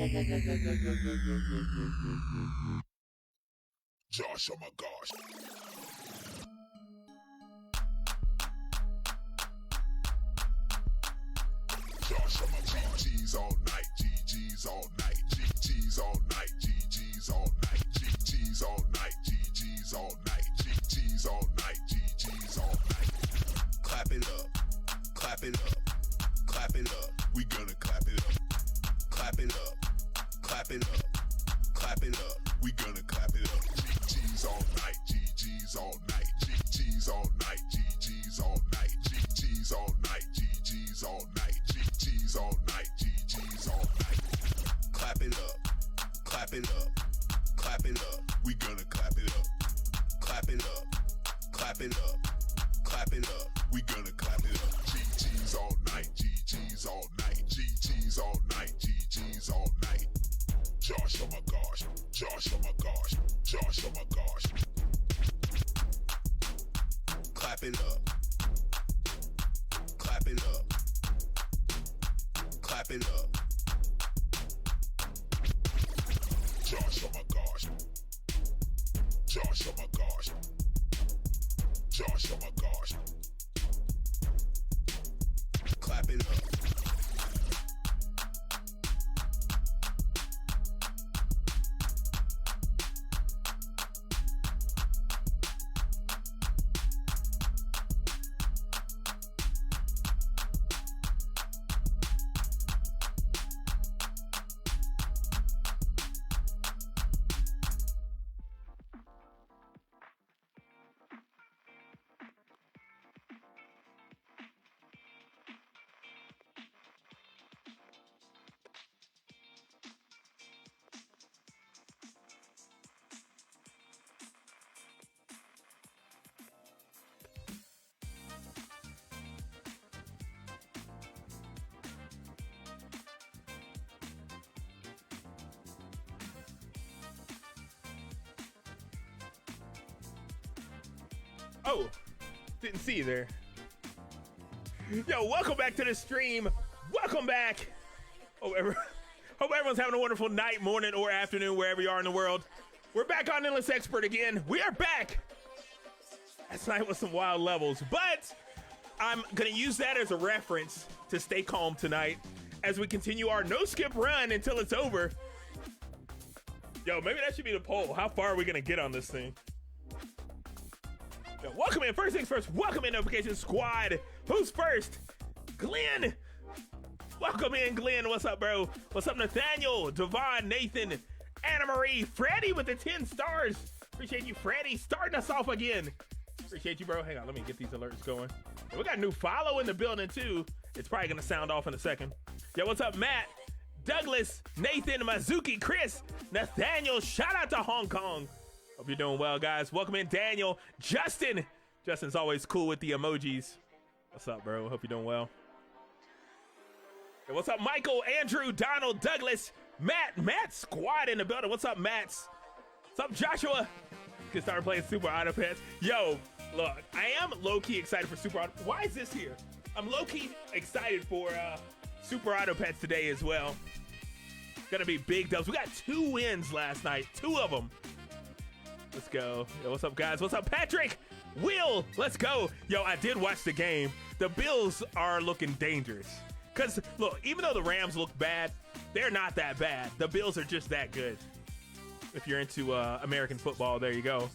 Josh, oh my gosh. Josh, oh my GG's all night, GG's all night, GG's all night, GG's all night, GG's all night, GG's all night, GG's all night, GG's all night. Clap it up, clap it up, clap it up. We gonna clap it up. Clap it up, clap it up, clap it up. We gonna clap it up. GG's all night, GG's all night, GG's all night, GG's all night, GG's all night, GG's all night, GG's all night, GG's all night. Clap it up, clap it up, clap it up. We gonna clap it up. Clap it up, clap it up, clap it up. We gonna clap it up. GG's all night, GG's all night, GG's all night, GG's all night. Josh, oh my gosh, Josh, oh my gosh, Josh, oh my gosh. Clap it up, clap it up, clap it up. Josh, oh my gosh, Josh, oh my gosh, Josh, oh my gosh. Clap it up. Oh, didn't see you there. Yo, welcome back to the stream. Welcome back. Hope everyone's having a wonderful night, morning, or afternoon, wherever you are in the world. We're back on Endless Expert again. We are back. Last night was some wild levels, but I'm going to use that as a reference to stay calm tonight as we continue our no-skip run until it's over. Yo, maybe that should be the poll. How far are we going to get on this thing? Yo, welcome in. First things first, welcome in Notification Squad. Who's first? Glenn. Welcome in, Glenn. What's up, bro? What's up, Nathaniel, Devon, Nathan, Anna Marie, Freddie with the 10 stars. Appreciate you, Freddie, starting us off again. Appreciate you, bro. Hang on, let me get these alerts going. Yo, we got a new follow in the building, too. It's probably going to sound off in a second. Yo, what's up, Matt, Douglas, Nathan, Mazuki, Chris, Nathaniel. Shout out to Hong Kong. Hope you're doing well, guys. Welcome in, Daniel, Justin. Justin's always cool with the emojis. What's up, bro? Hope you're doing well. Hey, what's up, Michael, Andrew, Donald, Douglas, Matt Squad in the building. What's up, Matts? What's up, Joshua? Can start playing Super Auto Pets. Yo, look, I am low-key excited for Super Auto. Why is this here? I'm low-key excited for Super Auto Pets today as well. Gonna be big dubs. We got 2 wins last night, 2 of them. Let's go. Yo, what's up, guys? What's up, Patrick? Will, let's go. Yo, I did watch the game. The Bills are looking dangerous. Because, look, even though the Rams look bad, they're not that bad. The Bills are just that good. If you're into American football, there you go.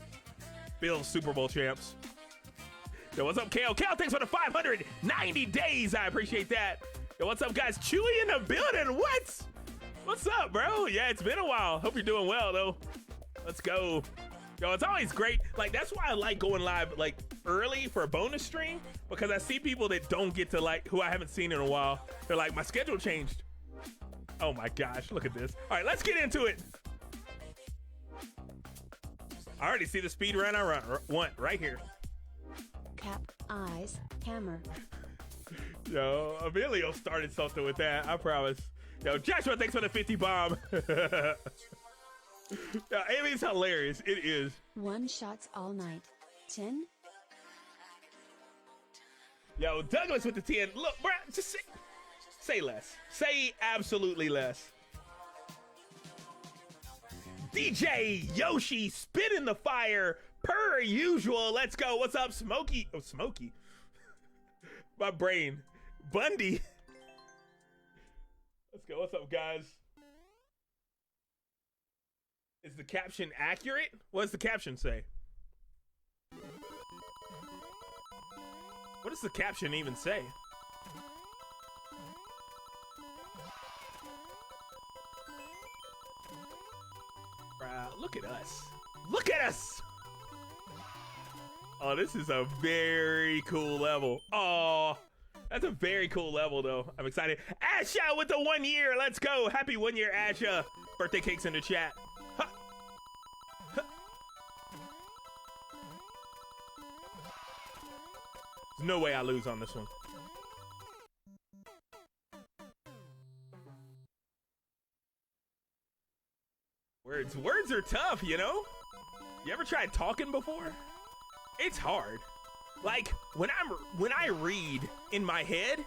Bills Super Bowl champs. Yo, what's up, Kale? Kale, thanks for the 590 days. I appreciate that. Yo, what's up, guys? Chewy in the building. What? What's up, bro? Yeah, it's been a while. Hope you're doing well, though. Let's go. Yo, it's always great. Like, that's why I like going live, like, early for a bonus stream, because I see people that don't get to, like, who I haven't seen in a while. They're like, my schedule changed. Oh, my gosh. Look at this. All right, let's get into it. I already see the speed run I want right here. Cap, eyes, hammer. Yo, Emilio started something with that, I promise. Yo, Joshua, thanks for the 50 bomb. Yo, Amy's hilarious. It is. 1 shots all night. 10. Yo, Douglas with the 10. Look, bro, just say less. Say absolutely less. DJ Yoshi spit in the fire per usual. Let's go. What's up, Smokey? Oh, Smokey. My brain. Bundy. Let's go. What's up, guys? Is the caption accurate? What does the caption say? What does the caption even say? Look at us. Look at us! Oh, this is a very cool level. Oh, that's a very cool level, though. I'm excited. Asha with the 1 year. Let's go. Happy 1 year, Asha. Birthday cakes in the chat. Huh. Huh. There's no way I lose on this one. Words are tough, you know? You ever tried talking before? It's hard. Like when I read in my head,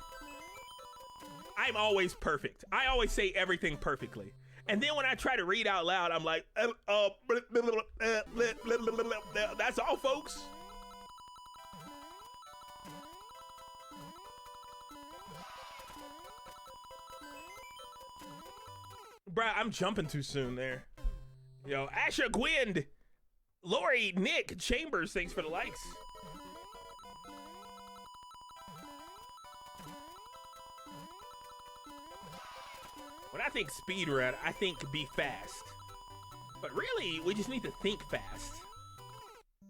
I'm always perfect. I always say everything perfectly. And then when I try to read out loud, I'm like, that's all, folks. Bruh, I'm jumping too soon there. Yo, Asher Gwyn, Lori, Nick, Chambers, thanks for the likes. When I think speedrun, I think be fast. But really, we just need to think fast.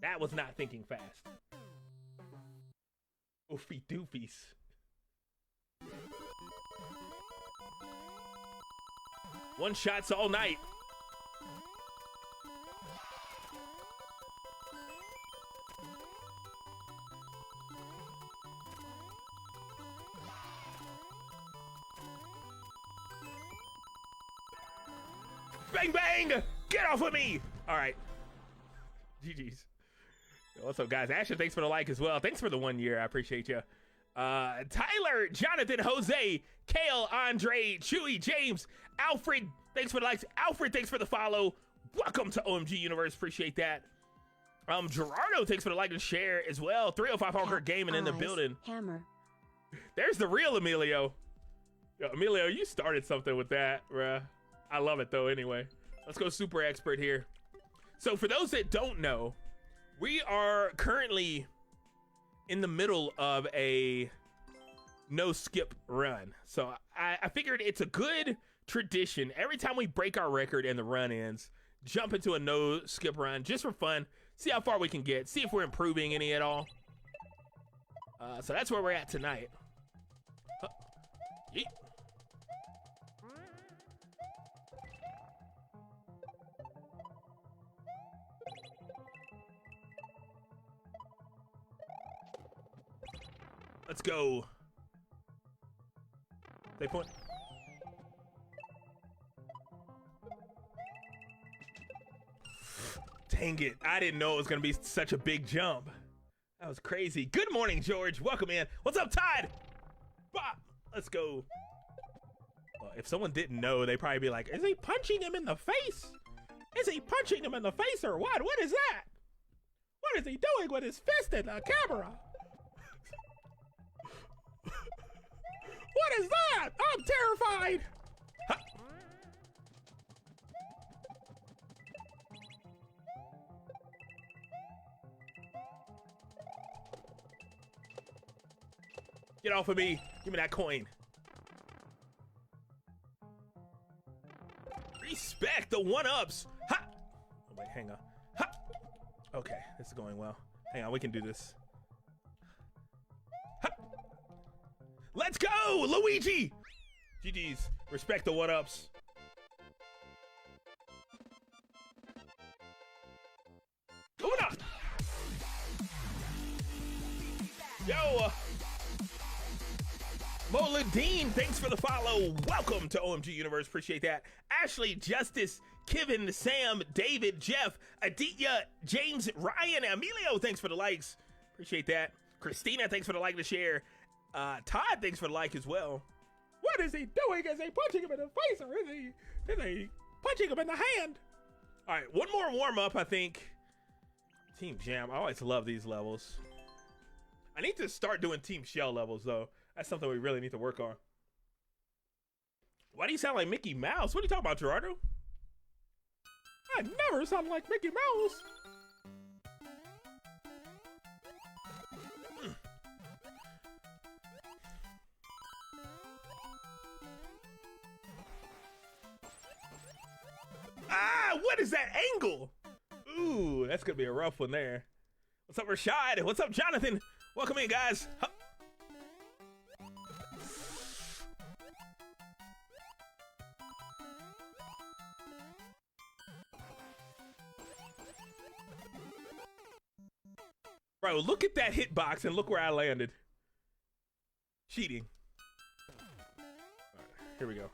That was not thinking fast. Oofy doofies. One shots all night. Bang, bang! Get off of me! All right. GG's. What's up, guys? Asher, thanks for the like as well. Thanks for the 1 year. I appreciate you. Tyler, Jonathan, Jose, Kale, Andre, Chewy, James, Alfred, thanks for the likes. Alfred, thanks for the follow. Welcome to OMG Universe. Appreciate that. Gerardo, thanks for the like and share as well. 305 Hawker Gaming in the building. Hammer. There's the real Emilio. Yo, Emilio, you started something with that, bruh. I love it though. Anyway, let's go super expert here. So for those that don't know, we are currently in the middle of a no skip run. So I figured it's a good tradition. Every time we break our record and the run ends, jump into a no skip run just for fun. See how far we can get. See if we're improving any at all. So that's where we're at tonight. Yeet. Let's go. They point. Dang it. I didn't know it was going to be such a big jump. That was crazy. Good morning, George. Welcome in. What's up, Todd? Bop. Let's go. Well, if someone didn't know, they'd probably be like, is he punching him in the face? Is he punching him in the face or what? What is that? What is he doing with his fist in the camera? What is that? I'm terrified. Huh. Get off of me. Give me that coin. Respect the one-ups. Ha! Oh, wait, hang on. Ha! Okay, this is going well. Hang on, we can do this. Ha! Let's go, Luigi! GG's. Respect the one-ups. Moving on. Yo, Moladine, thanks for the follow. Welcome to OMG Universe. Appreciate that. Ashley, Justice, Kevin, Sam, David, Jeff, Aditya, James, Ryan, Emilio, thanks for the likes. Appreciate that. Christina, thanks for the like and the share. Todd, thanks for the like as well. What is he doing? Is he punching him in the face or is he punching him in the hand? All right, one more warm up, I think. Team Jam. I always love these levels. I need to start doing Team Shell levels, though. That's something we really need to work on. Why do you sound like Mickey Mouse? What are you talking about, Gerardo? I never sound like Mickey Mouse. Ah, what is that angle? Ooh, that's gonna be a rough one there. What's up, Rashad? What's up, Jonathan? Welcome in, guys. Huh. Bro, look at that hitbox and look where I landed. Cheating. All right, here we go.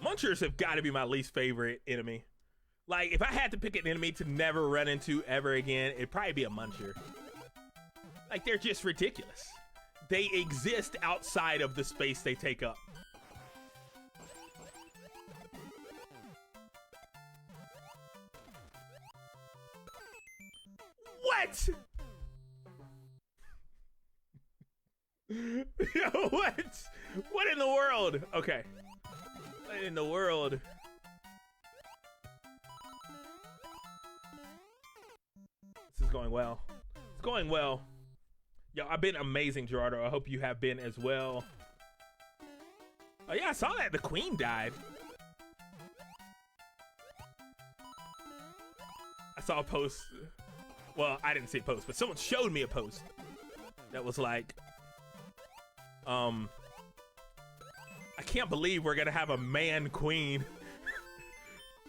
Munchers have got to be my least favorite enemy. Like, if I had to pick an enemy to never run into ever again, it'd probably be a Muncher. Like, they're just ridiculous. They exist outside of the space they take up. What? Yo, what? What in the world? Okay. What in the world? This is going well. It's going well. Yo, I've been amazing, Gerardo. I hope you have been as well. Oh yeah, I saw that the queen died. I saw a post. Well, I didn't see a post, but someone showed me a post that was like, I can't believe we're gonna have a man queen.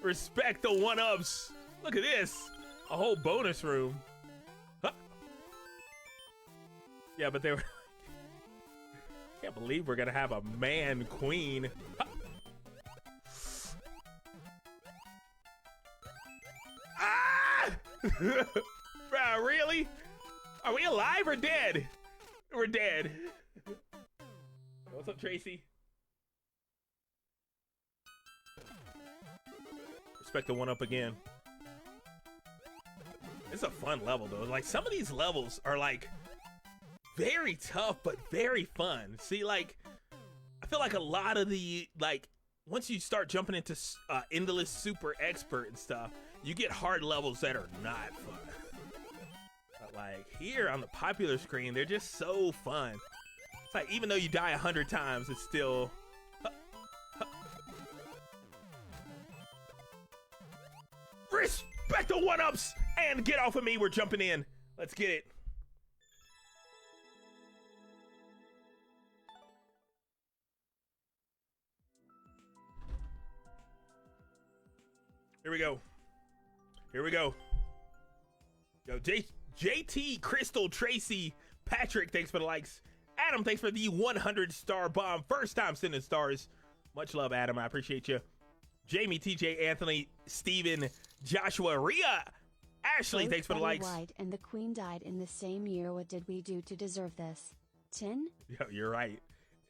Respect the one-ups. Look at this. A whole bonus room. Huh. Yeah, but they were can't believe we're gonna have a man queen. Huh. Ah! Bro, really? Are we alive or dead? We're dead. What's up, Tracy? Respect the one up again. It's a fun level though. Like, some of these levels are like very tough but very fun. See, like, I feel like a lot of the, like, once you start jumping into Endless Super Expert and stuff, you get hard levels that are not fun. But like here on the popular screen, they're just so fun. It's like, even though you die 100 times, it's still respect the one-ups and get off of me. We're jumping in. Let's get it. Here we go. Here we go. Yo, JT, Crystal, Tracy, Patrick, thanks for the likes. Adam, thanks for the 100-star bomb. First time sending stars. Much love, Adam. I appreciate you. Jamie, TJ, Anthony, Steven, Joshua, Rhea, Ashley, thanks for the likes. White and the Queen died in the same year. What did we do to deserve this? 10? Yo, you're right.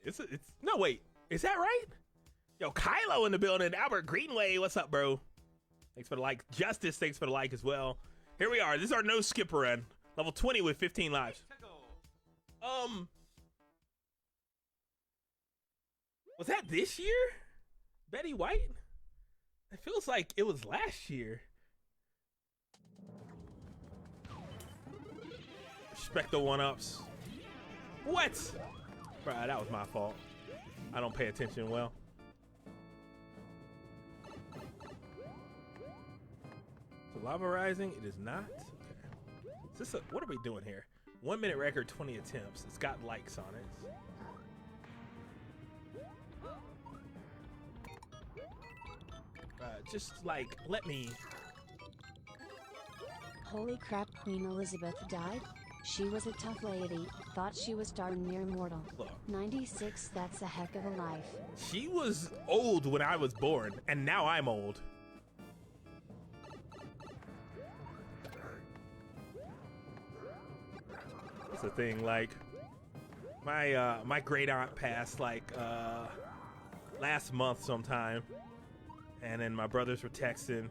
It's no, wait. Is that right? Yo, Kylo in the building. Albert Greenway, what's up, bro? Thanks for the like. Justice, thanks for the like as well. Here we are. This is our no skip run. Level 20 with 15 lives. Was that this year? Betty White? It feels like it was last year. Respect the one-ups. What? Bro, that was my fault. I don't pay attention well. So lava rising, it is not. Okay. Is this what are we doing here? 1 minute record, 20 attempts. It's got likes on it. Just like, let me. Holy crap, Queen Elizabeth died? She was a tough lady, thought she was darn near mortal. Look. 96, that's a heck of a life. She was old when I was born, and now I'm old. That's the thing, like, my great aunt passed like last month sometime, and then my brothers were texting.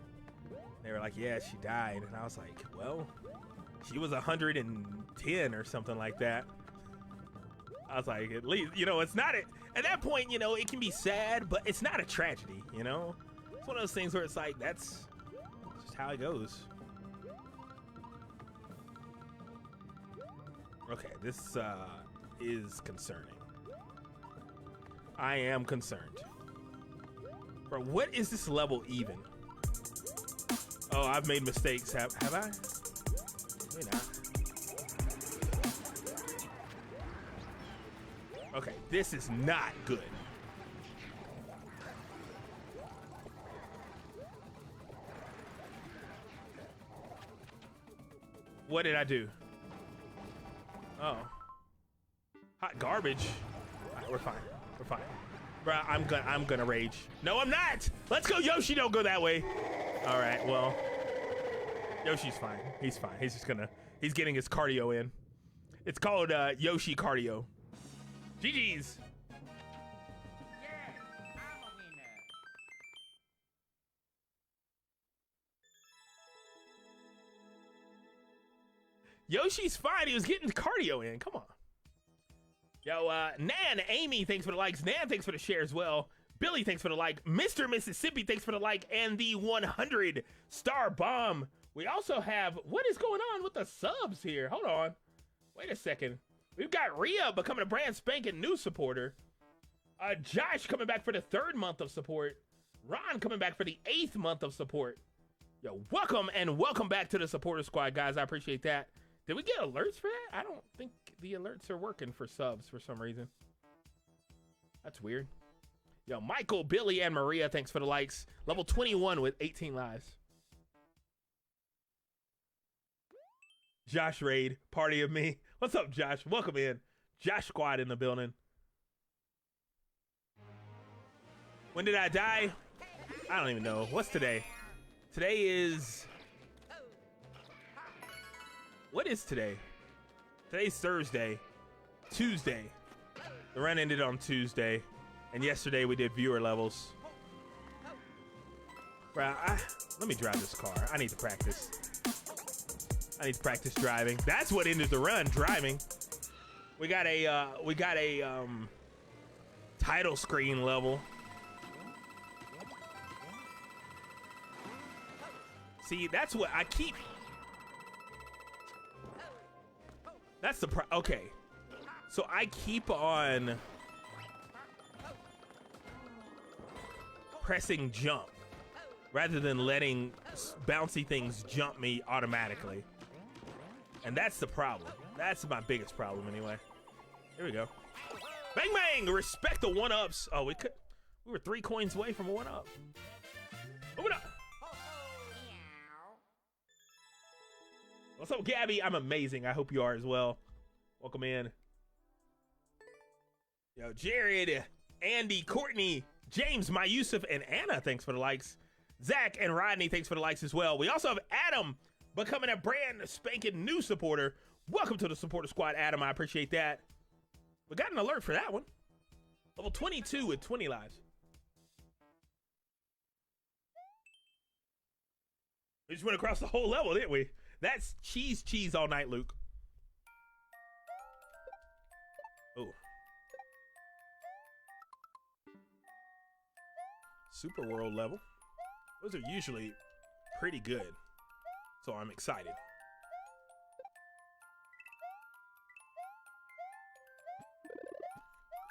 They were like, yeah, she died. And I was like, well, she was 110 or something like that. I was like, at least, you know, it's not at that point, you know, it can be sad, but it's not a tragedy, you know? It's one of those things where it's like, that's just how it goes. Okay, this is concerning. I am concerned. Bro, what is this level even? Oh, I've made mistakes. Have I? Maybe not. Okay, this is not good. What did I do? Oh. Hot garbage. All right, we're fine. We're fine. Bro, I'm gonna rage. No, I'm not. Let's go, Yoshi. Don't go that way. All right, well, Yoshi's fine. He's fine. He's getting his cardio in. It's called Yoshi cardio. GG's. Yoshi's fine. He was getting cardio in. Come on. Yo, Nan, Amy, thanks for the likes. Nan, thanks for the share as well. Billy, thanks for the like. Mr. Mississippi, thanks for the like. And the 100-star bomb. We also have, what is going on with the subs here? Hold on. Wait a second. We've got Rhea becoming a brand spanking new supporter. Josh coming back for the 3rd month of support. Ron coming back for the 8th month of support. Yo, welcome and welcome back to the supporter squad, guys. I appreciate that. Did we get alerts for that? I don't think the alerts are working for subs for some reason. That's weird. Yo, Michael, Billy, and Maria, thanks for the likes. Level 21 with 18 lives. Josh Raid, party of me. What's up, Josh? Welcome in. Josh Squad in the building. When did I die? I don't even know. What's today? Today is... What is today? Today's Thursday. Tuesday. The run ended on Tuesday. And yesterday we did viewer levels. Bro, let me drive this car. I need to practice. I need to practice driving. That's what ended the run, driving. We got a title screen level. See, that's what I keep. That's the okay. So I keep on pressing jump rather than letting bouncy things jump me automatically. And that's the problem. That's my biggest problem anyway. Here we go. Bang bang! Respect the one-ups. Oh, we were 3 coins away from a one-up. Move it up. What's up, Gabby? I'm amazing. I hope you are as well. Welcome in. Yo, Jared, Andy, Courtney, James, My Yusuf, and Anna, thanks for the likes. Zach and Rodney, thanks for the likes as well. We also have Adam becoming a brand spanking new supporter. Welcome to the supporter squad, Adam. I appreciate that. We got an alert for that one. Level 22 with 20 lives. We just went across the whole level, didn't we? That's cheese all night, Luke. Oh. Super World level. Those are usually pretty good. So I'm excited.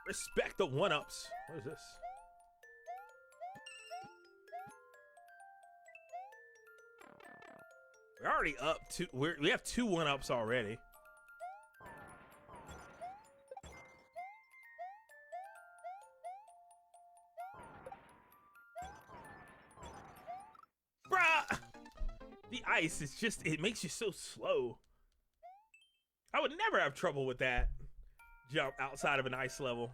Respect the one-ups. What is this? We're already up to, we have 2 one-ups already. Bruh! The ice is just, it makes you so slow. I would never have trouble with that jump outside of an ice level.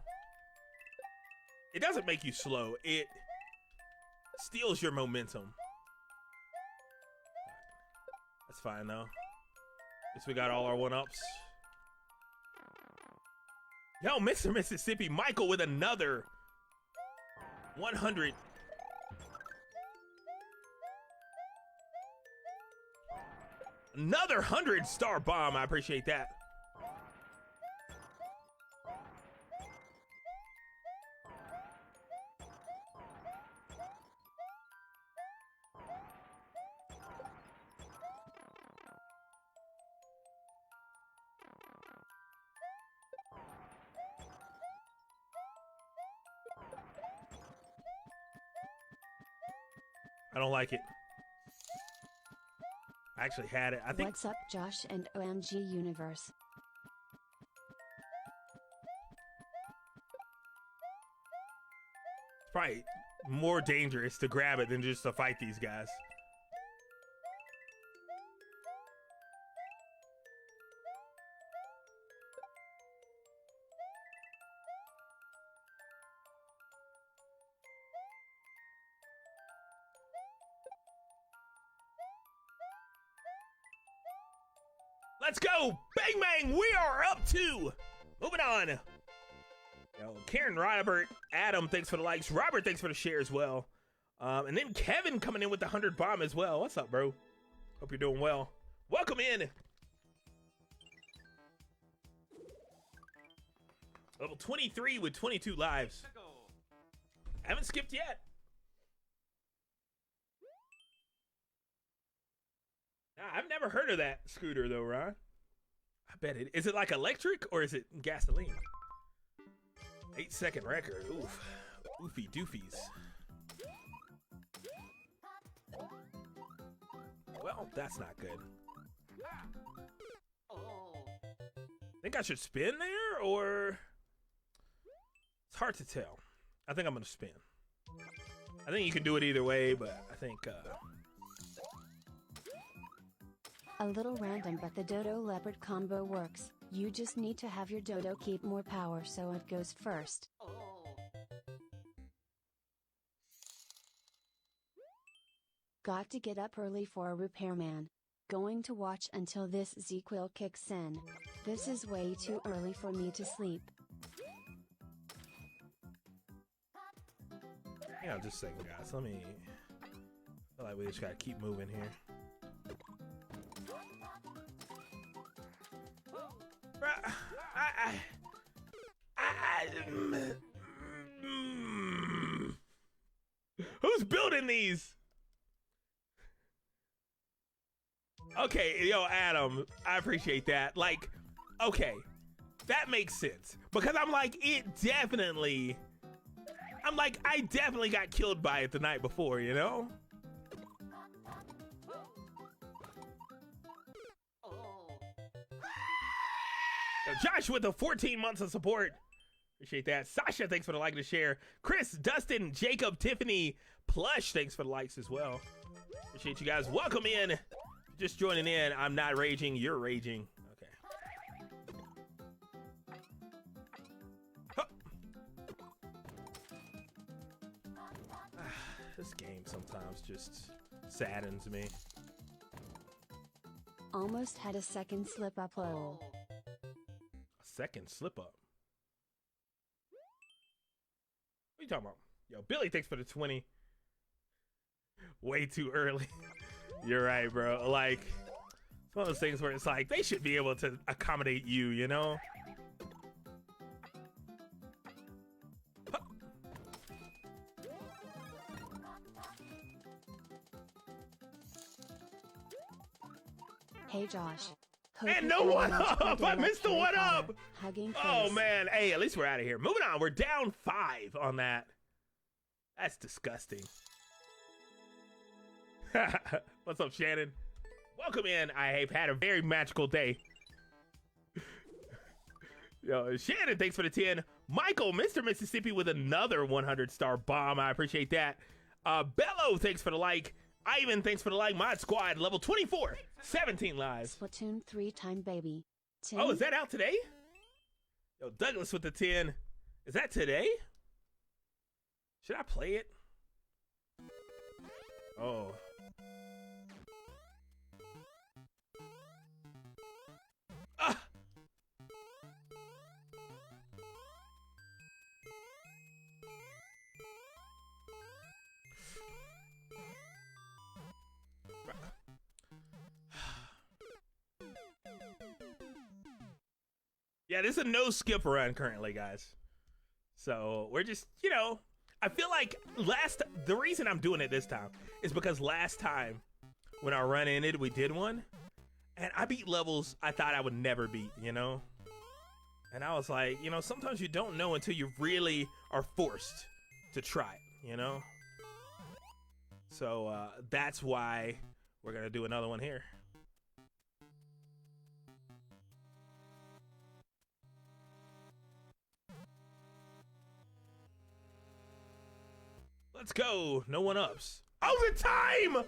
It doesn't make you slow. It steals your momentum. That's fine though. Guess we got all our one-ups. Yo, Mr. Mississippi, Michael with another 100. Another 100-star bomb. I appreciate that. I don't like it. I actually had it. I think. What's up, Josh and OMG Universe? It's probably more dangerous to grab it than just to fight these guys. Let's go! Bang bang! We are up to. Moving on. Yo, Karen, Robert, Adam, thanks for the likes. Robert, thanks for the share as well. And then Kevin coming in with the 100 bomb as well. What's up, bro? Hope you're doing well. Welcome in. Level 23 with 22 lives. Haven't skipped yet. I've never heard of that scooter though, Ron. I bet it. Is it like electric or is it gasoline? 8-second record. Oof. Oofy doofies. Well, that's not good. Think I should spin there or? It's hard to tell. I think I'm gonna spin. I think you can do it either way, but I think A little random, but the Dodo Leopard combo works. You just need to have your Dodo keep more power so it goes first. Got to get up early for a repairman. Going to watch until this Z-Quill kicks in. This is way too early for me to sleep. hang on just a second, guys. Let me. I feel like we just gotta keep moving here. Who's building these? Okay, yo, Adam, I appreciate that. Like, okay, that makes sense. Because I'm like, I definitely got killed by it the night before, you know? Yo, Josh with the 14 months of support. Appreciate that. Sasha, thanks for the like and the share. Chris, Dustin, Jacob, Tiffany, Plush, thanks for the likes as well. Appreciate you guys. Welcome in. Just joining in. I'm not raging. You're raging. Okay. Huh. This game sometimes just saddens me. Almost had a second slip up lol. A second slip up? What are you talking about? Yo, Billy, thanks for the 20. Way too early. You're right, bro. Like, it's one of those things where it's like, they should be able to accommodate you, you know? Huh. Hey Josh. Hope And you no feel one much up! better I like missed the Harry one Potter. up! Hugging Oh, face. man. Hey, at least we're out of here. Moving on. We're down 5 on that. That's disgusting. What's up, Shannon? Welcome in. I have had a very magical day. Yo, Shannon, thanks for the 10. Michael, Mr. Mississippi with another 100-star bomb. I appreciate that. Bello, thanks for the like. Ivan, thanks for the like. Mod Squad, level 24. 17 lives. Splatoon 3-time baby. 10? Oh, is that out today? Yo, Douglas with the 10. Is that today? Should I play it? Oh. Ah! Yeah, this is a no skip run currently, guys. So we're just, you know, I feel like the reason I'm doing it this time is because last time when our run ended, we did one, and I beat levels I thought I would never beat, you know? And I was like, you know, sometimes you don't know until you really are forced to try it, you know? So that's why we're gonna do another one here. Let's go. No one ups. Oh, the time!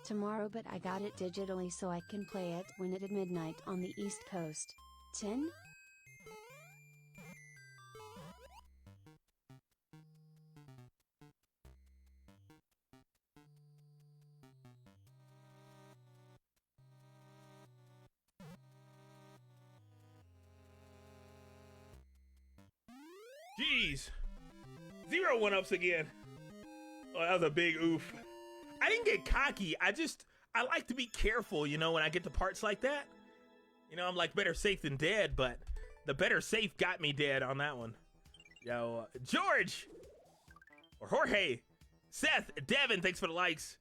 Tomorrow, but I got it digitally so I can play it when it at midnight on the East Coast. 10? Jeez. 0 1-ups again. Oh, that was a big oof. I didn't get cocky. I like to be careful, you know, when I get to parts like that. You know, I'm like better safe than dead, but the better safe got me dead on that one. Yo, George! Or Jorge. Seth, Devin, thanks for the likes.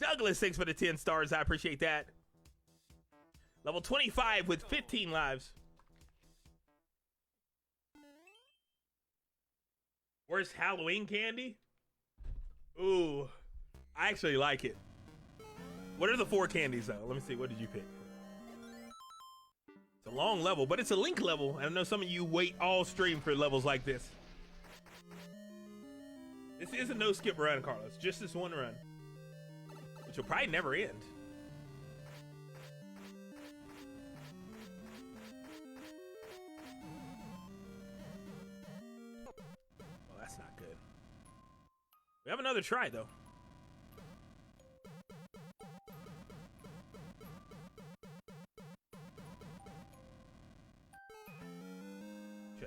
Douglas, thanks for the 10 stars. I appreciate that. Level 25 with 15 lives. Worst Halloween candy? Ooh, I actually like it. What are the 4 candies though? Let me see, what did you pick? It's a long level, but it's a link level. I know some of you wait all stream for levels like this. This is a no skip run, Carlos. Just this one run, which will probably never end. Well, that's not good. We have another try though. Okay.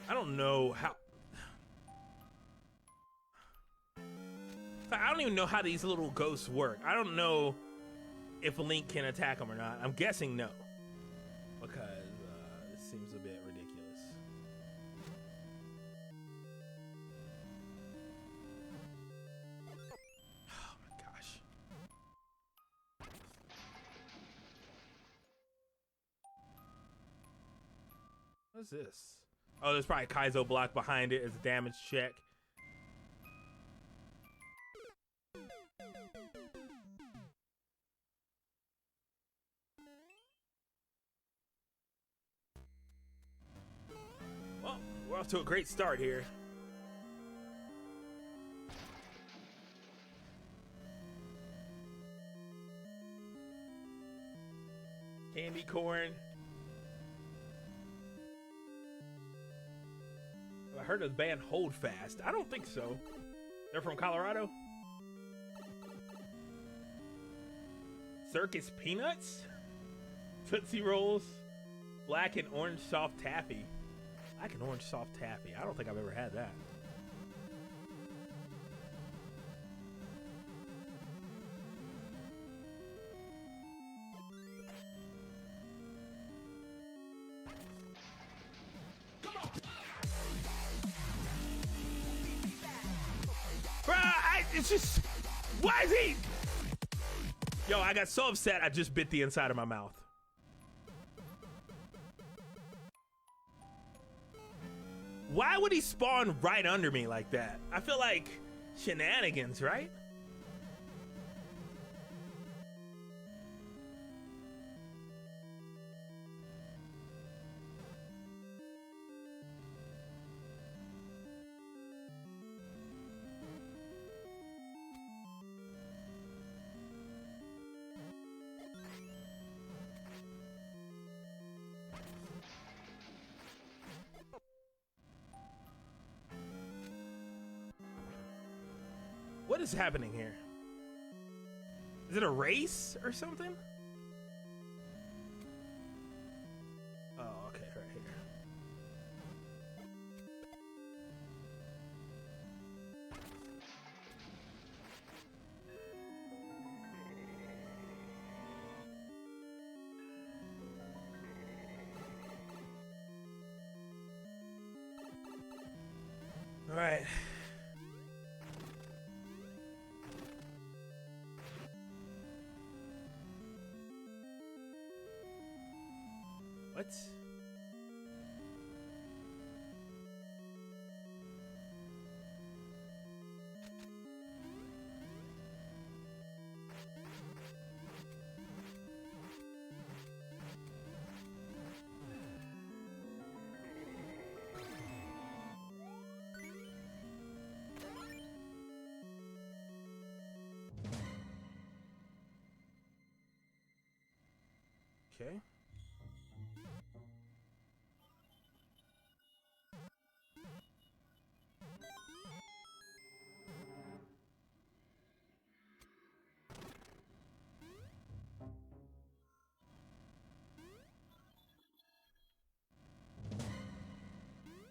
I don't know how. I don't even know how these little ghosts work. I don't know if Link can attack them or not. I'm guessing no, because this seems a bit ridiculous. Oh my gosh. What is this? Oh, there's probably a Kaizo block behind it as a damage check. Well, we're off to a great start here. Candy corn. I heard of the band Hold Fast. I don't think so. They're from Colorado? Circus Peanuts? Tootsie Rolls? Black and Orange Soft Taffy. Black and Orange Soft Taffy. I don't think I've ever had that. It's just, why is he? Yo, I got so upset I just bit the inside of my mouth. Why would he spawn right under me like that? I feel like shenanigans, right? What is happening here? Is it a race or something? Oh, okay, right here. All right. What? Okay.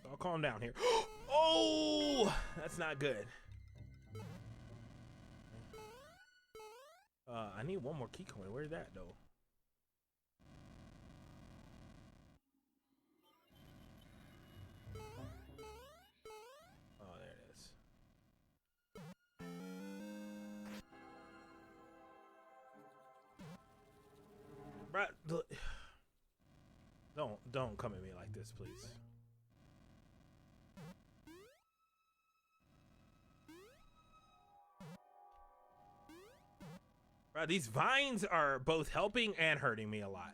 I'll calm down here. Oh, that's not good. I need one more key coin. Where's that though? Oh, there it is. Bruh, don't come at me like this, please. Bruh, these vines are both helping and hurting me a lot.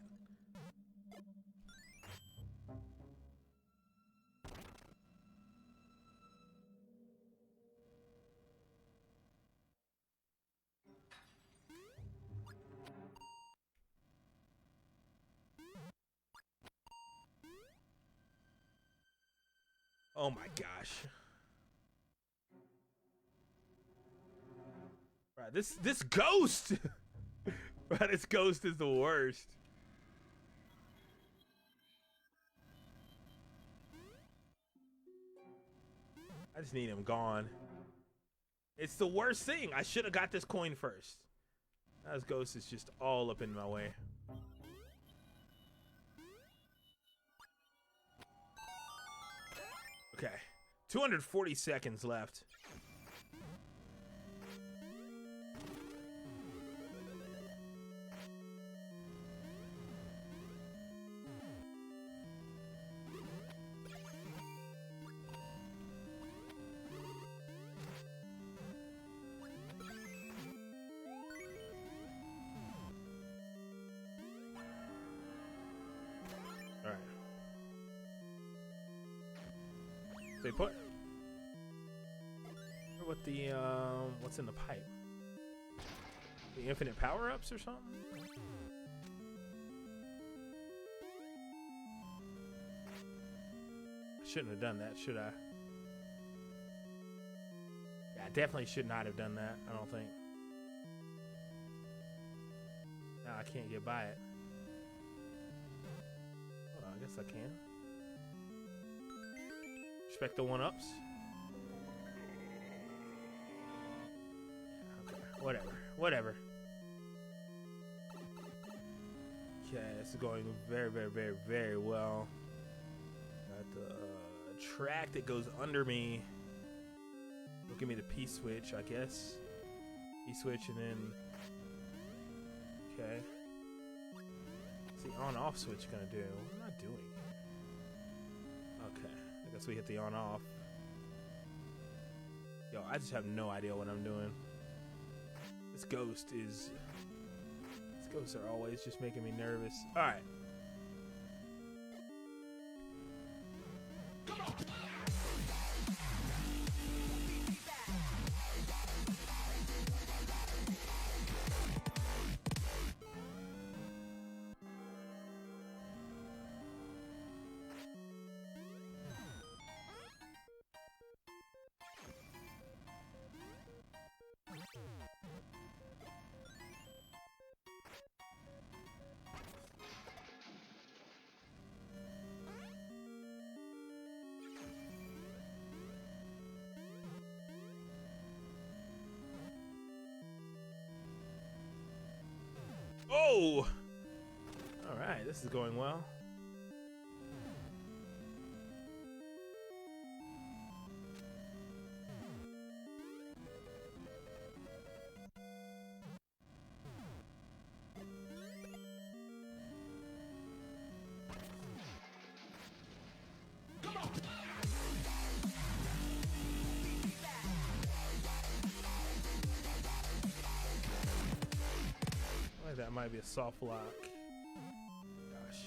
Oh my gosh. Bruh, this ghost. Bruh, this ghost is the worst. I just need him gone. It's the worst thing. I should have got this coin first. Now this ghost is just all up in my way. Okay. 240 seconds left. All right. Stay put. What the what's in the pipe? The infinite power-ups or something? I shouldn't have done that, should I? Yeah, I definitely should not have done that, I don't think. No, I can't get by it. Hold on, I guess I can. Respect the one-ups. Whatever. Okay, this is going very well. Got the track that goes under me. Will give me the P-switch, I guess. P-switch and then... Okay. What's the on-off switch gonna do? What am I doing? Okay, I guess we hit the on-off. Yo, I just have no idea what I'm doing. This ghost is... These ghosts are always just making me nervous. Alright. Oh! All right, this is going well. That might be a soft lock. Gosh.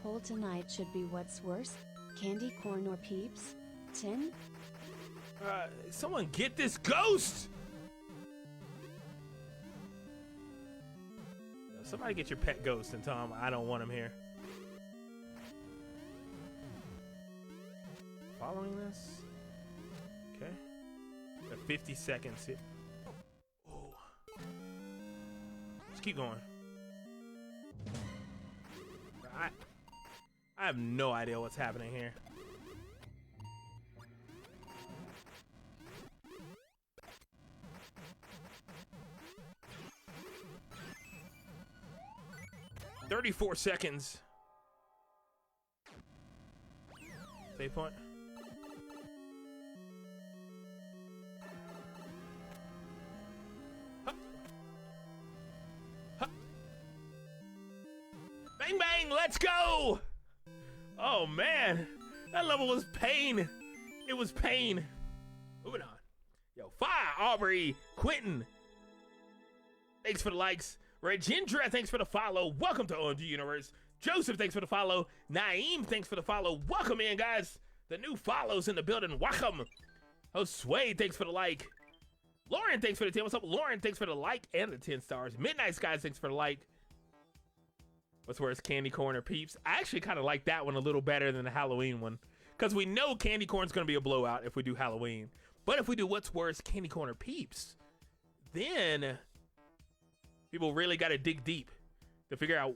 Poll tonight should be what's worse, candy corn or peeps? 10? Someone get this ghost! Somebody get your pet ghost and tell him I don't want him here. Following this? Okay. Got 50 seconds here. Keep going. I have no idea what's happening here. "34 seconds. Save point. Bang, bang, let's go! Oh, man. That level was pain. It was pain. Moving on. Yo, Fire, Aubrey, Quentin. Thanks for the likes. Regindra, thanks for the follow. Welcome to OMG Universe. Joseph, thanks for the follow. Naeem, thanks for the follow. Welcome in, guys. The new follows in the building. Welcome. Oh, Sway, thanks for the like. Lauren, thanks for the 10. What's up, Lauren? Thanks for the like and the 10 stars. Midnight Skies, thanks for the like. What's worse, candy corn or peeps? I actually kind of like that one a little better than the Halloween one, because we know candy corn's going to be a blowout if we do Halloween. But if we do what's worse, candy corn or peeps, then people really got to dig deep to figure out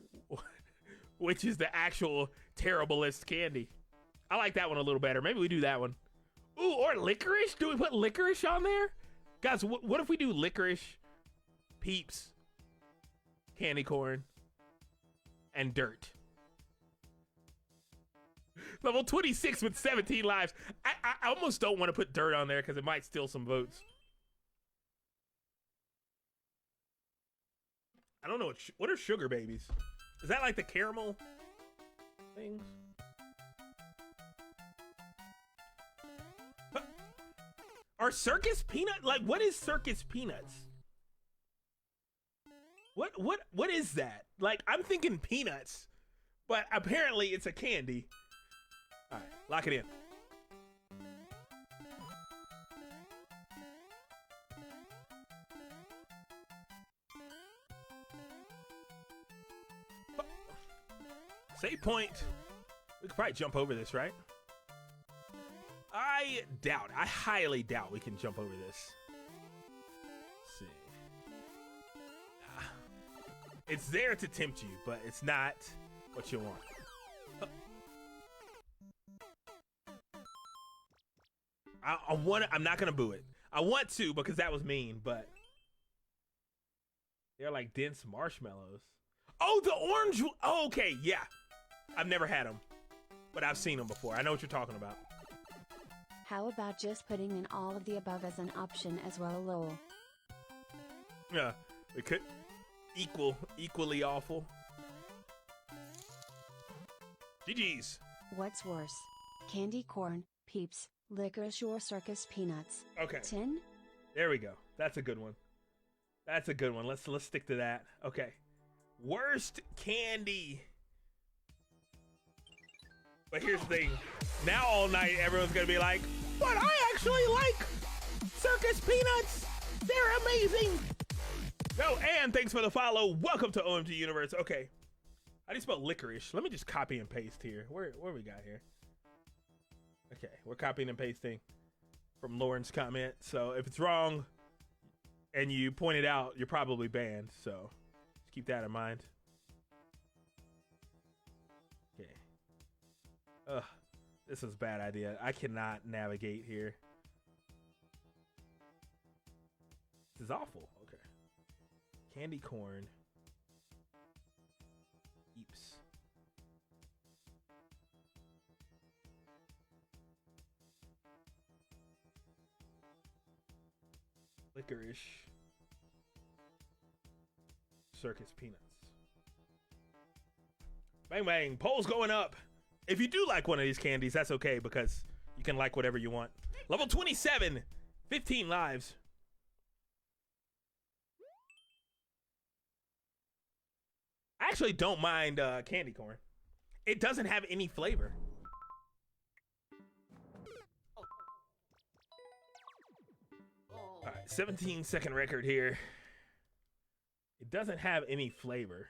which is the actual terriblest candy. I like that one a little better. Maybe we do that one. Ooh, or licorice? Do we put licorice on there? Guys, what if we do licorice, peeps, candy corn, and dirt? Level 26 with 17 lives. I almost don't want to put dirt on there because it might steal some votes. I don't know what are sugar babies? Is that like the caramel things? Are circus peanut, like what is circus peanuts? What is that? Like I'm thinking peanuts, but apparently it's a candy. All right, lock it in. Save point. We could probably jump over this, right? I doubt. I highly doubt we can jump over this. Let's see. It's there to tempt you, but it's not what you want. I'm not gonna boo it. I want to because that was mean, but they're like dense marshmallows. Oh, the orange. Oh, okay, yeah. I've never had them, but I've seen them before. I know what you're talking about. How about just putting in all of the above as an option as well, lol? Yeah, it could equally awful. GG's. What's worse? Candy corn, peeps, licorice or circus peanuts? Okay. 10? There we go. That's a good one. That's a good one. Let's stick to that. Okay. Worst candy. But here's the thing. Now all night everyone's gonna be like, but I actually like circus peanuts. They're amazing. No, and thanks for the follow. Welcome to OMG Universe. Okay. How do you spell licorice? Let me just copy and paste here. Where we got here? Okay, we're copying and pasting from Lauren's comment. So if it's wrong and you point it out, you're probably banned. So just keep that in mind. Okay. Ugh, this is a bad idea. I cannot navigate here. This is awful. Okay. Candy corn. Eeps. Licorice. Circus peanuts. Bang bang. Polls going up. If you do like one of these candies, that's okay because you can like whatever you want. Level 27. 15 lives. I actually don't mind candy corn. It doesn't have any flavor. All right, 17-second record here. It doesn't have any flavor.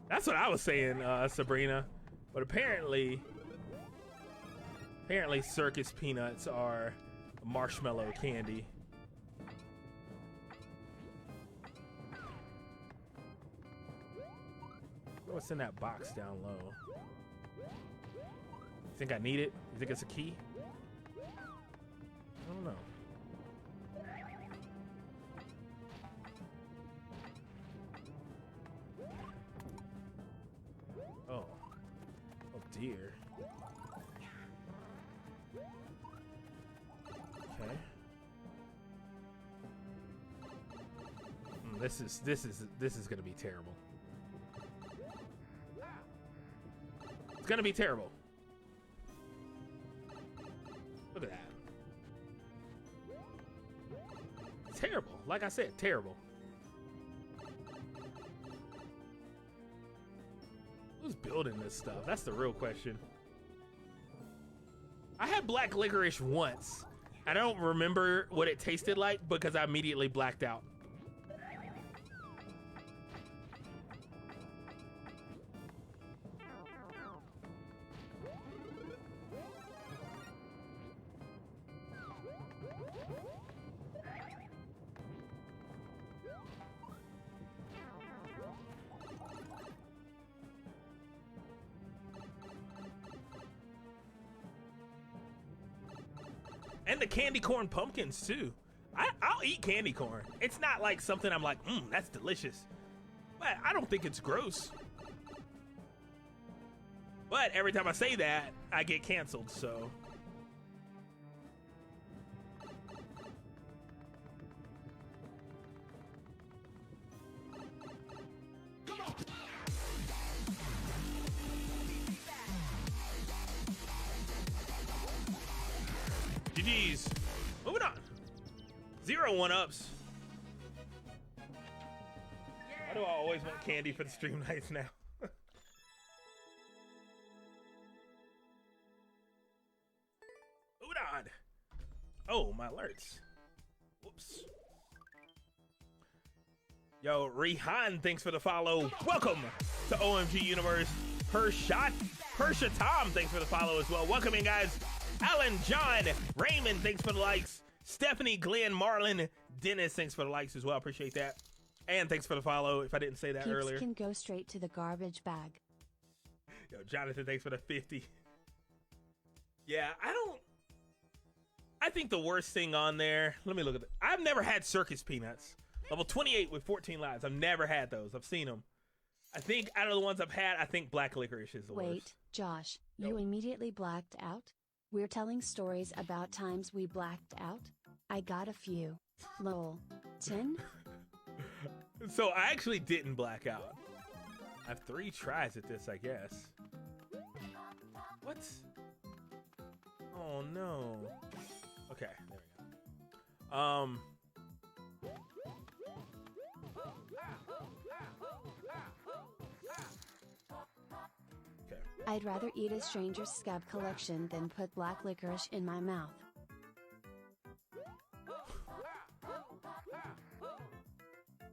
That's what I was saying, Sabrina. But apparently circus peanuts are marshmallow candy. What's in that box down low? You think I need it? You think it's a key? I don't know. Oh. Oh dear. Okay. This is gonna be terrible. It's gonna be terrible. Look at that. Terrible. Like I said, terrible. Who's building this stuff? That's the real question. I had black licorice once. I don't remember what it tasted like because I immediately blacked out. And the candy corn pumpkins too. I'll eat candy corn. It's not like something I'm like, that's delicious. But I don't think it's gross. But every time I say that, I get canceled, so. GG's. Moving on. 0 1-ups. Why do I always want candy for the stream nights now? Moving on. Oh, my alerts. Whoops. Yo, Rehan, thanks for the follow. Welcome to OMG Universe. Persha Tom, thanks for the follow as well. Welcome in, guys. Alan, John, Raymond, thanks for the likes. Stephanie, Glenn, Marlon, Dennis, thanks for the likes as well. Appreciate that. And thanks for the follow, if I didn't say that Peeps earlier. Can go straight to the garbage bag. Yo, Jonathan, thanks for the 50. Yeah, I think the worst thing on there, let me look at it. I've never had circus peanuts. Level 28 with 14 lives. I've never had those. I've seen them. I think out of the ones I've had, I think black licorice is the worst. Wait, Josh, you immediately blacked out? We're telling stories about times we blacked out? I got a few. Lol. 10? So I actually didn't black out. I have 3 tries at this, I guess. What? Oh no. Okay, there we go. Okay. I'd rather eat a stranger's scab collection than put black licorice in my mouth.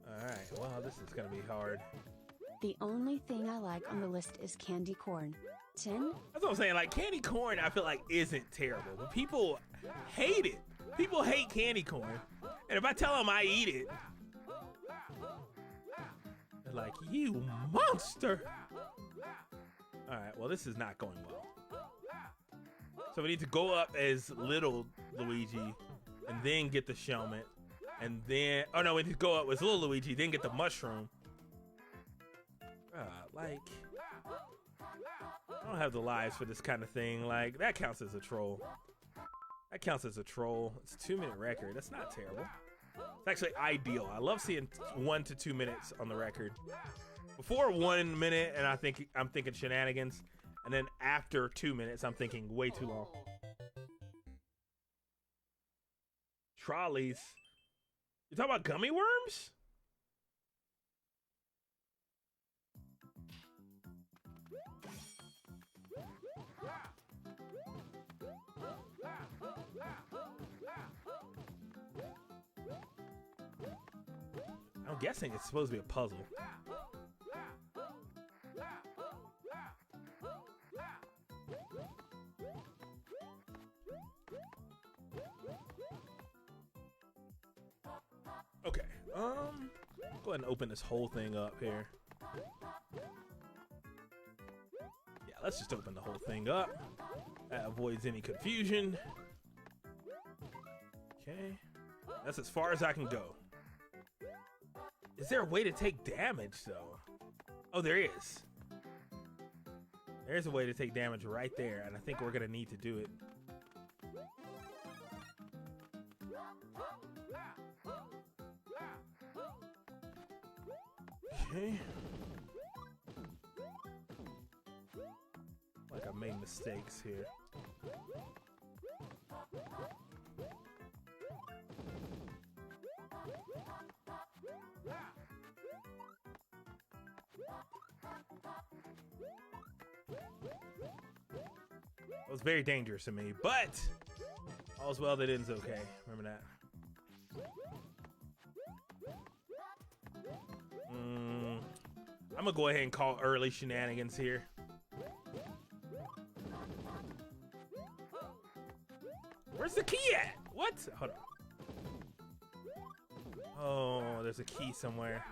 Alright, well, this is gonna be hard. The only thing I like on the list is candy corn. 10? That's what I'm saying, like, candy corn I feel like isn't terrible, but people hate it. People hate candy corn. And if I tell them I eat it, they're like, you monster! Alright, well, this is not going well. So we need to go up as little Luigi and then get the Shelmet, and then when you go up with little Luigi, then get the mushroom. Like, I don't have the lives for this kind of thing. Like, that counts as a troll. That counts as a troll. It's a 2-minute record. That's not terrible. It's actually ideal. I love seeing 1 to 2 minutes on the record. Before 1 minute, and I'm thinking shenanigans, and then after 2 minutes, I'm thinking way too long. Trolleys. You talking about gummy worms? I'm guessing it's supposed to be a puzzle. Okay, go ahead and open this whole thing up here. Yeah, let's just open the whole thing up. That avoids any confusion. Okay, that's as far as I can go. Is there a way to take damage, though? Oh, there is. There's a way to take damage right there, and I think we're gonna need to do it. Okay. Like I made mistakes here. It was very dangerous to me, but all's well that ends okay. Remember that. I'm gonna go ahead and call early shenanigans here. Where's the key at? What? Hold on. Oh, there's a key somewhere.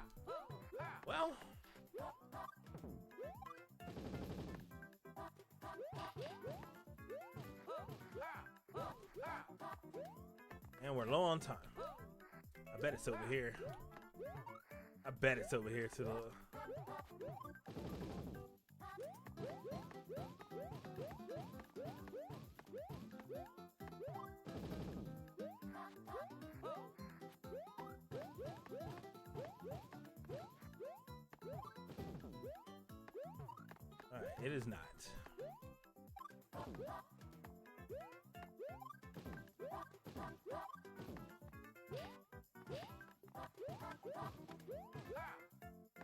Well. And we're low on time. I bet it's over here. I bet it's over here to the... Alright, it is not.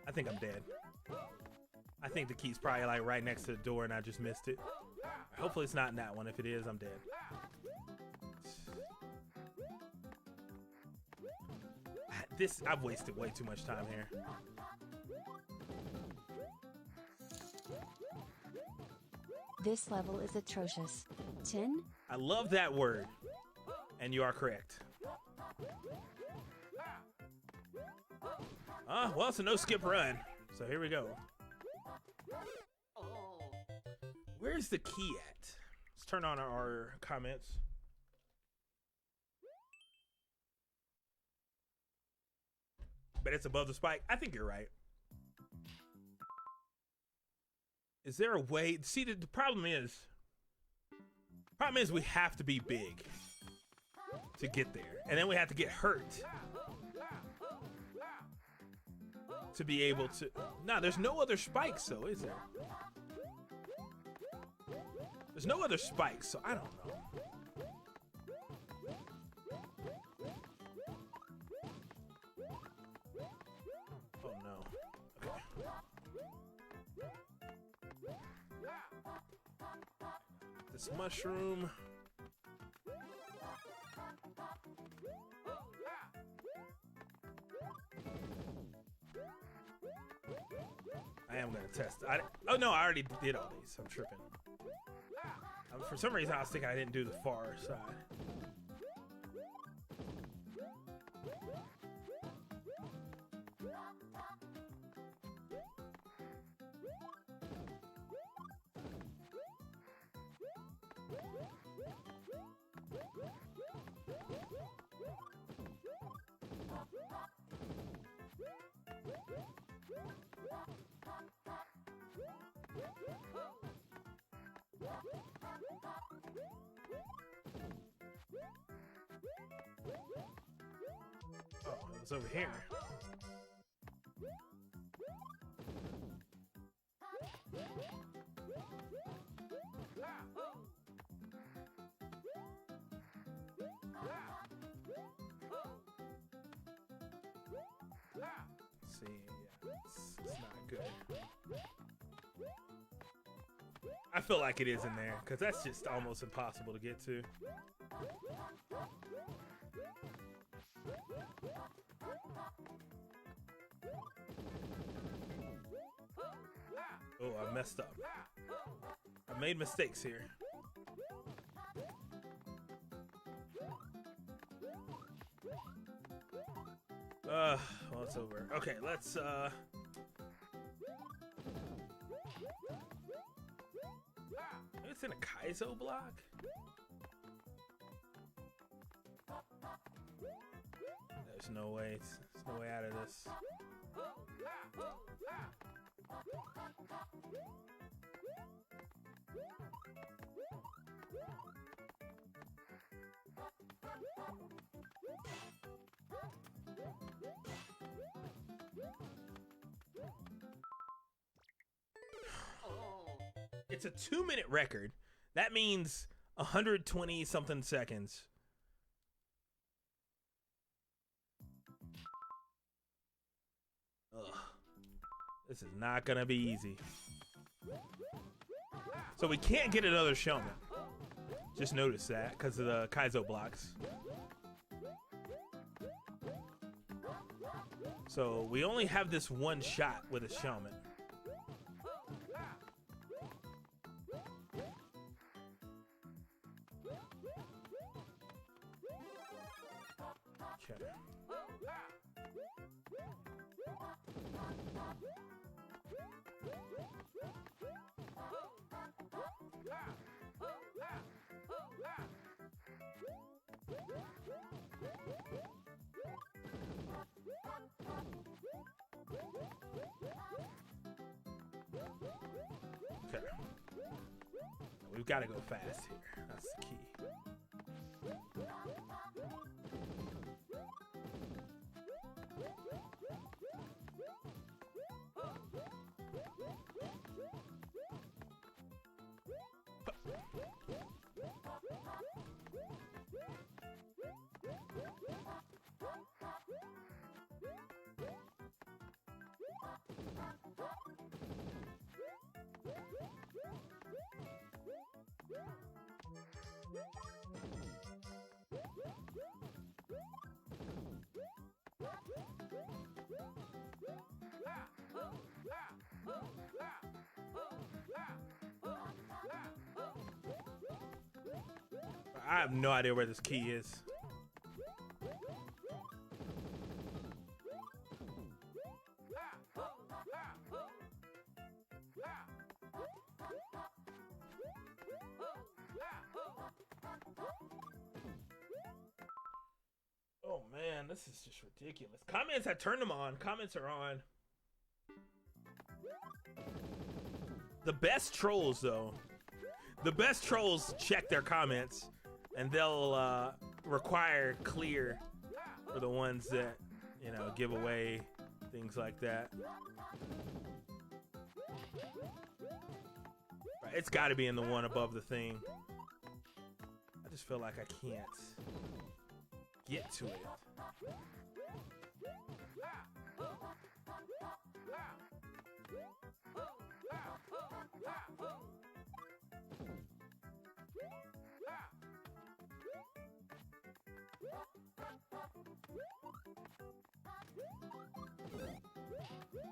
I think I'm dead. I think the key's probably like right next to the door and I just missed it. Hopefully it's not in that one. If it is, I'm dead. I've wasted way too much time here. This level is atrocious. 10? I love that word. And you are correct. Well, it's a no skip run. So here we go. Where's the key at? Let's turn on our comments. But it's above the spike. I think you're right. Is there a way? See, the problem is we have to be big to get there. And then we have to get hurt to be able to... Nah, there's no other spikes, though, is there? There's no other spikes, so I don't know. Oh, no. Okay. This mushroom... I am gonna test. Oh no, I already did all these. I'm tripping. For some reason, I was thinking I didn't do the far side. It's over here. Let's see, yeah, it's not good. I feel like it is in there, because that's just almost impossible to get to. Oh, I messed up. I made mistakes here. Well, it's over. Okay, let's, maybe it's in a Kaizo block? There's no way. There's no way out of this. It's a 2-minute record. That means 120 something seconds. Ugh. This is not gonna be easy. So we can't get another Showman. Just notice that because of the Kaizo blocks. So we only have this one shot with a Showman. Okay. Okay. We've got to go fast here. That's the key. I have no idea where this key is. Oh man, this is just ridiculous. Comments, I turned them on. Comments are on. The best trolls, though. The best trolls check their comments, and they'll require clear for the ones that, you know, give away things like that. Right, it's got to be in the one above the thing. I just feel like I can't get to it.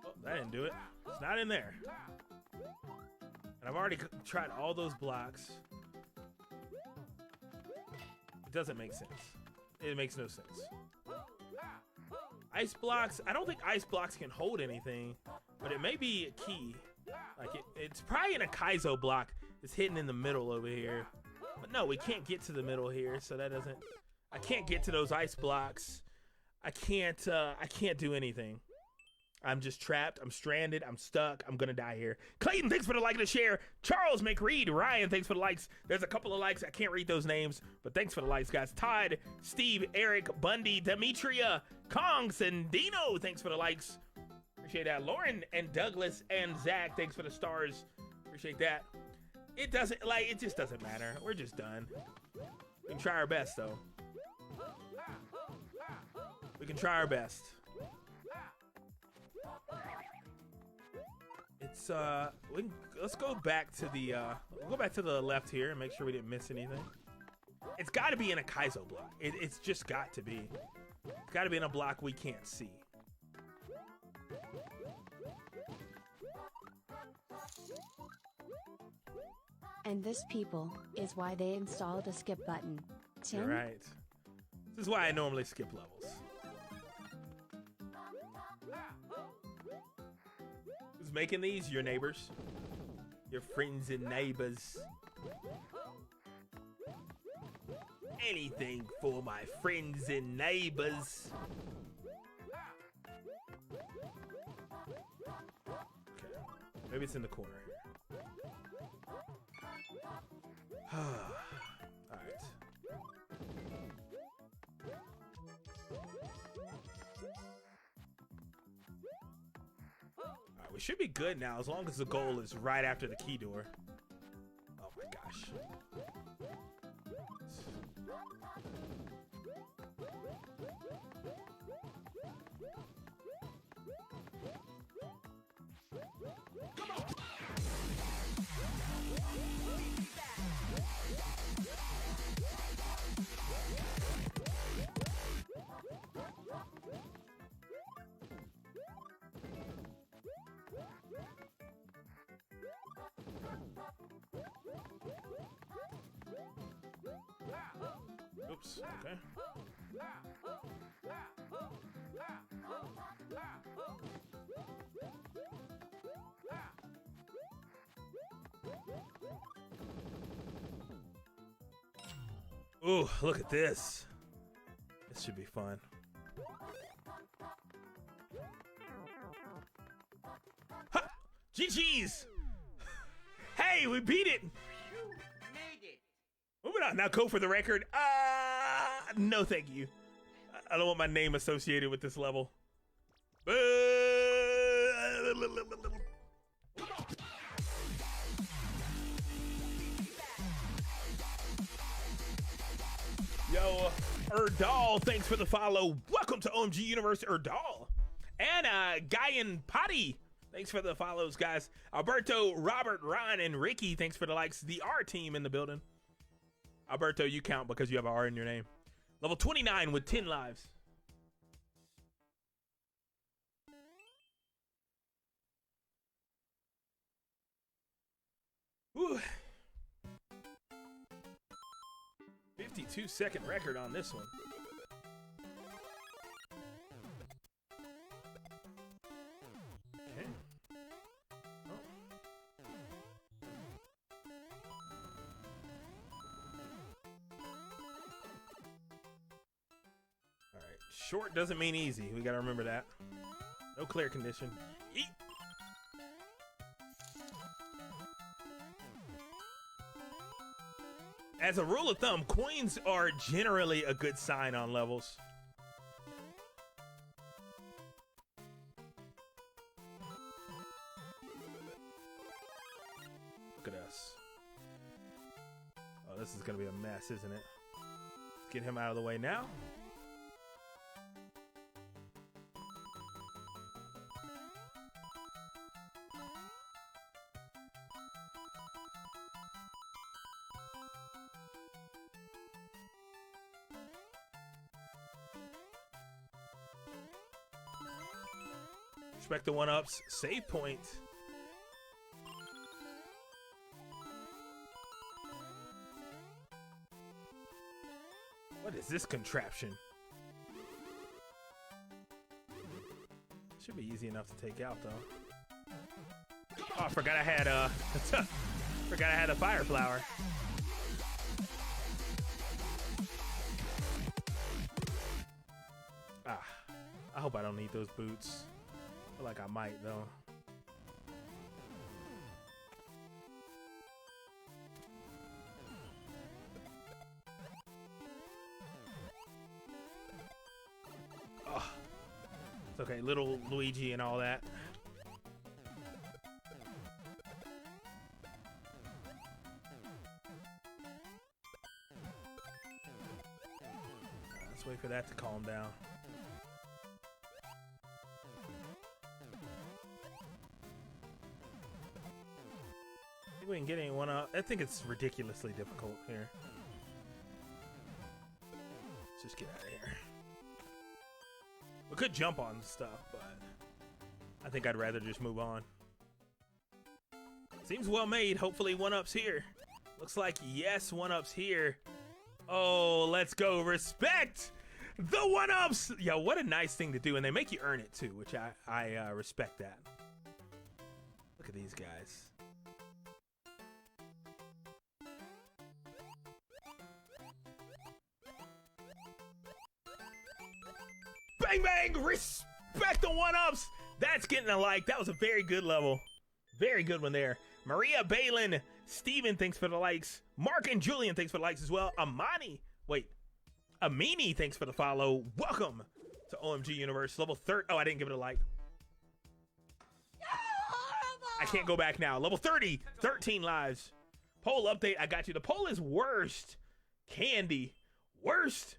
Oh, that didn't do it. It's not in there. And I've already tried all those blocks. It doesn't make sense. It makes no sense. Ice blocks, I don't think ice blocks can hold anything, but it may be a key. Like it's probably in a Kaizo block. It's hidden in the middle over here. But no, we can't get to the middle here, so that doesn't. I can't get to those ice blocks. I can't do anything. I'm just trapped. I'm stranded. I'm stuck. I'm gonna die here. Clayton, thanks for the like and the share. Charles McReed, Ryan, thanks for the likes. There's a couple of likes. I can't read those names, but thanks for the likes, guys. Todd, Steve, Eric, Bundy, Demetria, Kongs, and Dino, thanks for the likes. Appreciate that. Lauren and Douglas and Zach, thanks for the stars. Appreciate that. It just doesn't matter. We're just done. We can try our best, though. We can try our best. It's let's go back to the we'll go back to the left here and make sure we didn't miss anything. It's got to be in a Kaizo block. It's just got to be. It's got to be in a block we can't see. And this, people, is why they installed a skip button. Tim? You're right. This is why I normally skip levels. Who's making these? Your neighbors. Your friends and neighbors. Anything for my friends and neighbors. Okay. Maybe it's in the corner here. Alright. Alright, we should be good now as long as the goal is right after the key door. Oh my gosh. Oops, okay. Ooh, look at this. This should be fun. Ha! GG's! Hey, we beat it! Moving on. Now, go for the record. No, thank you. I don't want my name associated with this level. Yo, Erdal, thanks for the follow. Welcome to OMG Universe, Erdal. And Guyan Potty, thanks for the follows, guys. Alberto, Robert, Ron, and Ricky, thanks for the likes. The R team in the building. Alberto, you count because you have an R in your name. Level 29 with 10 lives. Whew. 52-second record on this one. Okay. Oh. All right. Short doesn't mean easy. We got to remember that. No clear condition. Yeet. As a rule of thumb, coins are generally a good sign on levels. Look at us. Oh, this is going to be a mess, isn't it? Let's get him out of the way now. Respect the one-ups. Save point. What is this contraption? Should be easy enough to take out, though. Oh, I forgot I had forgot I had a fire flower. Ah, I hope I don't need those boots. Feel like I might though. Oh, it's okay, little Luigi and all that. Let's wait for that to calm down. I think we can get anyone up. I think it's ridiculously difficult here. Let's just get out of here. We could jump on stuff, but I think I'd rather just move on. Seems well made. Hopefully one-up's here. Looks like yes, one-up's here. Oh, let's go. Respect the one-ups. Yo, what a nice thing to do. And they make you earn it too, which I respect that. Look at these guys. Bang, bang. Respect the one-ups. That's getting a like. That was a very good level. Very good one there. Maria Balin, Steven, thanks for the likes. Mark and Julian, thanks for the likes as well. Amini, thanks for the follow. Welcome to OMG Universe. Level 30. Oh, I didn't give it a like. I can't go back now. Level 30, 13 lives. Poll update, I got you. The poll is worst. Candy, worst.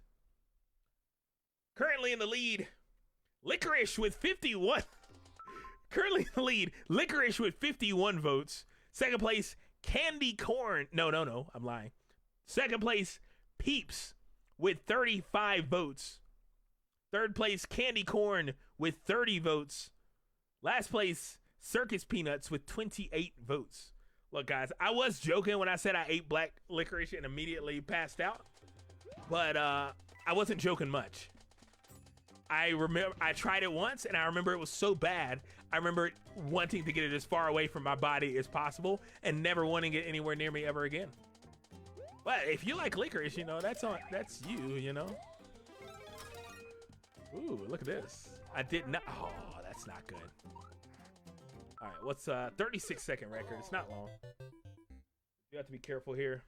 Currently in the lead, Licorice with 51. Currently in the lead, Licorice with 51 votes. Second place, Candy Corn. No, I'm lying. Second place, Peeps with 35 votes. Third place, Candy Corn with 30 votes. Last place, Circus Peanuts with 28 votes. Look, guys, I was joking when I said I ate black licorice and immediately passed out. But I wasn't joking much. I remember I tried it once and I remember it was so bad. I remember wanting to get it as far away from my body as possible and never wanting it anywhere near me ever again. But if you like licorice, you know, that's you, you know. Ooh, look at this. I did not. Oh, that's not good. All right, what's 36-second record? It's not long. You have to be careful here.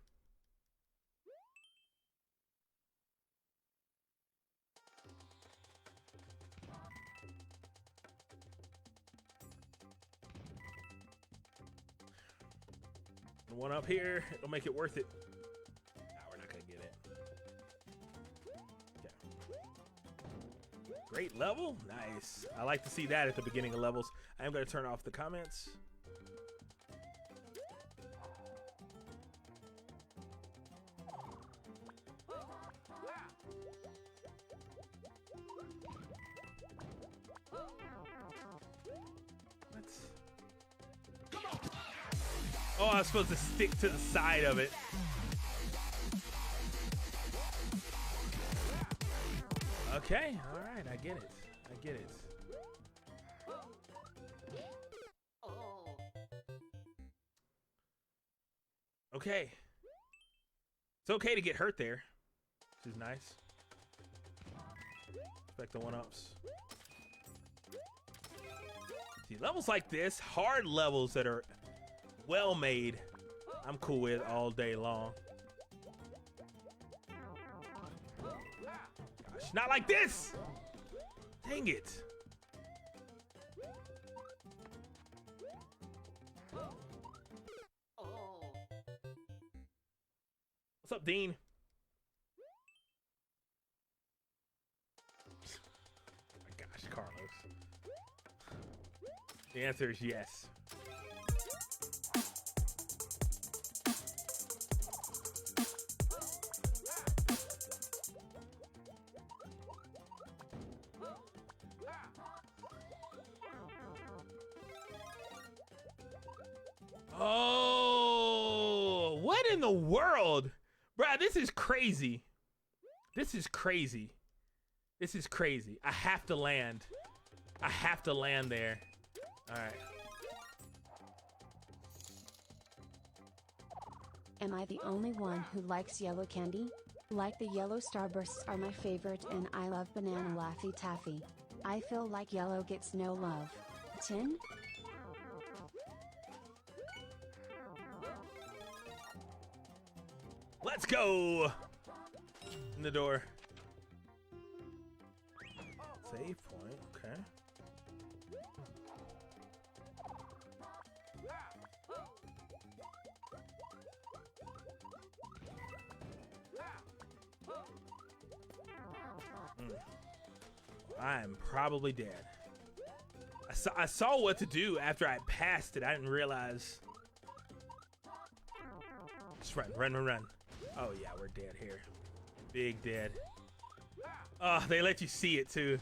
One up here, it'll make it worth it. No, we're not gonna get it. Okay. Great level, nice. I like to see that at the beginning of levels. I am gonna turn off the comments. Oh, I was supposed to stick to the side of it. Okay, all right, I get it. I get it. Okay. It's okay to get hurt there, which is nice. Respect the one-ups. See, levels like this, hard levels that are well made, I'm cool with all day long. Gosh, not like this! Dang it. What's up, Dean? Oh my gosh, Carlos. The answer is yes. Oh, what in the world? Bruh, this is crazy. This is crazy. This is crazy. I have to land. I have to land there. All right. Am I the only one who likes yellow candy? Like the yellow starbursts are my favorite and I love banana Laffy Taffy. I feel like yellow gets no love. 10? Let's go. In the door. Save point. Okay. I'm probably dead. I saw what to do after I passed it. I didn't realize. Just run, run, run, run. Oh yeah, we're dead here. Big dead. Oh, they let you see it too.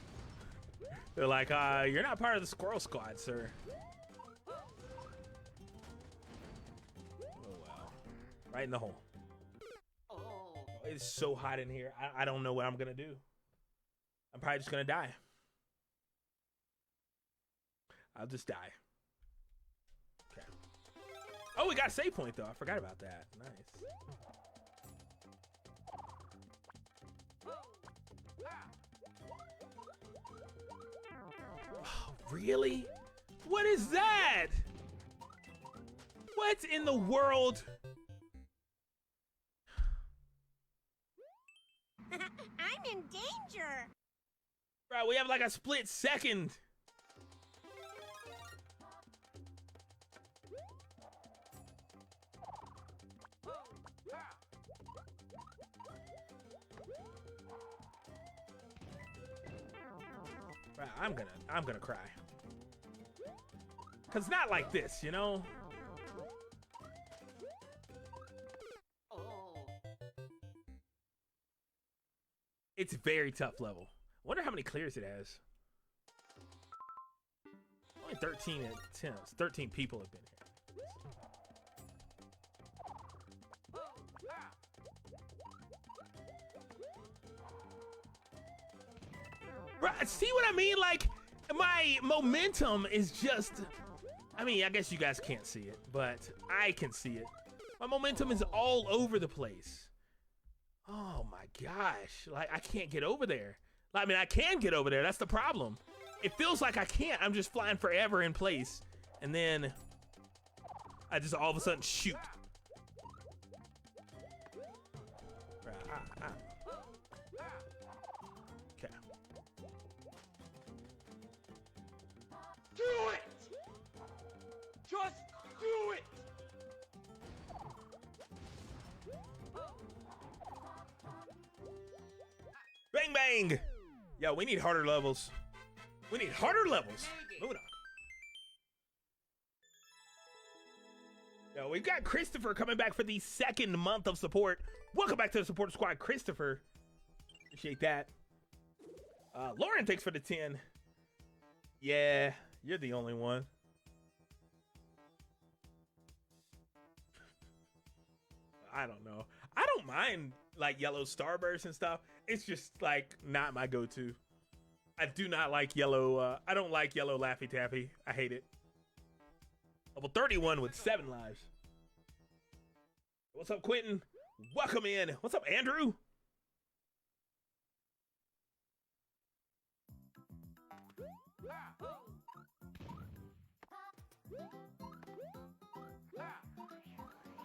They're like, you're not part of the squirrel squad, sir. Oh wow. Right in the hole. It's so hot in here. I don't know what I'm gonna do. I'm probably just gonna die. I'll just die. Okay. Oh, we got a save point though. I forgot about that. Nice. Oh, really? What is that? What in the world? I'm in danger. Bro, we have like a split second. Bro, I'm gonna cry. Cause not like this, you know? It's a very tough level. Wonder how many clears it has. Only 13 attempts. 13 people have been here. Right, see what I mean? Like, my momentum is just... I mean, I guess you guys can't see it, but I can see it. My momentum is all over the place. Oh my gosh. Like, I can't get over there. I mean, I can get over there. That's the problem. It feels like I can't. I'm just flying forever in place. And then I just all of a sudden shoot. Okay. Do it! Just do it! Bang, bang! Yo, we need harder levels. We need harder levels. Moving on. Yo, we've got Christopher coming back for the second month of support. Welcome back to the support squad, Christopher. Appreciate that. Lauren, thanks for the 10. Yeah, you're the only one. I don't know. I don't mind like yellow starburst and stuff. It's just like not my go-to. I do not like yellow. I don't like yellow Laffy Taffy. I hate it. Level 31 with 7 lives. What's up, Quentin? Welcome in. What's up, Andrew?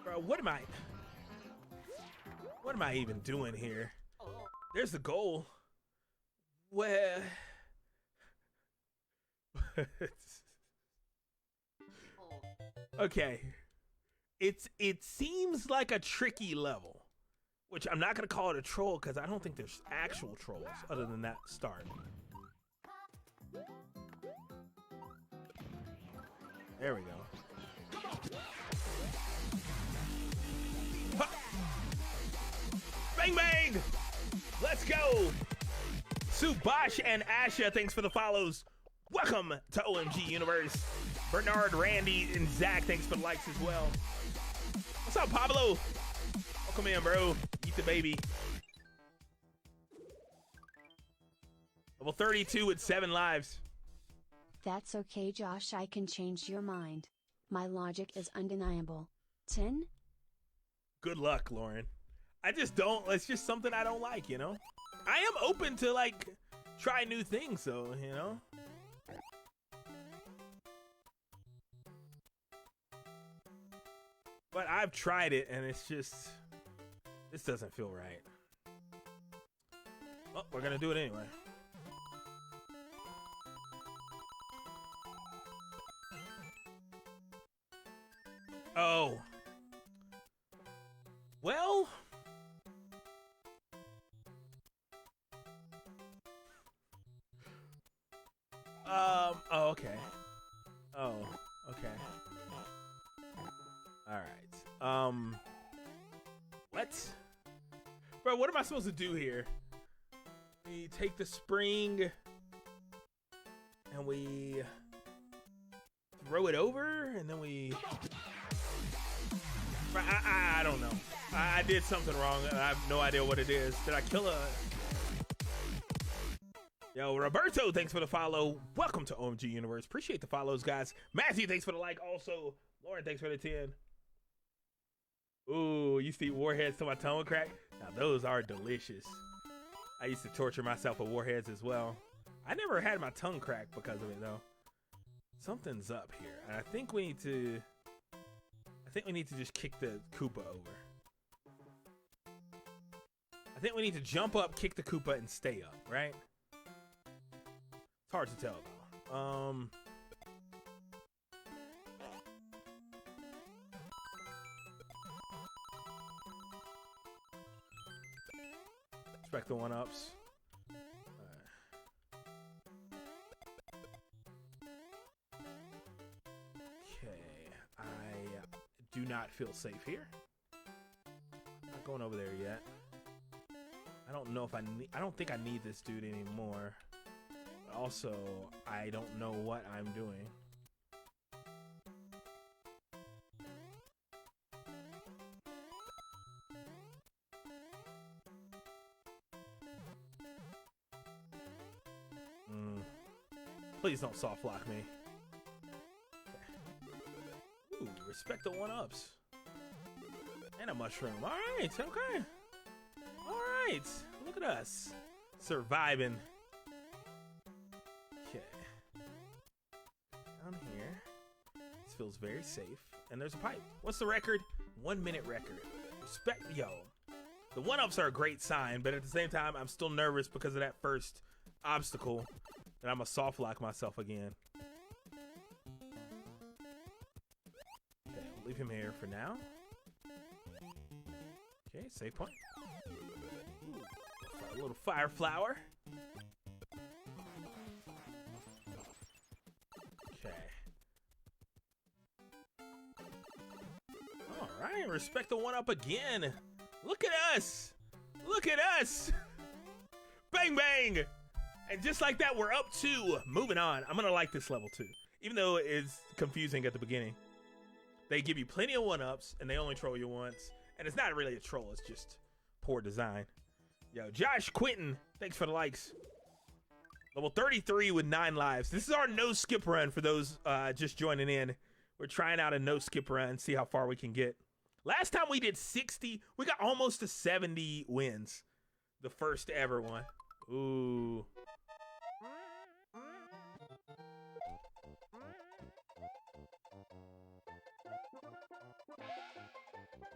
Bro, what am I even doing here? There's the goal. Well, okay. It seems like a tricky level, which I'm not gonna call it a troll because I don't think there's actual trolls other than that start. There we go. Ha! Bang bang! Let's go! Subash and Asha, thanks for the follows. Welcome to OMG Universe. Bernard, Randy, and Zach, thanks for the likes as well. What's up, Pablo? Welcome in, bro. Eat the baby. Level 32 with 7 lives. That's okay, Josh. I can change your mind. My logic is undeniable. 10? Good luck, Lauren. I just don't. It's just something I don't like, you know? I am open to, like, try new things, though, you know? But I've tried it, and it's just, this doesn't feel right. Oh, we're gonna do it anyway. Oh. Well. Oh, okay. Oh, okay. All right. What? Bro, what am I supposed to do here? We take the spring and we throw it over, and then we... I don't know. I did something wrong, and I have no idea what it is. Did I kill a... Yo, Roberto, thanks for the follow. Welcome to OMG Universe. Appreciate the follows, guys. Matthew, thanks for the like. Also, Lauren, thanks for the 10. Ooh, you see warheads till my tongue would crack? Now, those are delicious. I used to torture myself with warheads as well. I never had my tongue crack because of it, though. Something's up here. And I think we need to just kick the Koopa over. I think we need to jump up, kick the Koopa, and stay up, right? It's hard to tell, though. Respect the one-ups. Okay, I do not feel safe here. Not going over there yet. I don't know if I don't think I need this dude anymore. But also, I don't know what I'm doing. Please don't soft lock me. Okay. Ooh, respect the one-ups. And a mushroom. All right, okay. All right, look at us. Surviving. Okay. Down here. This feels very safe. And there's a pipe. What's the record? 1 minute record. Respect, yo. The one-ups are a great sign, but at the same time, I'm still nervous because of that first obstacle. And I'm gonna soft lock myself again. Okay, we'll leave him here for now. Okay, save point. Ooh, a little fire flower. Okay. All right, respect the one up again. Look at us. Look at us. Bang, bang. And just like that, we're up 2. Moving on. I'm going to like this level too. Even though it's confusing at the beginning. They give you plenty of one-ups, and they only troll you once. And it's not really a troll. It's just poor design. Yo, Josh Quinton, thanks for the likes. Level 33 with 9 lives. This is our no-skip run for those just joining in. We're trying out a no-skip run, see how far we can get. Last time we did 60. We got almost to 70 wins. The first ever one. Ooh.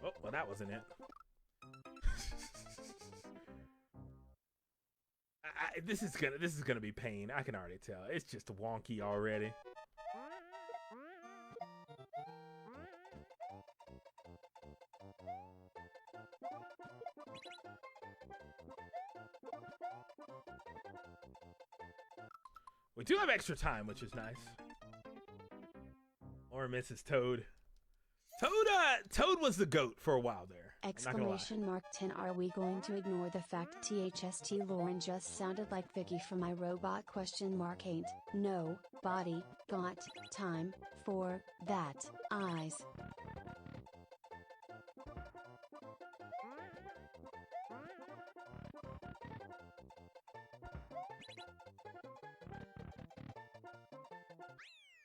Oh, well, that wasn't it. This is gonna be pain. I can already tell. It's just wonky already. We do have extra time, which is nice. Or Mrs. Toad. Toad was the GOAT for a while there. Exclamation mark 10. Are we going to ignore the fact THST Lauren just sounded like Vicky from iRobot? Question mark 8. No, body, got, time, for, that, eyes.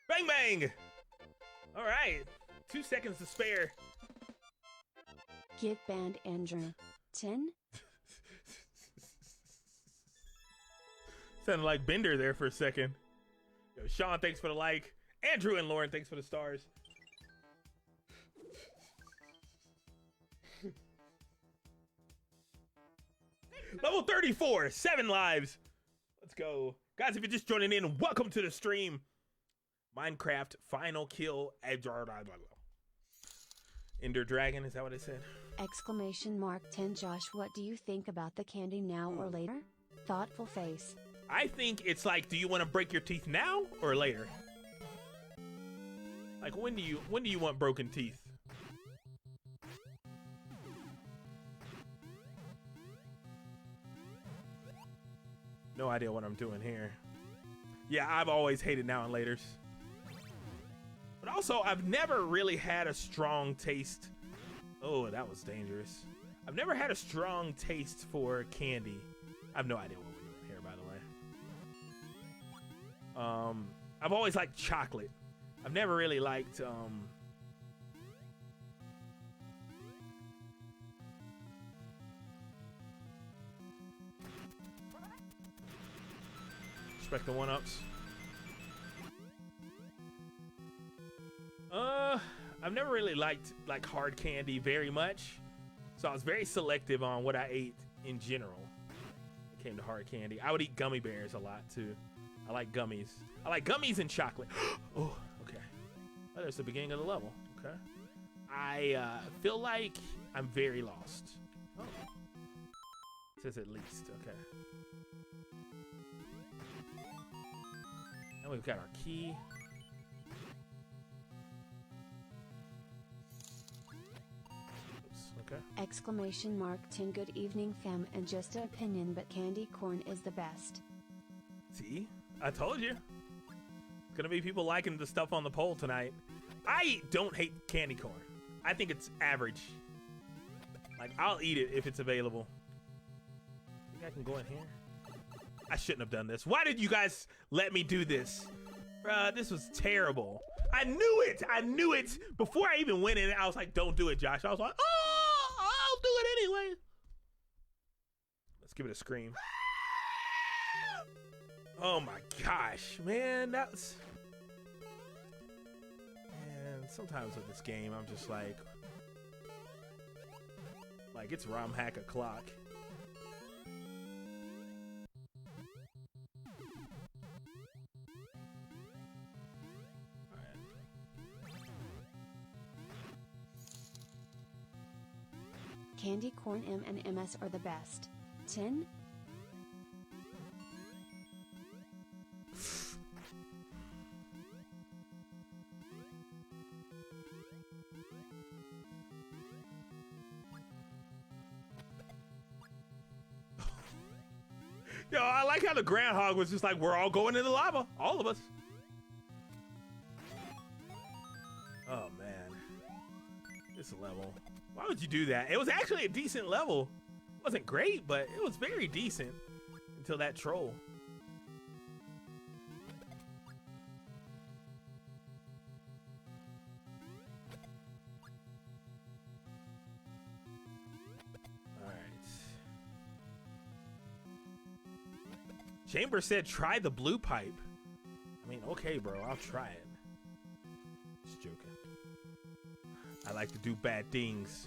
Bang bang! All right, 2 seconds to spare. Get banned, Andrew. 10? Sounded like Bender there for a second. Yo, Sean, thanks for the like. Andrew and Lauren, thanks for the stars. Level 34, 7 lives. Let's go. Guys, if you're just joining in, welcome to the stream. Minecraft final kill. Ender Dragon, is that what it said? Exclamation mark 10. Josh, what do you think about the candy now or later? Thoughtful face. I think it's like, do you want to break your teeth now or later? Like, when do you want broken teeth? No idea what I'm doing here. Yeah, I've always hated now and laters. But also, I've never really had a strong taste. Oh, that was dangerous. I've never had a strong taste for candy. I have no idea what we're doing here, by the way. I've always liked chocolate. I've never really liked, respect the one-ups. I've never really liked like hard candy very much, so I was very selective on what I ate in general. When it came to hard candy, I would eat gummy bears a lot too. I like gummies. I like gummies and chocolate. Oh, okay. Oh, there's the beginning of the level. Okay. I feel like I'm very lost. Oh. It says at least. Okay. And we've got our key. Okay. Exclamation mark 10. Good evening fam, and just an opinion, but candy corn is the best. See? I told you. It's gonna be people liking the stuff on the poll tonight. I don't hate candy corn. I think it's average. Like, I'll eat it if it's available. Think I can go in here? I shouldn't have done this. Why did you guys let me do this? Bruh, this was terrible. I knew it! I knew it! Before I even went in, I was like, don't do it, Josh. I was like, oh, I'll do it anyway. Let's give it a scream. Oh my gosh, man, that's... Man, sometimes with this game, I'm just like it's ROM hack o'clock. Candy corn M and MS are the best. 10. Yo, I like how the groundhog was just like, we're all going in the lava. All of us. Oh, man. This level. Why would you do that? It was actually a decent level. It wasn't great, but it was very decent until that troll. Chamber said, try the blue pipe. I mean, okay, bro, I'll try it. Just joking. I like to do bad things.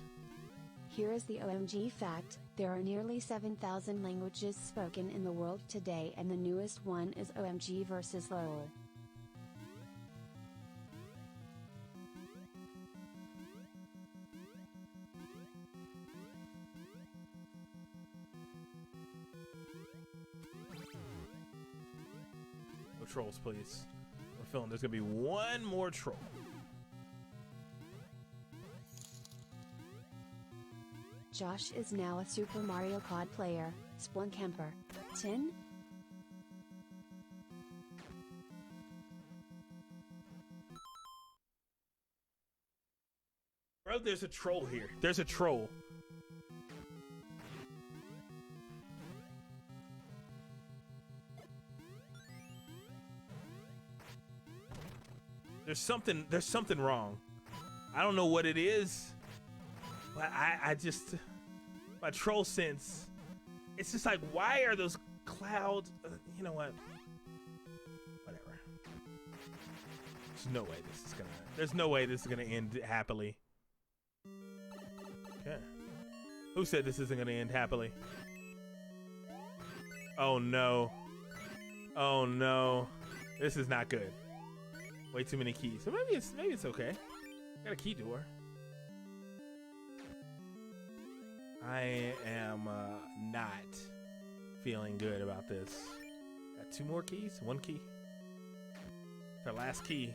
Here is the OMG fact. There are nearly 7,000 languages spoken in the world today, and the newest one is OMG versus LOL. Trolls, please. I'm feeling there's gonna be one more troll. Josh is now a Super Mario COD player. Spluncamper. 10. Bro, there's a troll here. There's a troll. There's something wrong. I don't know what it is, but I just, my troll sense, it's just like, why are those clouds, you know what, whatever. There's no way this is gonna end happily. Okay. Who said this isn't gonna end happily? Oh no. Oh no. This is not good. Way too many keys. So maybe it's okay. Got a key door. I am not feeling good about this. Got 2 more keys? 1 key. Our last key.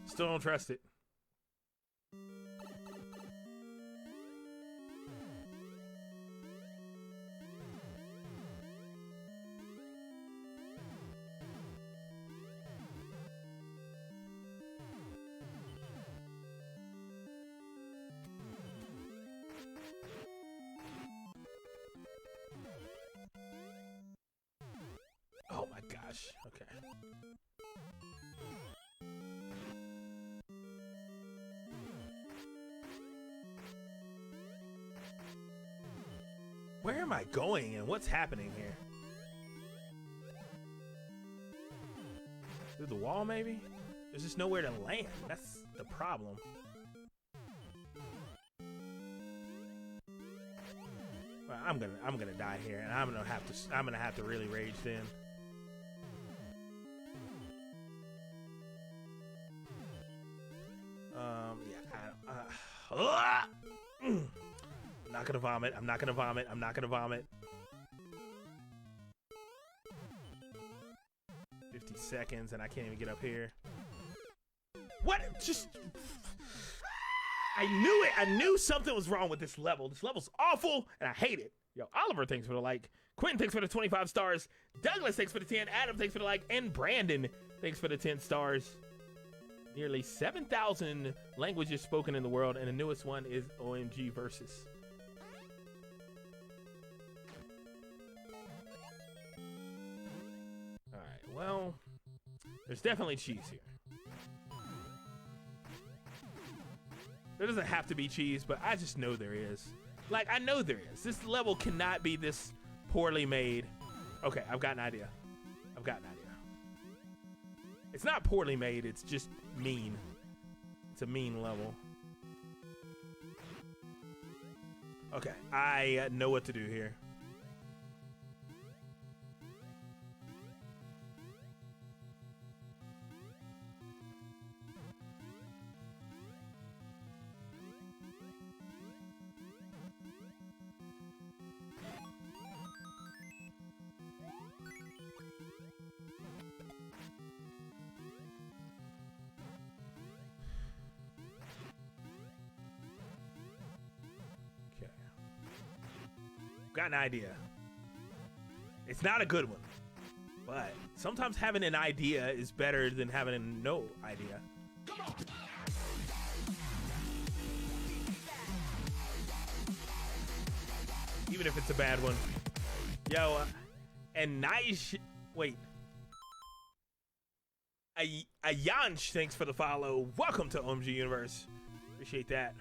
Still don't trust it. Oh my gosh. Okay. Where am I going and what's happening here? Through the wall, maybe? There's just nowhere to land. That's the problem. Well, I'm gonna die here, and I'm gonna have to really rage then. Yeah. I'm not gonna vomit. I'm not gonna vomit. I'm not gonna vomit. 50 seconds, and I can't even get up here. What? Just. I knew it. I knew something was wrong with this level. This level's awful, and I hate it. Yo, Oliver thanks for the like. Quentin thanks for the 25 stars. Douglas thanks for the 10. Adam thanks for the like. And Brandon thanks for the 10 stars. Nearly 7,000 languages spoken in the world, and the newest one is OMG Versus. Alright, well, there's definitely cheese here. There doesn't have to be cheese, but I just know there is. Like, I know there is. This level cannot be this poorly made. Okay, I've got an idea. I've got an idea. It's not poorly made, it's just mean. It's a mean level. Okay, I know what to do here. Got an idea. It's not a good one, but sometimes having an idea is better than having no idea. Even if it's a bad one. Yo, and nice. Wait. Ayanch, thanks for the follow. Welcome to OMG Universe. Appreciate that.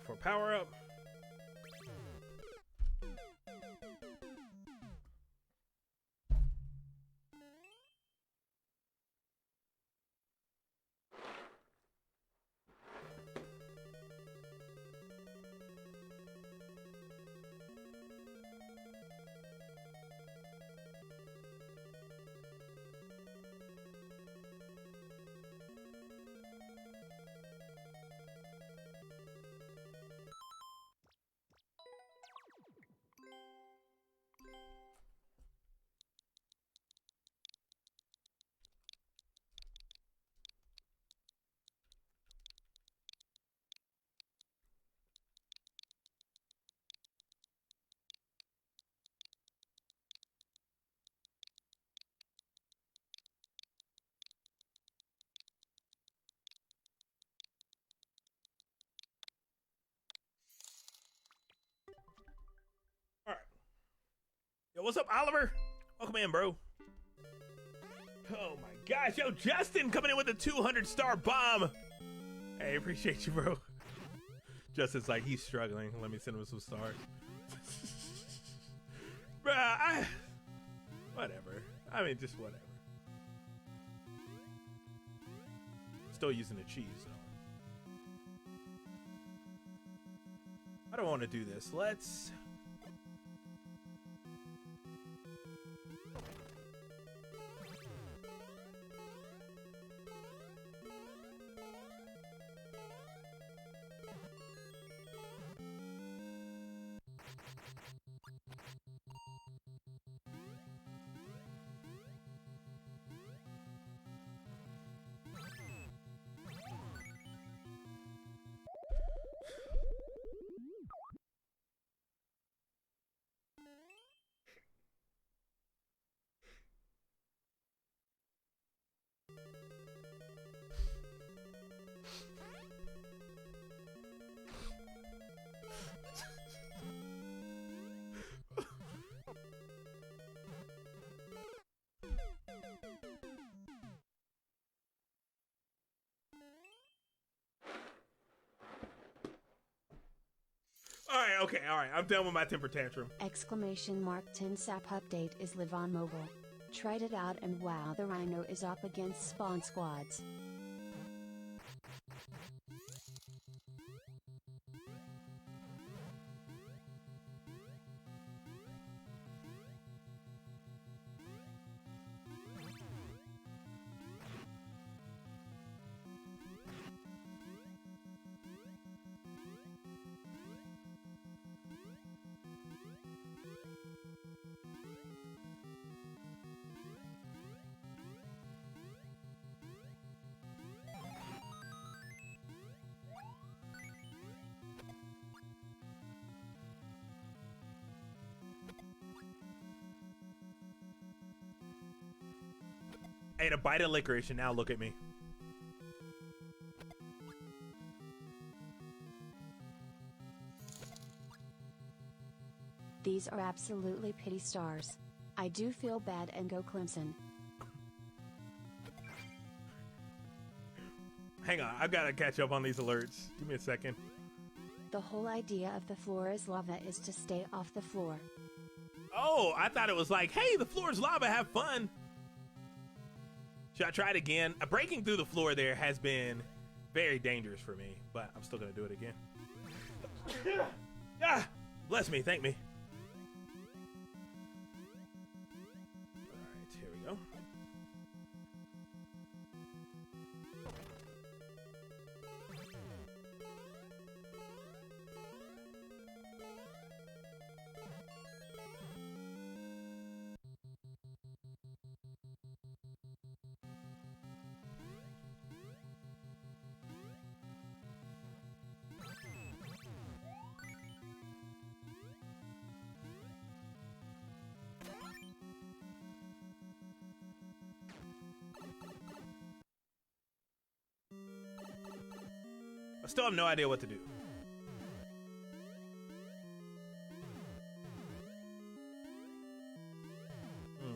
For power up. What's up, Oliver? Welcome in, bro. Oh my gosh, yo, Justin coming in with a 200-star bomb. Hey, appreciate you, bro. Justin's like, he's struggling. Let me send him some stars. Bruh, whatever. I mean, just whatever. Still using the cheese, though. I don't want to do this. Let's... All right, I'm done with my temper tantrum. Exclamation mark 10 SAP update is live on mobile. Tried it out and wow, the Rhino is up against spawn squads. I ate a bite of licorice and now look at me. These are absolutely pity stars. I do feel bad and go Clemson. Hang on, I've got to catch up on these alerts. Give me a second. The whole idea of the floor is lava is to stay off the floor. Oh, I thought it was like, hey, the floor is lava, have fun. Should I try it again? Breaking through the floor there has been very dangerous for me, but I'm still going to do it again. Ah, bless me, thank me. All right, here we go. I still have no idea what to do. I'm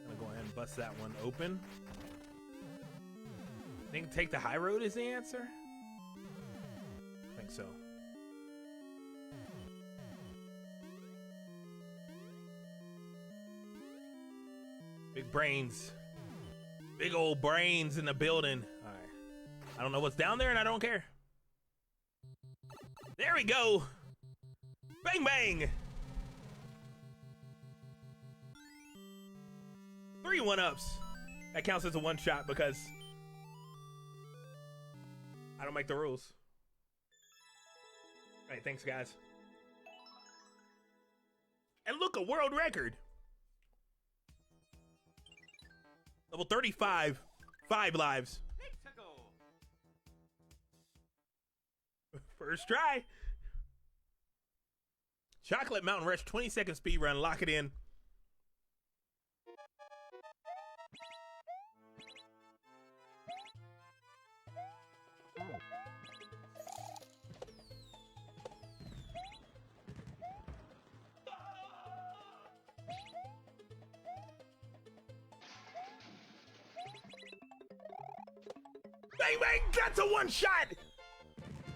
gonna go ahead and bust that one open. I think take the high road is the answer. I think so. Big brains. Big old brains in the building. All right. I don't know what's down there and I don't care. There we go. Bang, bang. 3 1-ups. That counts as a one shot because I don't make the rules. All right, thanks, guys. And look, a world record. Level 35, 5 lives. First try. Chocolate Mountain Rush 20-second speed run. Lock it in. Bang, bang, that's a one shot.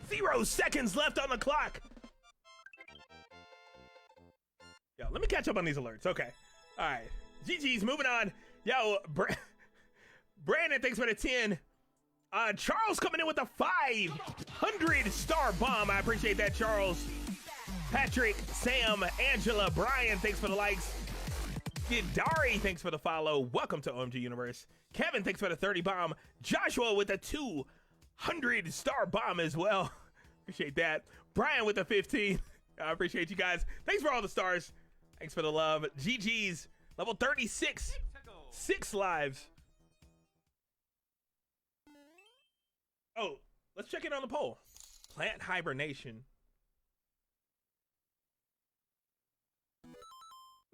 0 seconds left on the clock. Yo, let me catch up on these alerts. Okay. All right. GG's moving on. Yo, Brandon, thanks for the 10. Charles coming in with a 500-star bomb. I appreciate that, Charles. Patrick, Sam, Angela, Brian, thanks for the likes. Dari, thanks for the follow. Welcome to OMG Universe. Kevin, thanks for the 30 bomb. Joshua with a 200-star bomb as well. Appreciate that. Brian with the 15. I appreciate you guys. Thanks for all the stars. Thanks for the love. GG's level 36. 6 lives. Oh, let's check in on the poll. Plant hibernation.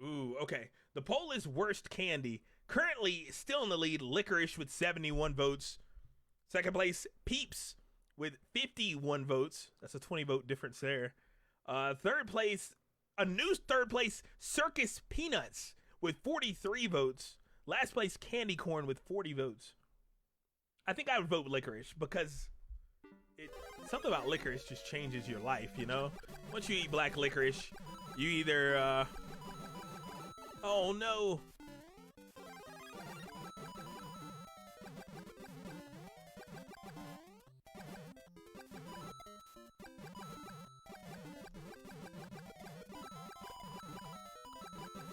Ooh, okay. The poll is worst candy. Currently still in the lead, Licorice with 71 votes. Second place, Peeps with 51 votes. That's a 20 vote difference there. Third place, a new third place, Circus Peanuts with 43 votes. Last place, Candy Corn with 40 votes. I think I would vote Licorice because something about licorice just changes your life, you know? Once you eat black licorice, you either, oh no.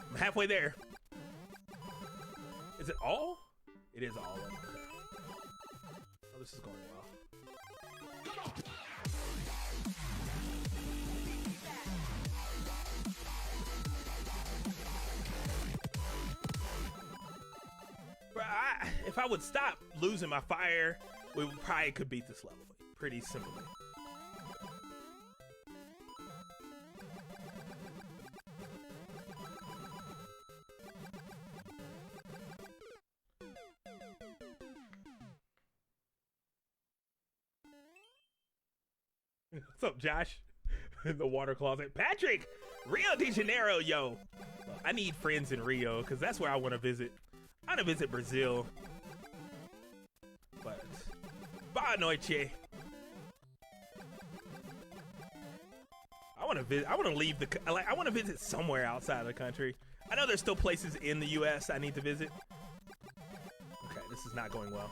I'm halfway there. Is it all? It is all of them. Oh, this is going well. If I would stop losing my fire, we probably could beat this level pretty simply. What's up, Josh? In the water closet. Patrick! Rio de Janeiro, yo. I need friends in Rio, because that's where I want to visit. I want to visit Brazil. But, boa noite. I want to leave I want to visit somewhere outside of the country. I know there's still places in the U.S. I need to visit. Okay, this is not going well.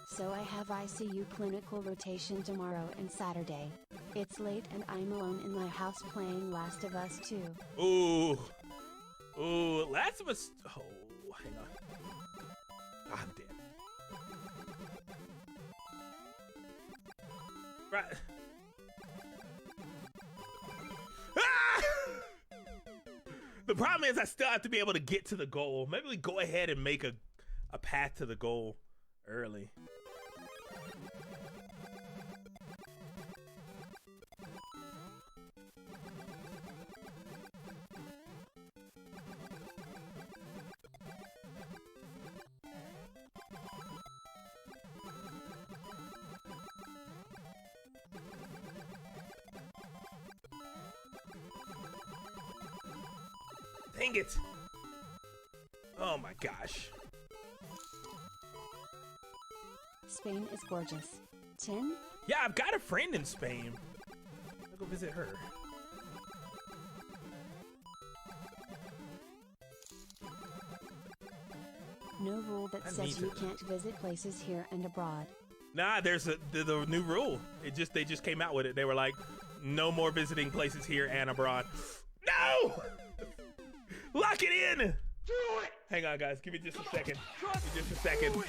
So I have ICU clinical rotation tomorrow and Saturday. It's late and I'm alone in my house playing Last of Us 2. Ooh. Ooh, Last of Us. Oh, hang on. I'm dead. Right. Ah! The problem is I still have to be able to get to the goal. Maybe we go ahead and make a path to the goal early. Dang it. Oh my gosh. Spain is gorgeous. 10? Yeah, I've got a friend in Spain. I'll go visit her. No rule that says you can't visit places here and abroad. Nah, there's the new rule. They just came out with it. They were like, no more visiting places here and abroad. No! Lock it in! Do it! Hang on, guys. Give me just a second. Give me just a second.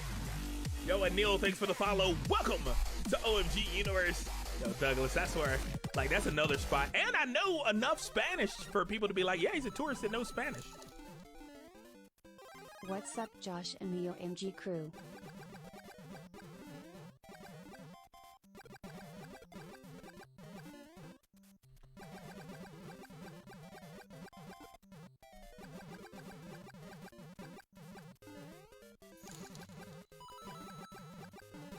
Yo, and Neil, thanks for the follow. Welcome to OMG Universe. Yo, Douglas, that's where, like, that's another spot. And I know enough Spanish for people to be like, yeah, he's a tourist that knows Spanish. What's up, Josh and the OMG crew?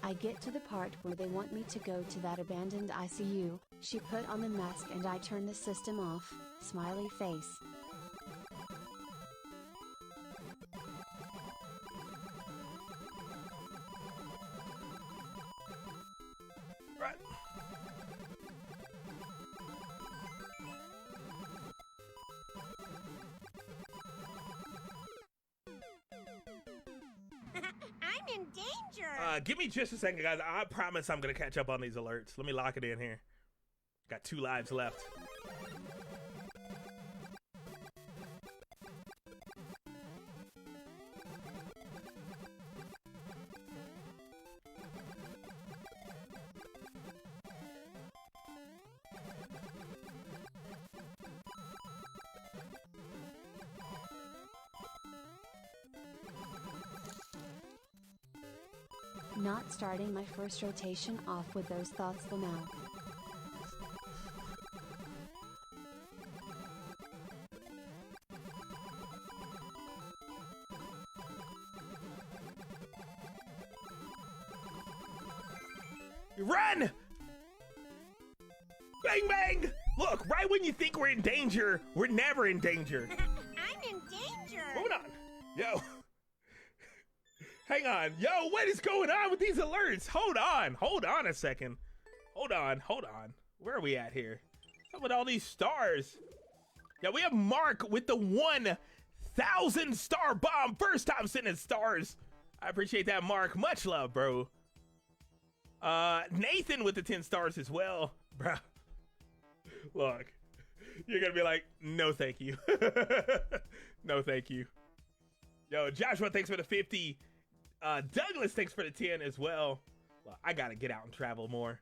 I get to the part where they want me to go to that abandoned ICU, she put on the mask and I turn the system off, smiley face. Run. I'm in danger. Give me just a second, guys. I promise I'm gonna catch up on these alerts. Let me lock it in here. Got 2 lives left. Not starting my first rotation off with those thoughts, Lamau. Run! Bang, bang! Look, right when you think we're in danger, we're never in danger. I'm in danger. Moving on. Yo. Hang on. Yo, what is going on with these alerts? Hold on a second. Hold on. Where are we at here? What's up with all these stars? Yeah, we have Mark with the 1,000 star bomb. First time sending stars. I appreciate that, Mark. Much love, bro. Nathan with the 10 stars as well. Bruh. Look, you're gonna be like, no thank you. No thank you. Yo, Joshua, thanks for the 50. Douglas, thanks for the 10 as well. Look, I gotta get out and travel more.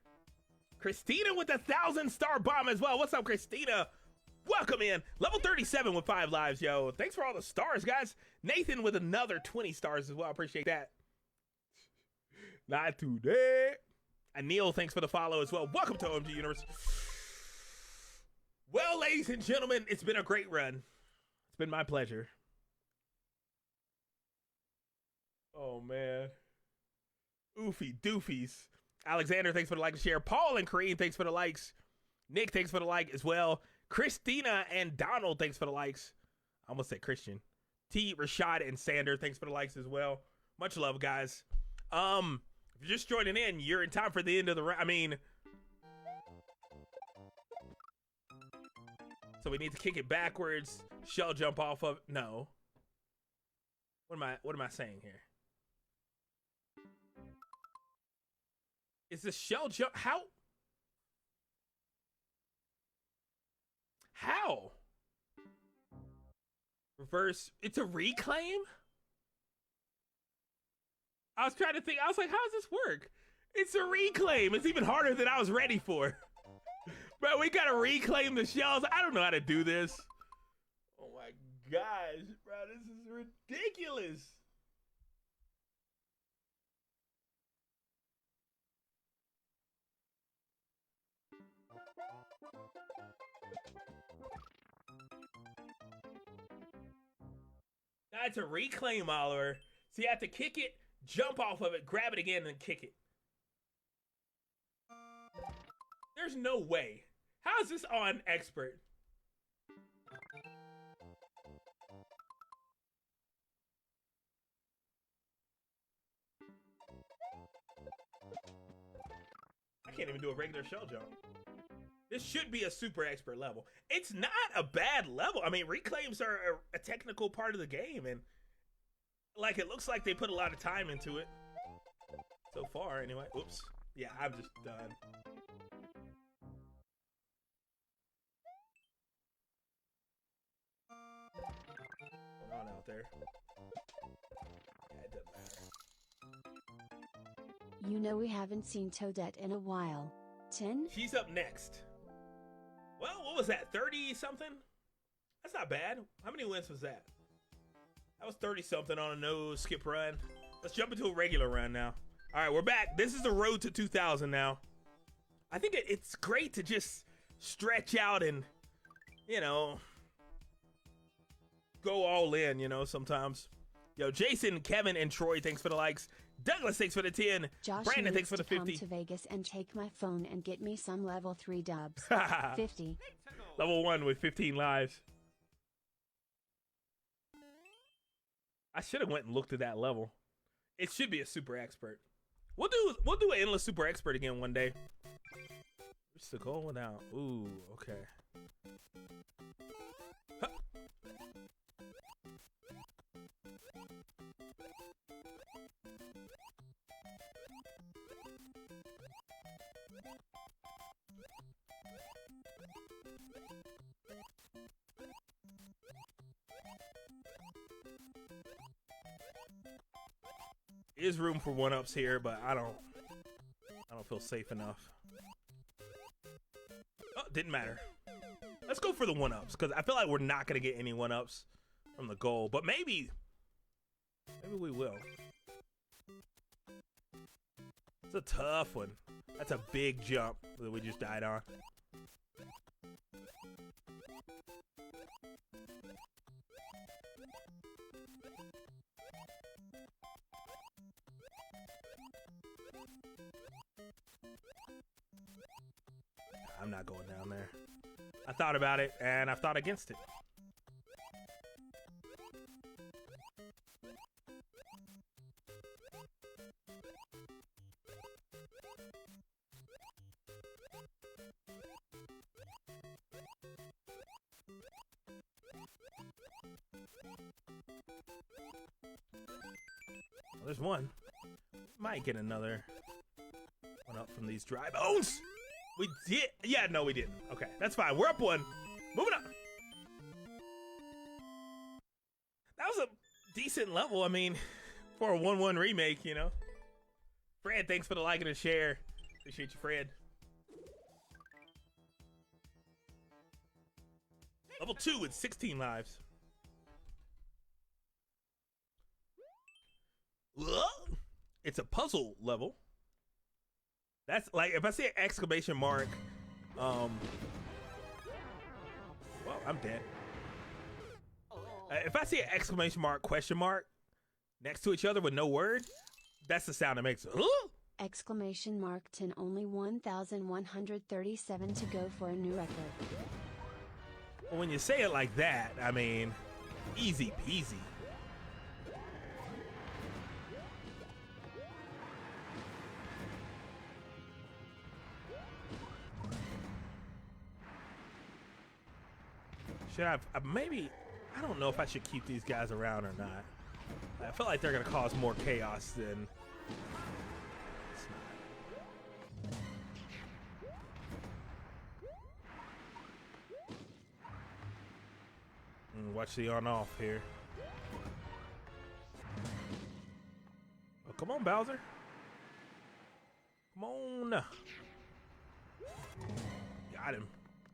Christina with the 1,000 star bomb as well. What's up, Christina? Welcome in. Level 37 with 5 lives, yo. Thanks for all the stars, guys. Nathan with another 20 stars as well. Appreciate that. Not today. Anil, thanks for the follow as well. Welcome to OMG Universe. Well, ladies and gentlemen, it's been a great run. It's been my pleasure. Oh, man. Oofy doofies. Alexander, thanks for the like and share. Paul and Kareem, thanks for the likes. Nick, thanks for the like as well. Christina and Donald, thanks for the likes. I almost said Christian. T, Rashad, and Sander, thanks for the likes as well. Much love, guys. If you're just joining in, you're in time for the end of the round. I mean, so we need to kick it backwards. Shell jump off of. No. What am I saying here? Is the shell jump? How? Reverse. It's a reclaim? I was trying to think. I was like, how does this work? It's a reclaim. It's even harder than I was ready for. Bro, we gotta reclaim the shells. I don't know how to do this. Oh my gosh, bro, this is ridiculous. Now it's a reclaim, Oliver. So you have to kick it, jump off of it, grab it again, and kick it. There's no way. How is this on expert? I can't even do a regular shell jump. This should be a super expert level. It's not a bad level. I mean, reclaims are a technical part of the game, and like it looks like they put a lot of time into it so far. Anyway, oops. Yeah, I'm just done. What's going on out there? Yeah, it doesn't matter. You know we haven't seen Toadette in a while. 10? She's up next. Well, what was that? 30 something? That's not bad. How many wins was that? That was 30 something on a no skip run. Let's jump into a regular run now. All right, we're back. This is the road to 2,000 now. I think it's great to just stretch out and, you know, go all in, you know, sometimes. Yo, Jason, Kevin, and Troy, thanks for the likes. Douglas, thanks for the 10. Josh Brandon, thanks needs for the to 50. come to Vegas and take my phone and get me some level 3 dubs. 50. Level 1 with 15 lives. I should have went and looked at that level. It should be a super expert. We'll do an endless super expert again one day. Reach the goal without. Ooh, okay. Huh. Is room for one-ups here, but I don't feel safe enough. Oh, didn't matter. Let's go for the one-ups, because I feel like we're not going to get any one-ups from the goal, but maybe we will. It's a tough one. That's a big jump that we just died on. I'm not going down there. I thought about it, and I thought against it. Well, there's one. Might get another one up from these dry bones. We did. Yeah, no, we didn't. Okay, that's fine. We're up one. Moving on. That was a decent level. I mean, for a 1-1 remake, you know. Fred, thanks for the like and the share. Appreciate you, Fred. Level 2 with 16 lives. It's a puzzle level. That's like, if I see an exclamation mark, well, I'm dead. If I see an exclamation mark, question mark next to each other with no word, that's the sound it makes. Exclamation mark 10, only 1,137 to go for a new record. Well, when you say it like that, I mean, easy peasy. Should I maybe, I don't know if I should keep these guys around or not. I feel like they're going to cause more chaos than... Watch the on-off here. Oh, come on, Bowser. Come on. Got him.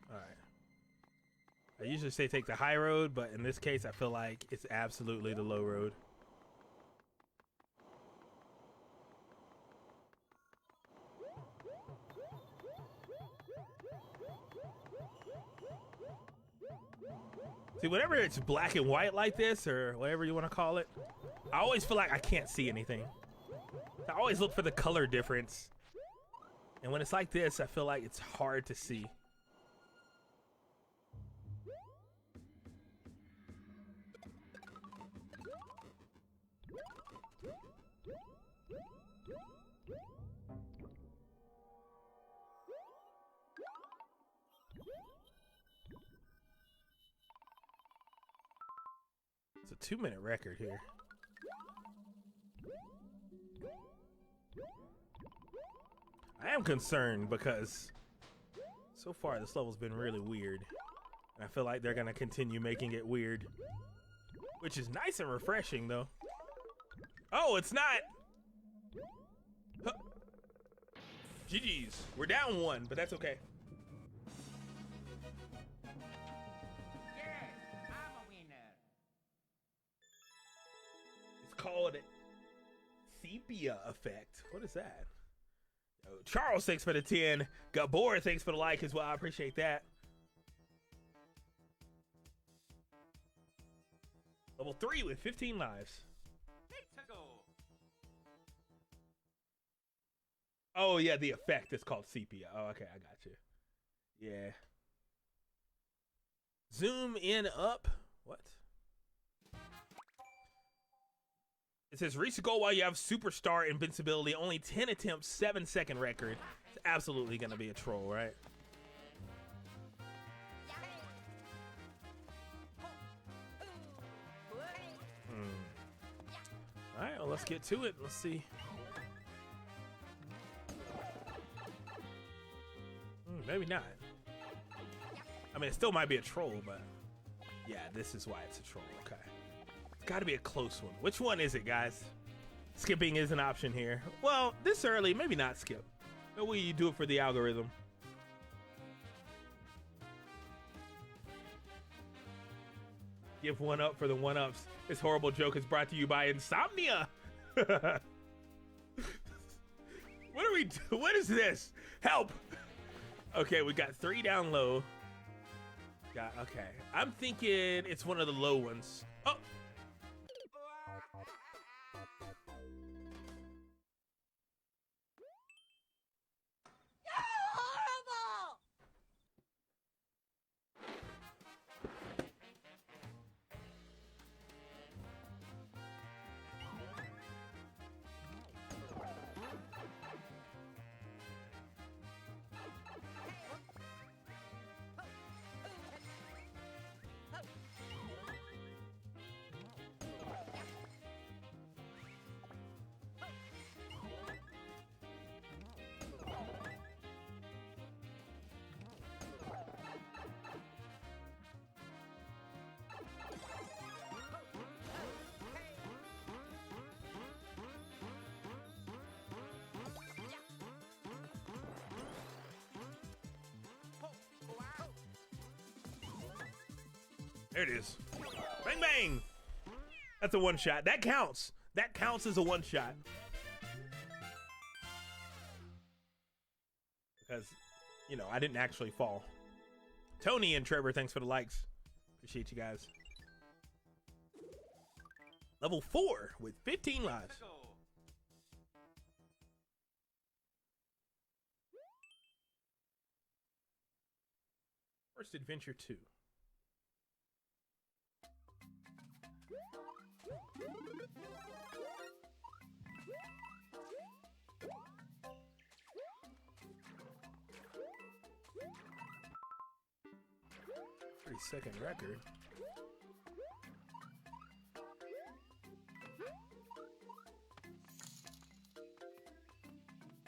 All right. I usually say take the high road, but in this case, I feel like it's absolutely the low road. See, whenever it's black and white like this, or whatever you want to call it, I always feel like I can't see anything. I always look for the color difference. And when it's like this, I feel like it's hard to see. It's a 2-minute record here. I am concerned because so far this level's been really weird. And I feel like they're gonna continue making it weird. Which is nice and refreshing though. Oh, it's not! Huh. GG's. We're down 1, but that's okay. Called sepia effect. What is that? Yo, Charles, thanks for the 10. Gabor, thanks for the like as well. I appreciate that. Level 3 with 15 lives. Oh yeah, the effect is called sepia. Oh, okay, I got you. Yeah. Zoom in up. What? It says reach the goal while you have superstar invincibility. Only 10 attempts, 7-second record. It's absolutely gonna be a troll, right? All right, well, let's get to it. Let's see. Maybe not. I mean, it still might be a troll, but yeah, this is why it's a troll. Okay. It's got to be a close one. Which one is it, guys? Skipping is an option here. Well, this early, maybe not skip. Maybe you do it for the algorithm. Give one up for the one-ups. This horrible joke is brought to you by Insomnia. What are we doing? What is this? Help. Okay, we got 3 down low. Okay. I'm thinking it's one of the low ones. Oh. Horrible! There it is. Bang, bang. That's a one shot. That counts. That counts as a one shot. Because, you know, I didn't actually fall. Tony and Trevor, thanks for the likes. Appreciate you guys. Level 4 with 15 lives. First Adventure 2. Second record.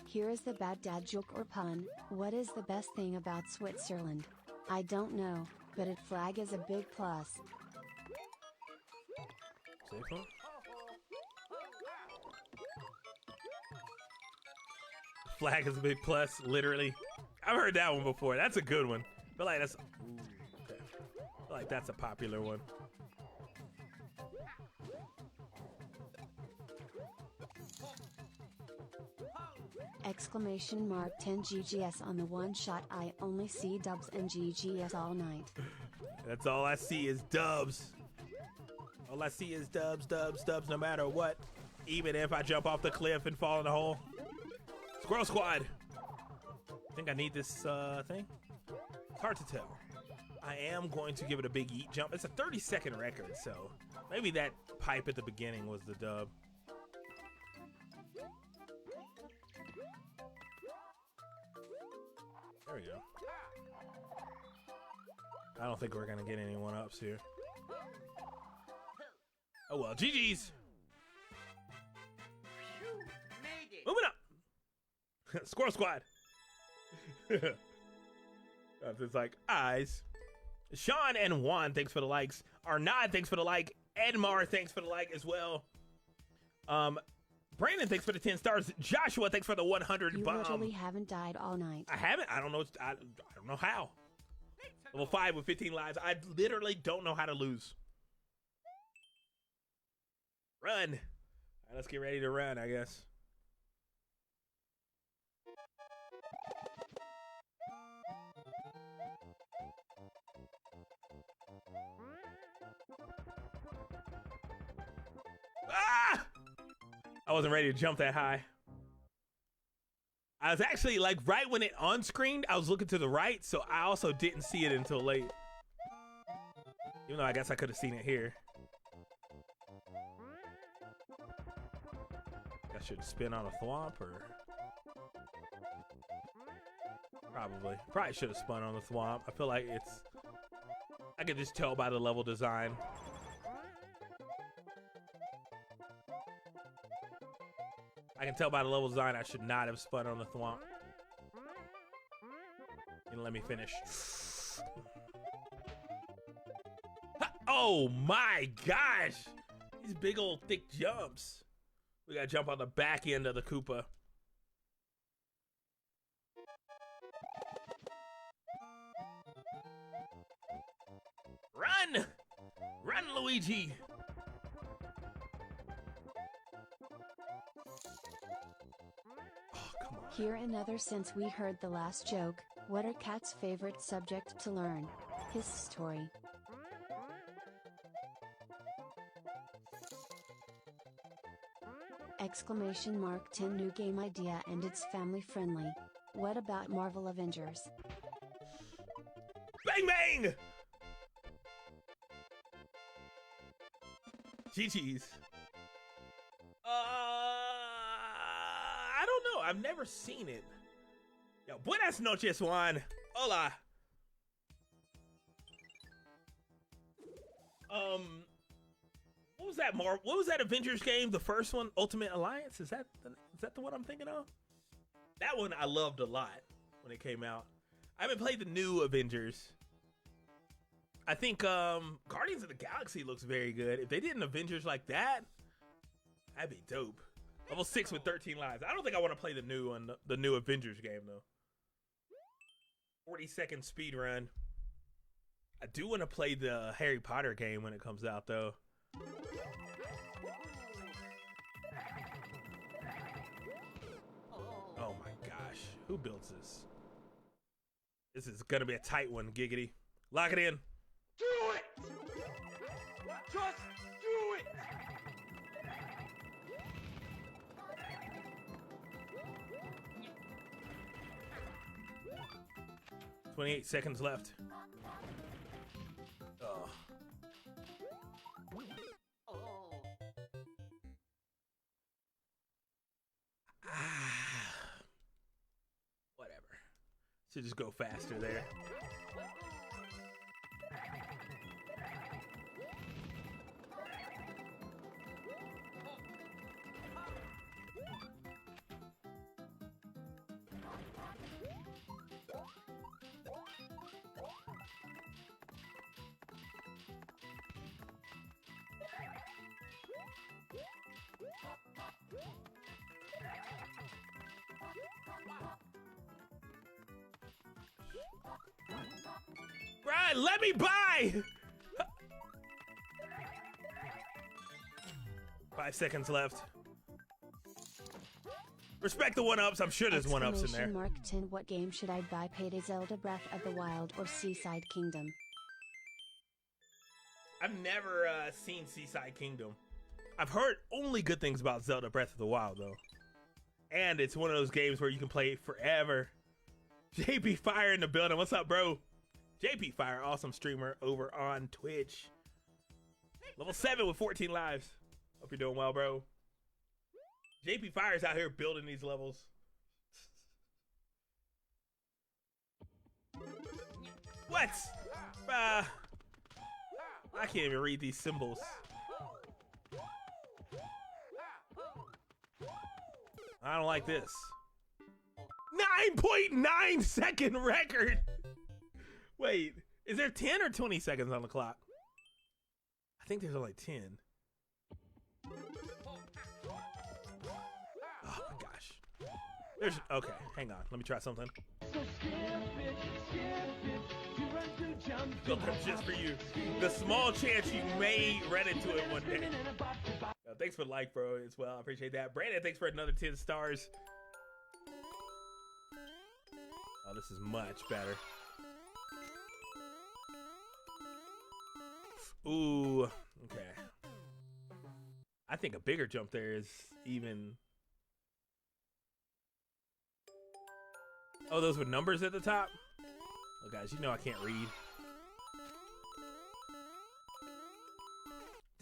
Here is the bad dad joke or pun. What is the best thing about Switzerland? I don't know, but its flag is a big plus. Safe one? Flag is a big plus, literally. I've heard that one before. That's a good one. I feel like that's a popular one. Exclamation mark 10 GGS on the one shot. I only see dubs and GGS all night. That's all I see is dubs. All I see is dubs, dubs, dubs, no matter what. Even if I jump off the cliff and fall in the hole. Squirrel Squad. I think I need this thing. It's hard to tell. I am going to give it a big yeet jump. It's a 30-second record, so maybe that pipe at the beginning was the dub. There we go. I don't think we're going to get any one-ups here. Oh well, GG's. Moving up. Squirrel Squad. It's like eyes. Sean and Juan, thanks for the likes. Arnad, thanks for the like. Edmar, thanks for the like as well. Brandon, thanks for the 10 stars. Joshua, thanks for the 100 You bomb. literally haven't died all night. I haven't. I don't know. I don't know how. Level 5 with 15 lives. I literally don't know how to lose. Run. All right, let's get ready to run, I guess. Ah! I wasn't ready to jump that high. I was actually like right when it on-screened, I was looking to the right, so I also didn't see it until late. Even though I guess I could have seen it here. I should spin on a thwomp or... Probably should have spun on the thwomp. I feel like it's... I can just tell by the level design. can tell by the level design, I should not have spun on the thwomp. And let me finish. Oh my gosh! These big old thick jumps. We gotta jump on the back end of the Koopa. Run! Run, Luigi! Oh, come on. Here another since we heard the last joke. What are Cat's favorite subject to learn? His story. Exclamation mark 10 new game idea and it's family friendly. What about Marvel Avengers? Bang bang! GG's. I don't know. I've never seen it. Yo, buenas noches, Juan. Hola. What was that? What was that Avengers game? The first one, Ultimate Alliance. Is that the one I'm thinking of? That one I loved a lot when it came out. I haven't played the new Avengers. I think Guardians of the Galaxy looks very good. If they did an Avengers like that, that'd be dope. Level 6 with 13 lives. I don't think I want to play the new one, the new Avengers game though. 40-second speed run. I do want to play the Harry Potter game when it comes out though. Oh my gosh, who builds this? This is gonna be a tight one, Giggity. Lock it in. Do it! Just do it! 28 seconds left. Oh. Whatever. Should just go faster there. Brian, let me buy! 5 seconds left. Respect the one-ups. I'm sure there's one-ups in there. Mark 10. What game should I buy? Payday, Zelda Breath of the Wild, or Seaside Kingdom? I've never seen Seaside Kingdom. I've heard only good things about Zelda Breath of the Wild, though. And it's one of those games where you can play it forever. JP Fire in the building. What's up, bro? JP Fire, awesome streamer over on Twitch. Level 7 with 14 lives. Hope you're doing well, bro. JP Fire's out here building these levels. What? I can't even read these symbols. 'I don't like this. 9.9 second record. Wait, is there 10 or 20 seconds on the clock? I think there's only 10. Oh my gosh. Okay, hang on. Let me try something. Built up just for you. The small chance you may run into it one day. Thanks for the like, bro, as well. I appreciate that. Brandon, thanks for another 10 stars. Oh, this is much better. Ooh, okay. I think a bigger jump there is even... Oh, those were numbers at the top? Oh, guys, you know I can't read.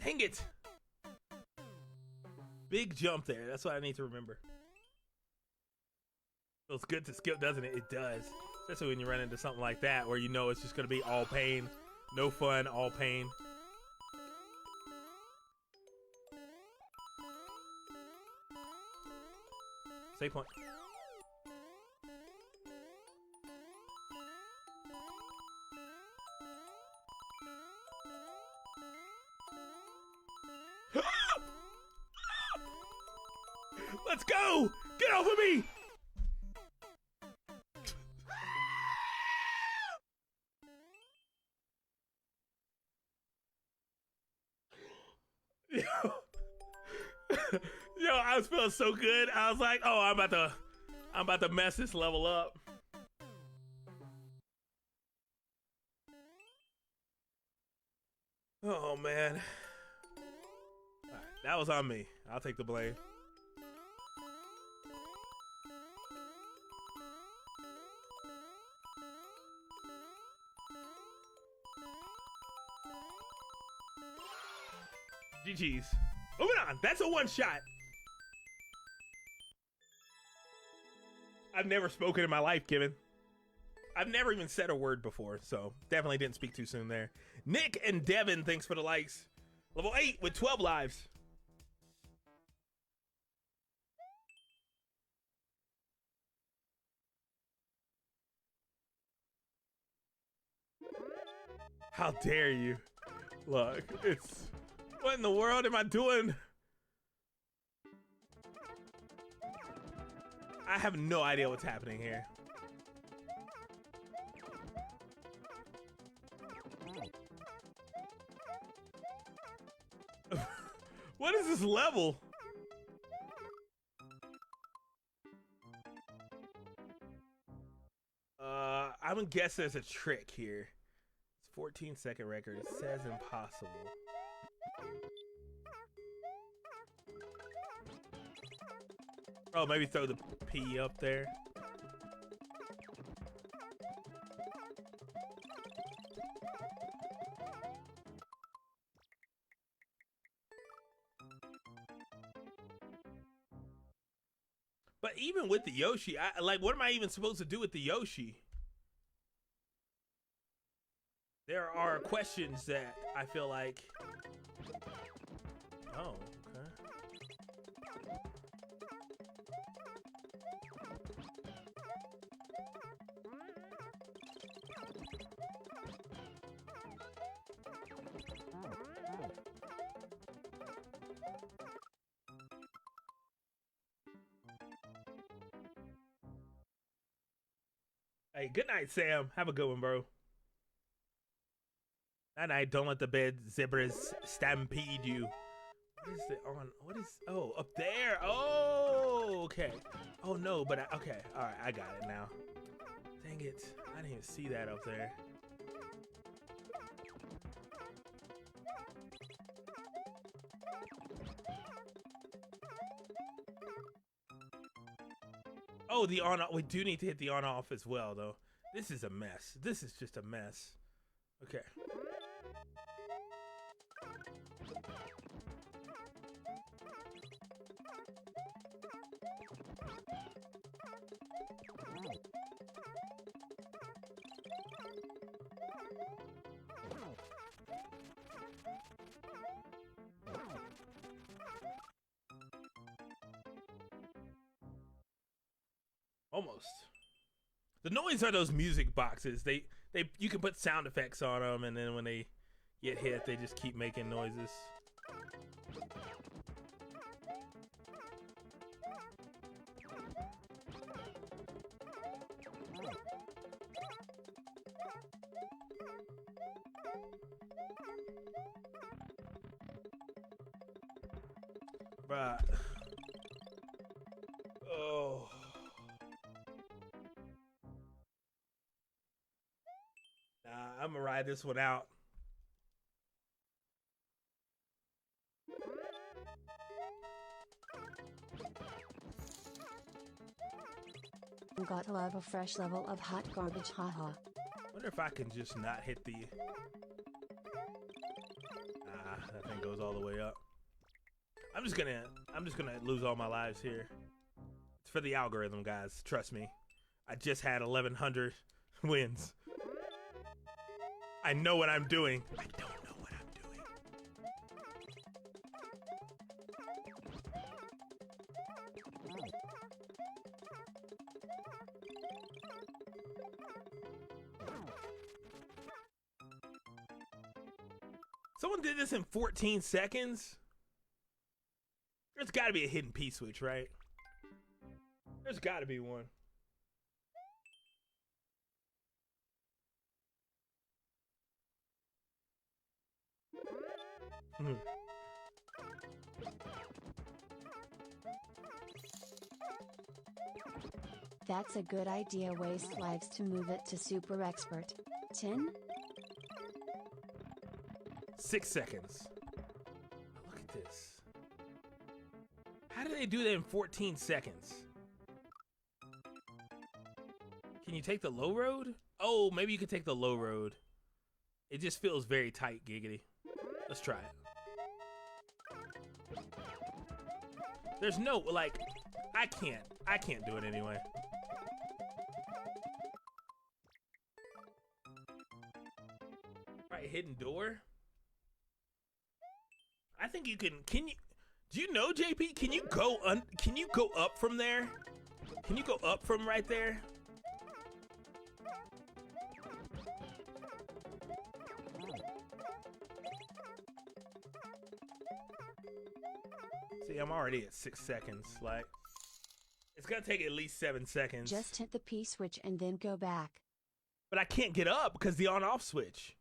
Dang it! Big jump there. That's what I need to remember. Feels good to skip, doesn't it? It does. Especially when you run into something like that where you know it's just going to be all pain. No fun, all pain. Save point. Let's go! Get off of me! Yo, I was feeling so good. I was like, oh, I'm about to mess this level up. Oh man. All right, that was on me. I'll take the blame. GG's. Moving on. That's a one shot. I've never spoken in my life, Kevin. I've never even said a word before, so definitely didn't speak too soon there. Nick and Devin, thanks for the likes. Level 8 with 12 lives. How dare you? Look, it's... What in the world am I doing? I have no idea what's happening here. What is this level? I'm gonna guess there's a trick here. It's 14-second record. It says impossible. Oh, maybe throw the P up there. But even with the Yoshi, like, what am I even supposed to do with the Yoshi? There are questions that I feel like... Oh, okay. Hey, good night, Sam. Have a good one, bro. Night night. Don't let the bed zebras stampede you. What is it on? What is? Oh, up there. Oh, okay. Oh no, but okay. All right, I got it now. Dang it! I didn't even see that up there. Oh, the on off. We do need to hit the on off as well, though. This is a mess. This is just a mess. Okay. Almost. The noise are those music boxes. They you can put sound effects on them, and then when they get hit, they just keep making noises. Bruh. Oh. Nah, I'm gonna ride this one out. Gotta love a fresh level of hot garbage, haha. Wonder if I can just not hit the... Nah, that thing goes all the way up. I'm just gonna lose all my lives here. It's for the algorithm, guys. Trust me. I just had 1,100 wins. I know what I'm doing. I don't know what I'm doing. Someone did this in 14 seconds? There's got to be a hidden P-switch, right? There's got to be one. That's a good idea. Waste lives to move it to super expert. 10? 6 seconds. Look at this. How do they do that in 14 seconds? Can you take the low road? Oh, maybe you could take the low road. It just feels very tight, Giggity. Let's try it. There's no, like, I can't do it anyway. Right, hidden door. I think you can you, do you know, JP, can you go up from there? Can you go up from right there? See, I'm already at 6 seconds. Like, it's gonna take at least 7 seconds. Just hit the P switch and then go back. But I can't get up because the on-off switch.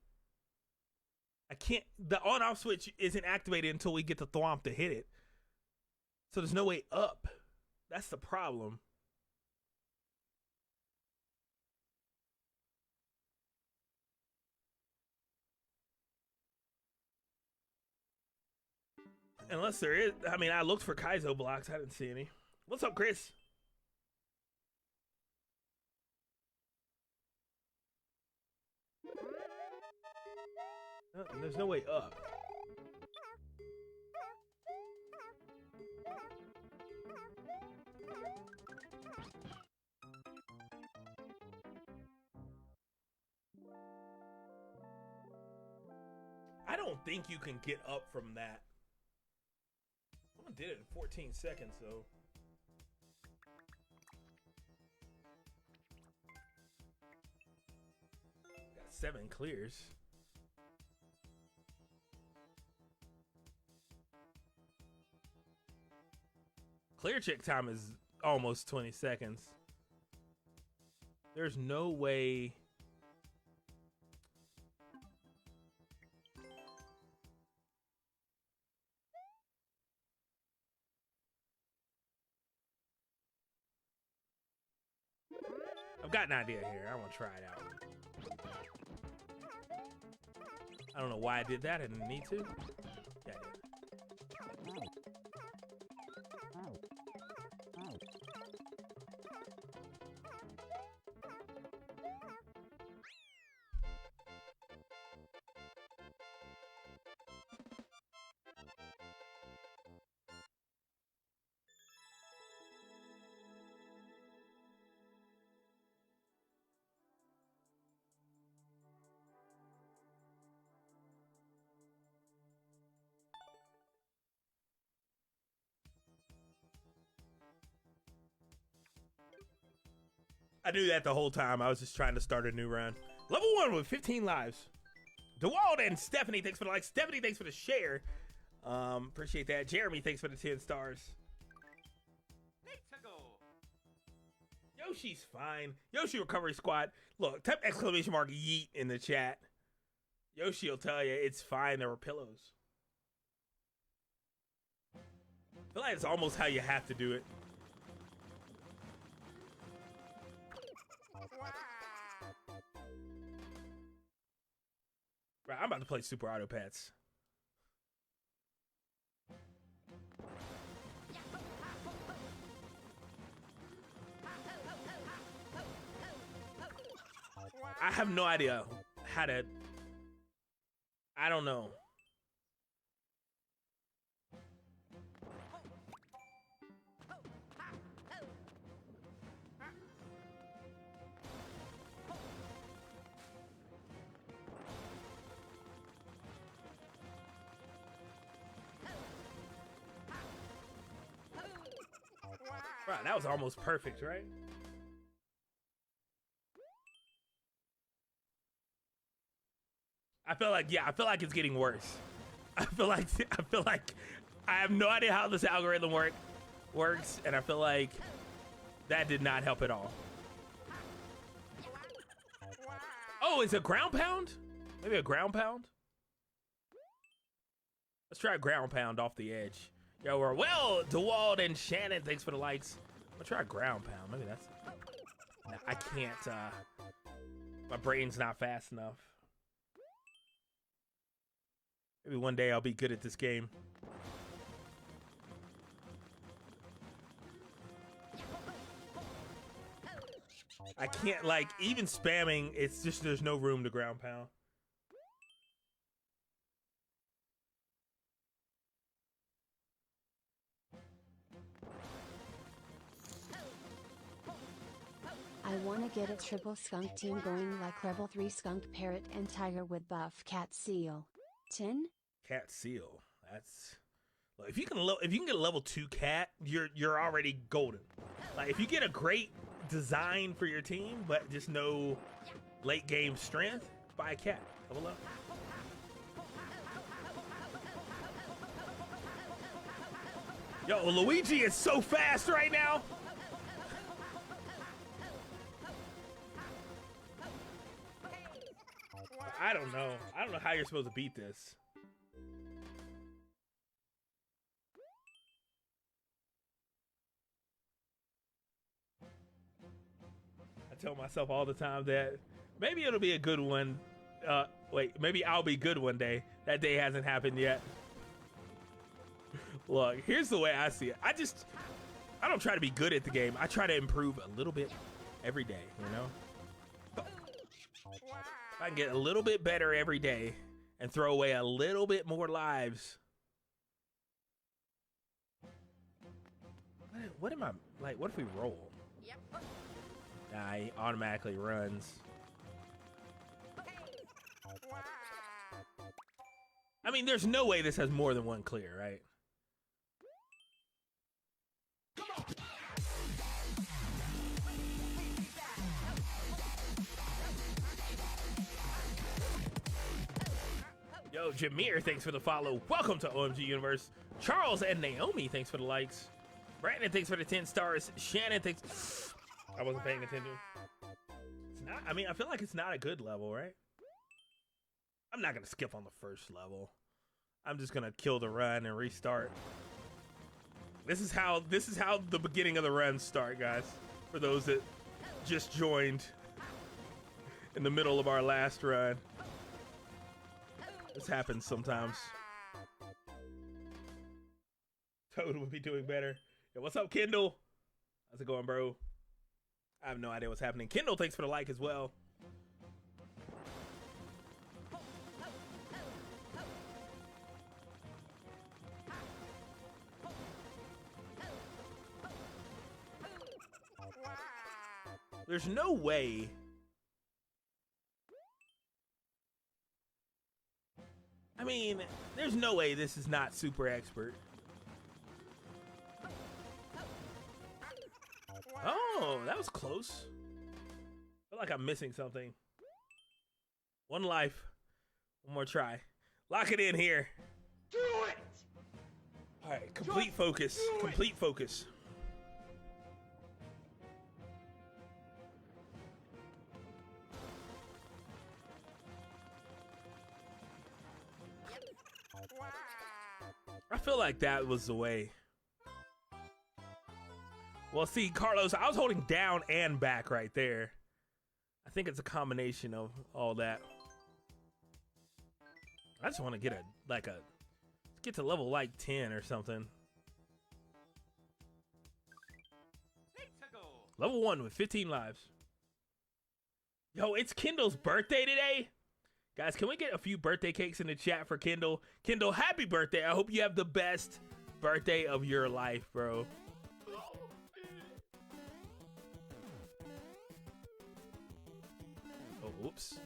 I can't. The on-off switch isn't activated until we get the thwomp to hit it. So there's no way up. That's the problem. Unless there is. I mean, I looked for Kaizo blocks. I didn't see any. What's up, Chris? There's no way up. I don't think you can get up from that. Someone did it in 14 seconds, though. Got 7 clears. Clear check time is almost 20 seconds. There's no way. I've got an idea here. I want to try it out. I don't know why I did that. I didn't need to. Yeah, I did. I knew that the whole time. I was just trying to start a new run. Level 1 with 15 lives. DeWald and Stephanie, thanks for the like. Stephanie, thanks for the share. Appreciate that. Jeremy, thanks for the 10 stars. Let's go. Yoshi's fine. Yoshi Recovery Squad. Look, type exclamation mark yeet in the chat. Yoshi will tell you it's fine. There were pillows. I feel like it's almost how you have to do it. Right, I'm about to play Super Auto Pets. I have no idea how to. I don't know. Right, that was almost perfect, right? I feel like, yeah, I feel like it's getting worse. I feel like I have no idea how this algorithm works, and I feel like that did not help at all. Oh, it's a ground pound? Maybe a ground pound? Let's try a ground pound off the edge. Yo, we're well, DeWald and Shannon, thanks for the likes. I'm gonna try a ground pound. Maybe that's. Nah, I can't. My brain's not fast enough. Maybe one day I'll be good at this game. I can't, like, even spamming, it's just there's no room to ground pound. I want to get a triple skunk team going like Rebel 3 skunk parrot and tiger with buff cat seal. 10? Cat seal. That's, look, if you can get a level 2 cat, you're already golden. Like, if you get a great design for your team, but just no late game strength, buy a cat. Level up. Yo, Luigi is so fast right now. I don't know. I don't know how you're supposed to beat this. I tell myself all the time that maybe it'll be a good one. Wait, maybe I'll be good one day. That day hasn't happened yet. Look, here's the way I see it. I don't try to be good at the game. I try to improve a little bit every day, you know? If I can get a little bit better every day and throw away a little bit more lives. What am I, like, what if we roll? Yep. Nah, he automatically runs. I mean, there's no way this has more than one clear, right? Yo, Jameer, thanks for the follow. Welcome to OMG Universe. Charles and Naomi, thanks for the likes. Brandon, thanks for the 10 stars. Shannon, thanks. I wasn't paying attention. It's not, I mean, I feel like it's not a good level, right? I'm not gonna skip on the first level. I'm just gonna kill the run and restart. This is how the beginning of the runs start, guys. For those that just joined in the middle of our last run. This happens sometimes. Toad would be doing better. Yo, what's up, Kendall? How's it going, bro? I have no idea what's happening. Kendall, thanks for the like as well. There's no way. I mean, there's no way this is not super expert. Oh, that was close. I feel like I'm missing something. One life. One more try. Lock it in here. Do it! All right, complete focus. Complete focus. I feel like that was the way. Well, see, Carlos, I was holding down and back right there. I think it's a combination of all that. I just want to get get to level like 10 or something. Let's go. Level 1 with 15 lives. Yo, it's Kendall's birthday today. Guys, can we get a few birthday cakes in the chat for Kendall? Kendall, happy birthday. I hope you have the best birthday of your life, bro. Oh, oops.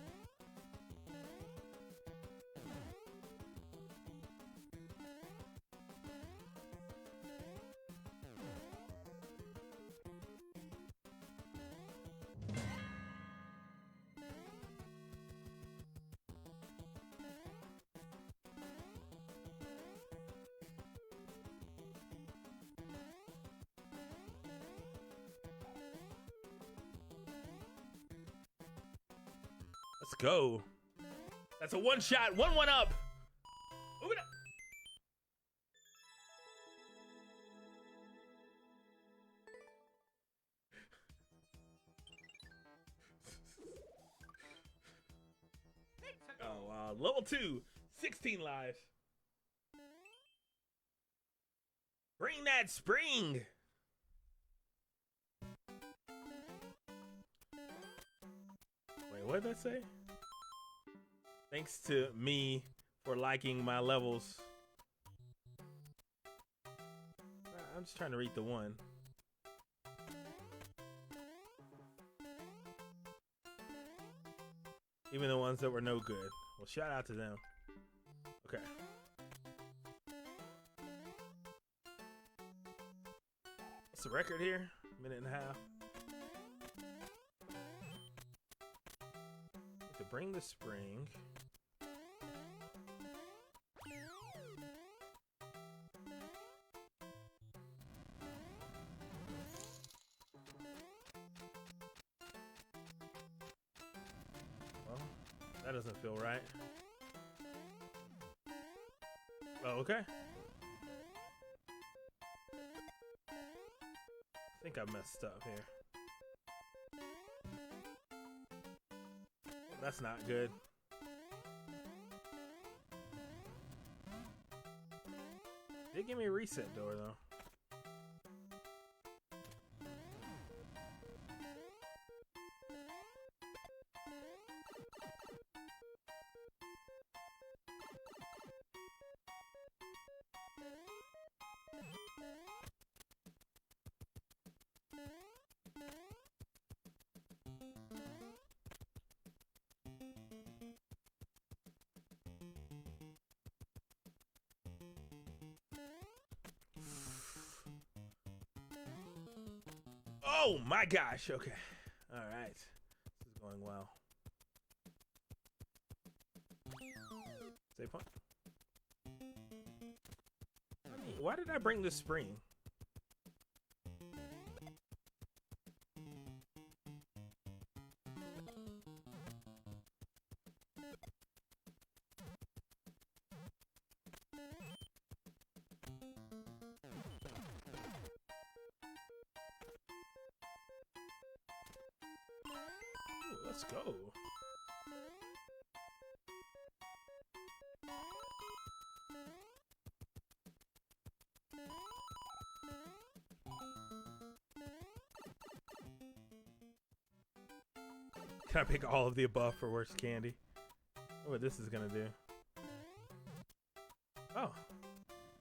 Let's go. That's a one shot, 1-1 up. Move it up. Oh, wow. Level 2, 16 lives. Bring that spring. Wait, what did that say? Thanks to me for liking my levels. I'm just trying to read the one. Even the ones that were no good. Well, shout out to them. Okay. What's the record here? Minute and a half. To bring the spring. Well, that doesn't feel right. Oh, okay. I think I messed up here. That's not good. They give me a reset door though. Oh my gosh, okay. All right. This is going well. Save point. I mean, why did I bring this spring? Let's go. Can I pick all of the above for worst candy? Oh, what this is gonna do. Oh,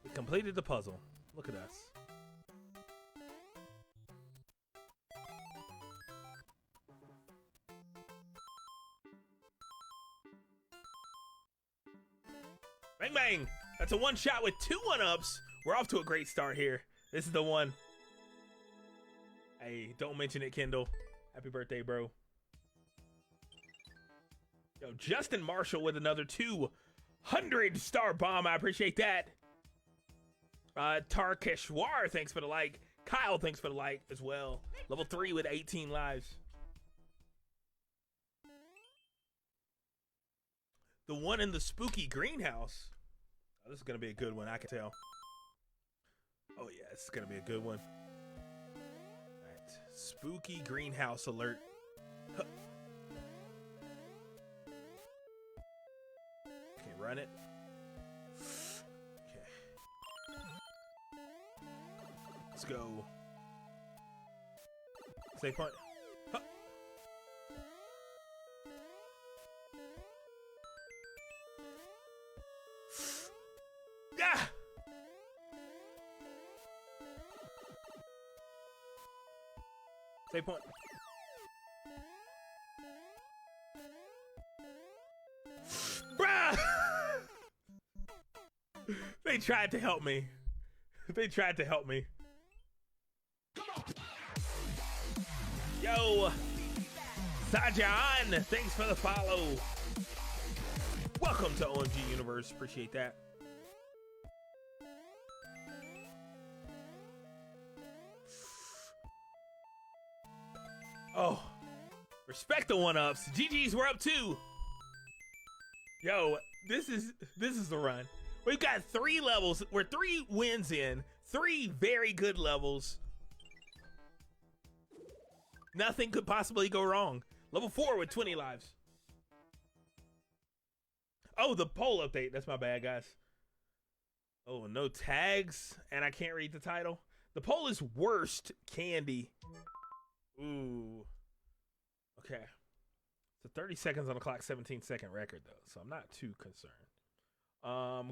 we completed the puzzle. Look at us. Bang bang! That's a one shot with 2 1-ups. We're off to a great start here. This is the one. Hey, don't mention it, Kendall. Happy birthday, bro. Yo, Justin Marshall with another 200-star bomb. I appreciate that. Tarkeshwar, thanks for the like. Kyle, thanks for the like as well. Level 3 with 18 lives. The one in the spooky greenhouse. Oh, this is going to be a good one, I can tell. Oh, yeah, this is going to be a good one. All right. Spooky greenhouse alert. Huh. Okay, run it. Okay. Let's go. Save point. Huh. Ah! Save point. Bruh! They tried to help me. They tried to help me. Yo! Sajan, thanks for the follow. Welcome to OMG Universe. Appreciate that. Oh, respect the 1-ups. GG's, we're up 2. Yo, this is the run. We've got 3 levels. We're 3 wins in, 3 very good levels. Nothing could possibly go wrong. Level 4 with 20 lives. Oh, the poll update. That's my bad, guys. Oh, no tags, and I can't read the title. The poll is worst candy. Ooh. Okay. So 30 seconds on the clock, 17-second record, though, so I'm not too concerned.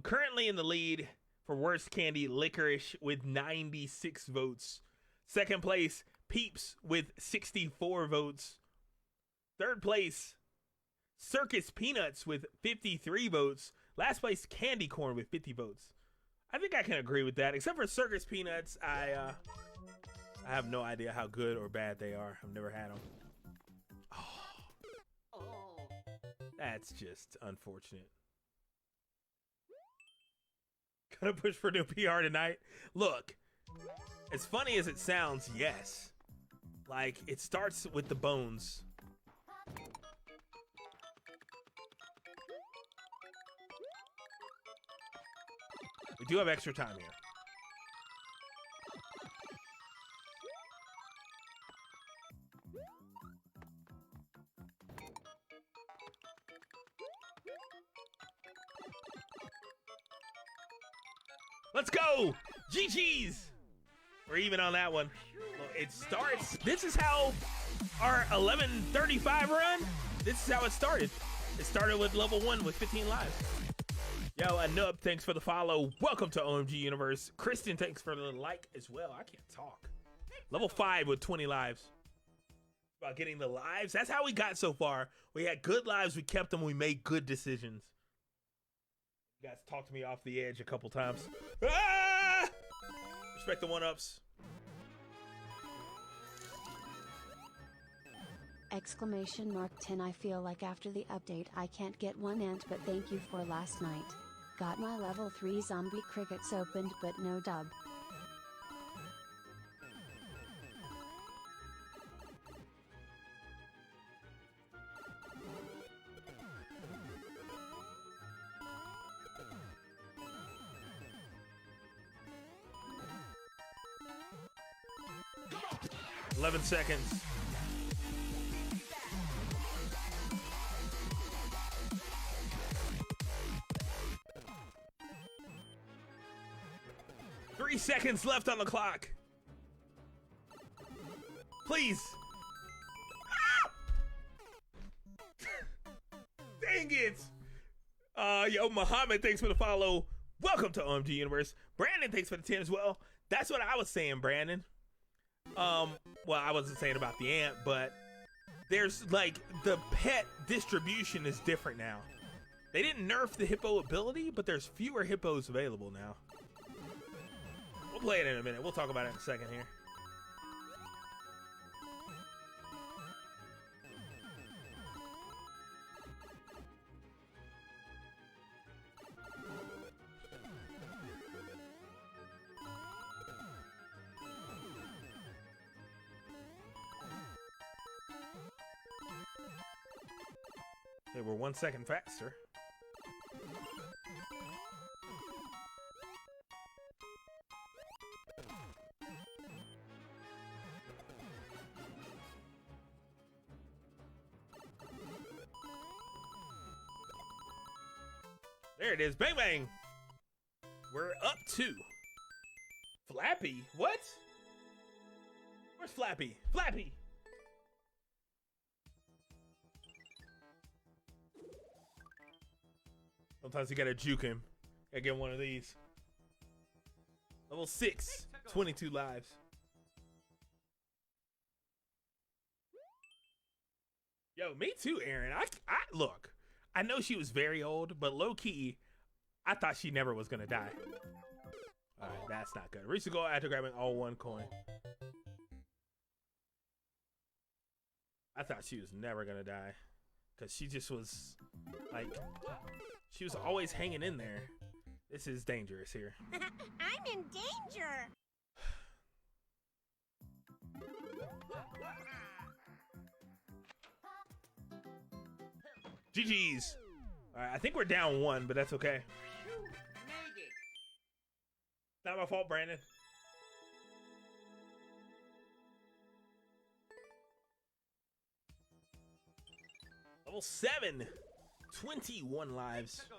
Currently in the lead for worst candy, Licorice with 96 votes. Second place, Peeps with 64 votes. Third place, Circus Peanuts with 53 votes. Last place, Candy Corn with 50 votes. I think I can agree with that. Except for Circus Peanuts, I have no idea how good or bad they are. I've never had them. Oh, that's just unfortunate. Gonna push for new PR tonight. Look, as funny as it sounds, yes. Like, it starts with the bones. We do have extra time here. Let's go! GG's! We're even on that one. Look, it starts. This is how our 11:35 run. This is how it started. It started with level 1 with 15 lives. Yo, Anub, thanks for the follow. Welcome to OMG Universe. Kristen, thanks for the like as well. I can't talk. Level 5 with 20 lives. About getting the lives. That's how we got so far. We had good lives. We kept them. We made good decisions. You guys talked me off the edge a couple times. Ah! Respect the 1-ups. Exclamation mark 10. I feel like after the update I can't get one ant, but thank you for last night. Got my level 3 zombie crickets opened but no dub. Come on. 11 seconds. Three seconds left on the clock. Please. Ah! Dang it. Yo, Muhammad, thanks for the follow. Welcome to OMG Universe. Brandon, thanks for the 10 as well. That's what I was saying, Brandon. Well, I wasn't saying about the ant, but there's like the pet distribution is different now. They didn't nerf the hippo ability, but there's fewer hippos available now. We'll play it in a minute. We'll talk about it in a second here. Okay, we're 1 second faster. There it is. Bang, bang. We're up 2. Flappy? What? Where's Flappy? Flappy! Sometimes you gotta juke him. Gotta get one of these. Level 6. 22 lives. Yo, me too, Aaron. I look. I know she was very old, but low-key, I thought she never was gonna die. Alright, that's not good. Reach the goal after grabbing all 1 coin. I thought she was never gonna die. Because she just was, like, she was always hanging in there. This is dangerous here. I'm in danger. GG's. All right, I think we're down 1, but that's okay. You made it. Not my fault, Brandon. Level 7. 21 lives. Let's go.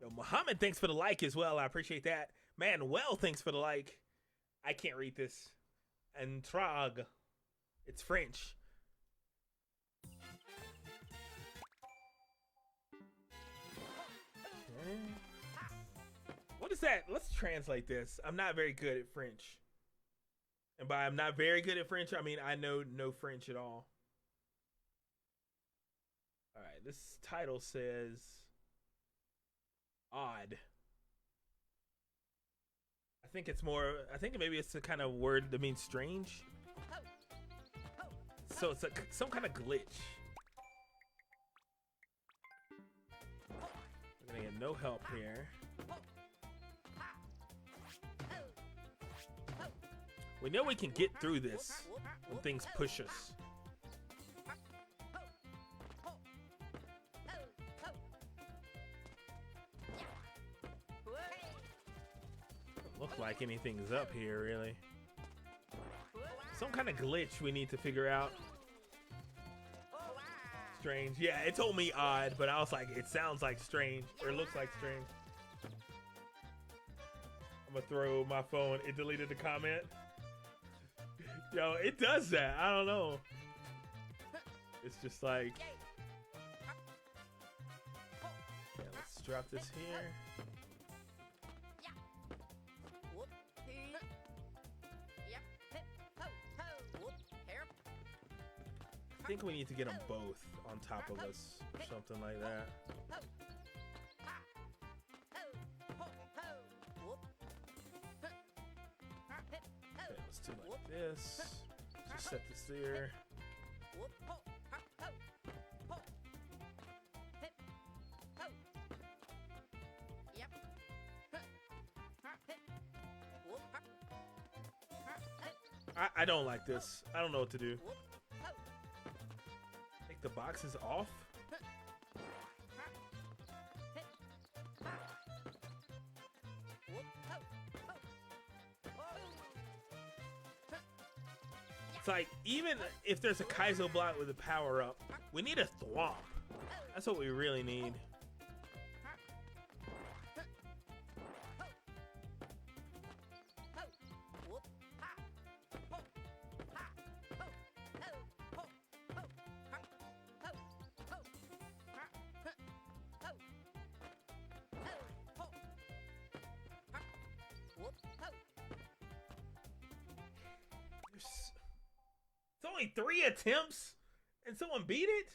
Yo, Muhammad, thanks for the like as well. I appreciate that. Manuel, thanks for the like. I can't read this. And Trag. It's French. Okay. What is that? Let's translate this. I'm not very good at French. And by I'm not very good at French, I mean I know no French at all. All right, this title says odd. I think it's more, I think maybe it's a kind of word that means strange. So it's some kind of glitch. We're gonna get no help here. We know we can get through this when things push us. Doesn't look like anything's up here, really. Some kind of glitch we need to figure out. Strange. Yeah, it told me odd, but I was like, it sounds like strange, or it looks like strange. I'm gonna throw my phone. It deleted the comment. Yo, it does that. I don't know. It's just like, yeah, let's drop this here. I think we need to get them both on top of us or something like that. Okay, let's do like this. Just set this there. I don't like this. I don't know what to do. Take the boxes off. It's like, even if there's a Kaizo block with a power up, we need a thwomp. That's what we really need. It's only 3 attempts and someone beat it?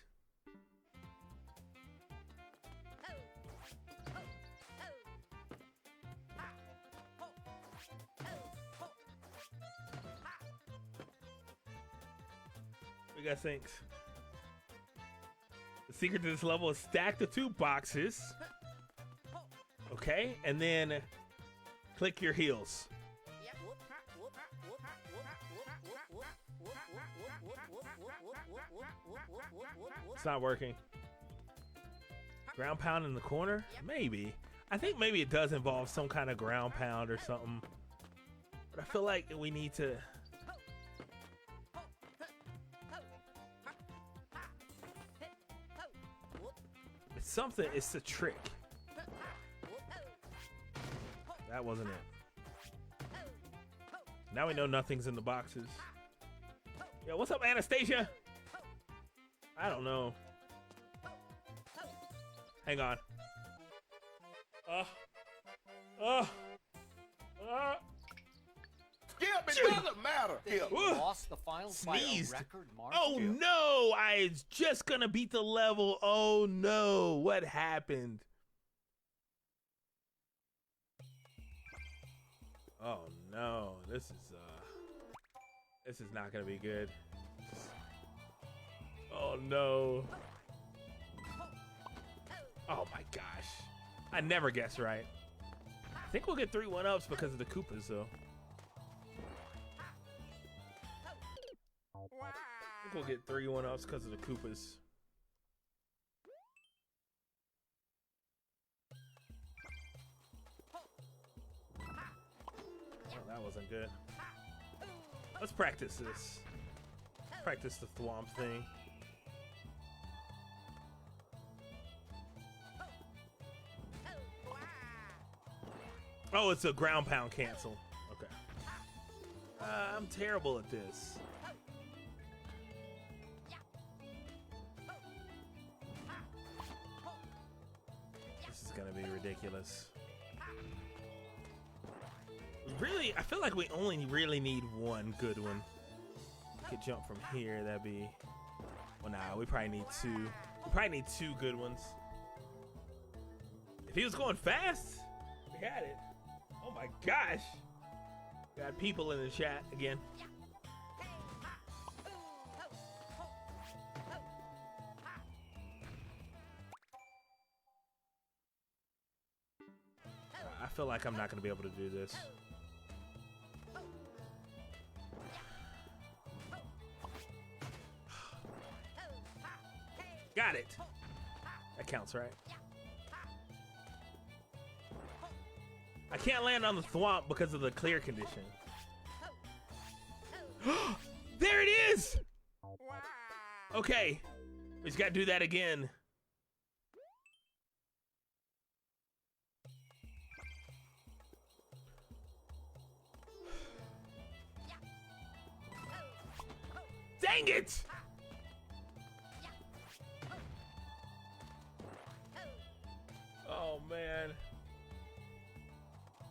We got sinks. The secret to this level is stack the 2 boxes. Okay, and then click your heels. It's not working. Ground pound in the corner? Maybe. I think maybe it does involve some kind of ground pound or something. But I feel like we need to... It's something, it's a trick. That wasn't it. Now we know nothing's in the boxes. Yo, what's up, Anastasia? I don't know. Hang on. Skip, it doesn't matter. Skip. Lost the finals by a Sneezed. record mark. Oh no! I was just gonna beat the level. Oh no! What happened? Oh no! This is not gonna be good. Oh no! Oh my gosh! I never guess right. I think we'll get 3 1-ups because of the Koopas though. I think we'll get 3 1-ups because of the Koopas. that wasn't good. Let's practice this. Practice the thwomp thing. Oh, it's a ground pound cancel. Okay. I'm terrible at this. This is gonna be ridiculous. Really, I feel like we only really need one good one. We could jump from here, that'd be... Well, nah, we probably need two. We probably need two good ones. If he was going fast, we had it. Oh my gosh. Got people in the chat again. I feel like I'm not going to be able to do this. Got it. That counts, right? I can't land on the thwomp because of the clear condition. There it is! Okay. We just gotta do that again. Dang it! Oh man.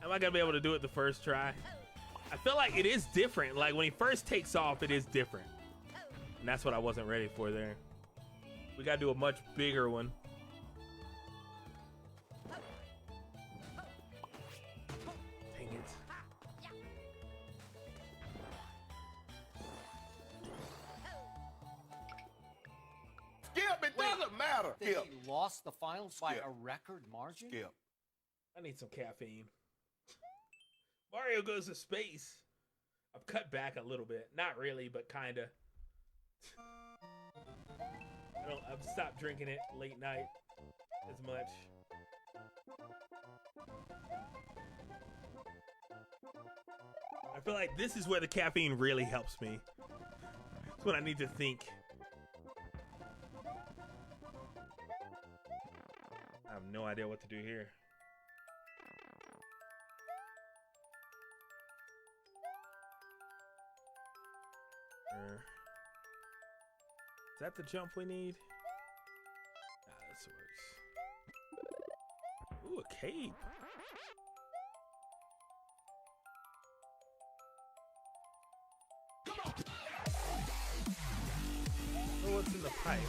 Am I gonna be able to do it the first try? I feel like it is different. Like when he first takes off, it is different. And that's what I wasn't ready for there. We gotta do a much bigger one. Dang it. Skip, it doesn't matter. Think Skip. he lost the finals by Skip. a record margin? Skip. I need some caffeine. Mario goes to space. I've cut back a little bit. Not really, but kinda. I've stopped drinking it late night as much. I feel like this is where the caffeine really helps me. It's when I need to think. I have no idea what to do here. Is that the jump we need? Ah, this works. Ooh, a cape. Oh, what's in the pipe?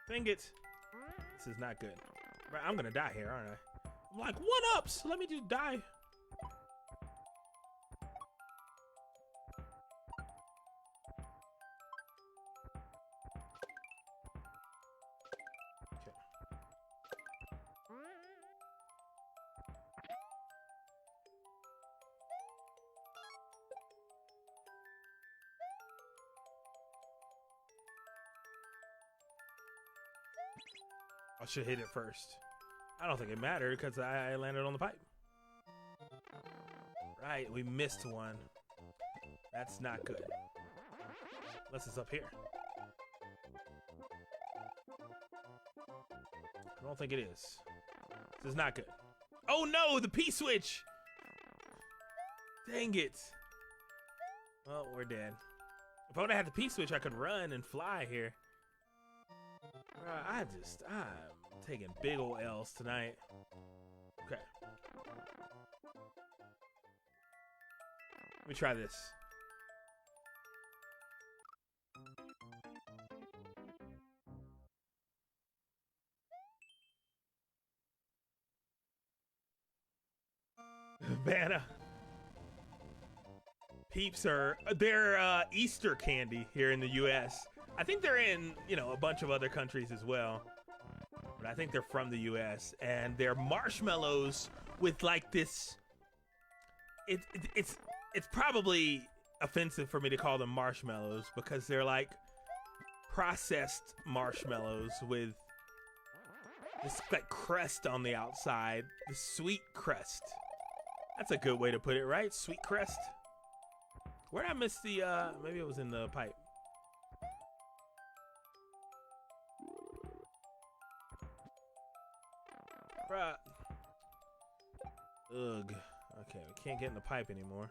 Dang it. This is not good. Right, I'm gonna die here, aren't I? I'm like, one-ups! Let me just die. Okay. I should hit it first. I don't think it mattered because I landed on the pipe. Right, we missed one. That's not good. Unless it's up here. I don't think it is. This is not good. Oh no, the P-switch! Dang it. Well, we're dead. If I would have had the P-switch, I could run and fly here. I'm taking big ol' L's tonight. Okay. Let me try this. Vanna. Peeps they're Easter candy here in the US. I think they're in, a bunch of other countries as well. but I think they're from the US, and they're marshmallows with like this. It's probably offensive for me to call them marshmallows because they're like processed marshmallows with this like crust on the outside, the sweet crust. That's a good way to put it, right? Sweet crust. Where did I miss the, maybe it was in the pipe. Bruh. Ugh. Okay, we can't get in the pipe anymore.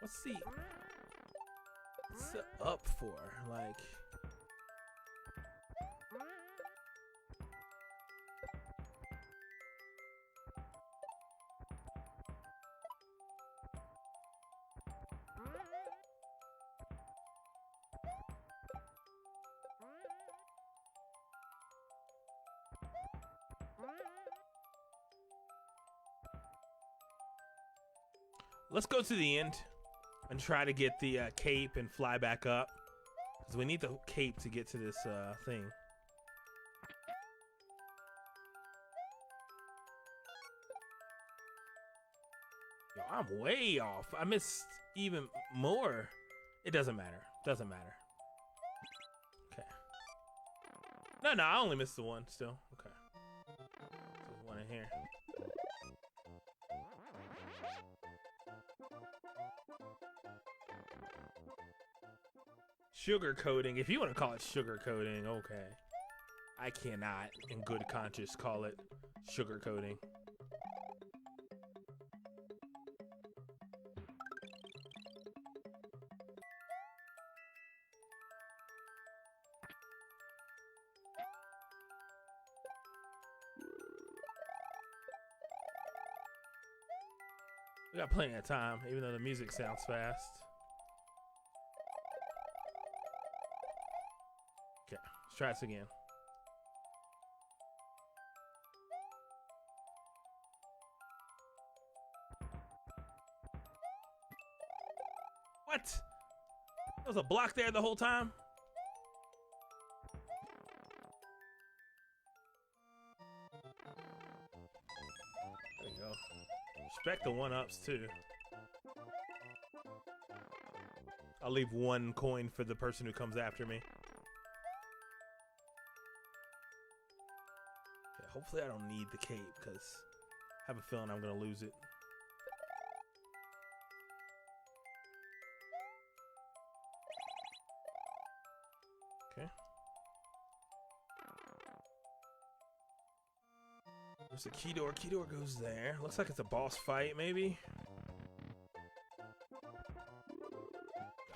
What's the up for? Like, let's go to the end and try to get the cape and fly back up, because we need the cape to get to this thing. Yo, I'm way off. I missed even more. It doesn't matter. Doesn't matter. Okay. No, I only missed the one still. Okay. There's one in here. Sugar coating, if you want to call it sugar coating, okay. I cannot, in good conscience, call it sugar coating. We got plenty of time, even though the music sounds fast. Okay, let's try this again. What? There was a block there the whole time? There you go. Respect the one-ups too. I'll leave one coin for the person who comes after me. Okay, hopefully I don't need the cape, because I have a feeling I'm gonna lose it. Okay. There's a key door. Key door goes there. Looks like it's a boss fight, maybe.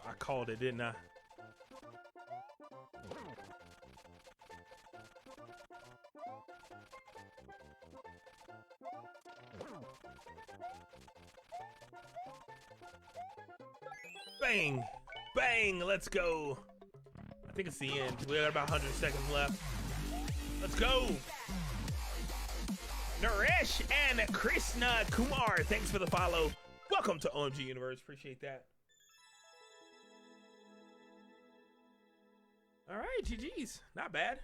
I called it, didn't I? Bang! Bang! Let's go! I think it's the end. We got about 100 seconds left. Let's go! Naresh and Krishna Kumar, thanks for the follow. Welcome to OMG Universe. Appreciate that. All right, GG's. Not bad.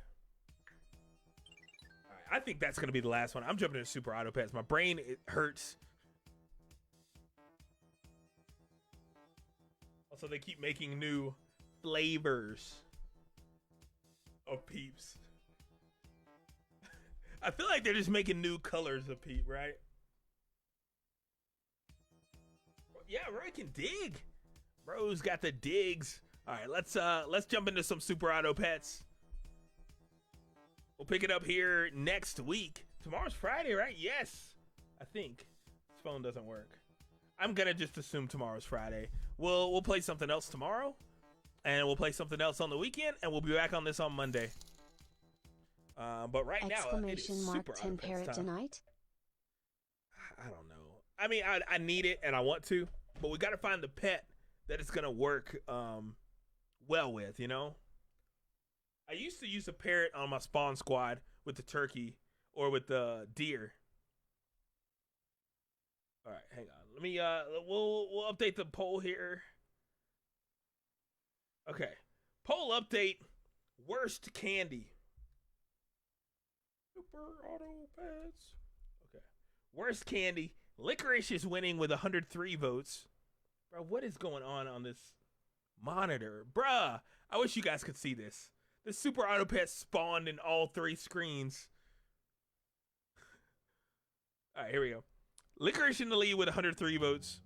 All right, I think that's going to be the last one. I'm jumping into Super Auto Pets. My brain, it hurts. Also, they keep making new flavors of Peeps. I feel like they're just making new colors of Peep, right? Yeah, Roy can dig. Bro's got the digs. All right, let's jump into some Super Auto Pets. We'll pick it up here next week. Tomorrow's Friday, right? Yes, I think. This phone doesn't work. I'm gonna just assume tomorrow's Friday. We'll play something else tomorrow, and we'll play something else on the weekend, and we'll be back on this on Monday. But right now, Exclamation mark 10 parrot tonight. I don't know. I mean, I need it and I want to, but we got to find the pet that it's gonna work well with. You know, I used to use a parrot on my spawn squad with the turkey or with the deer. All right, hang on. Let me we'll update the poll here. Okay. Poll update. Worst candy. Super Auto Pets. Okay. Worst candy. Licorice is winning with 103 votes. Bro, what is going on this monitor? Bruh, I wish you guys could see this. The Super Auto Pet spawned in all 3 screens. All right, here we go. Licorice in the lead with 103 votes.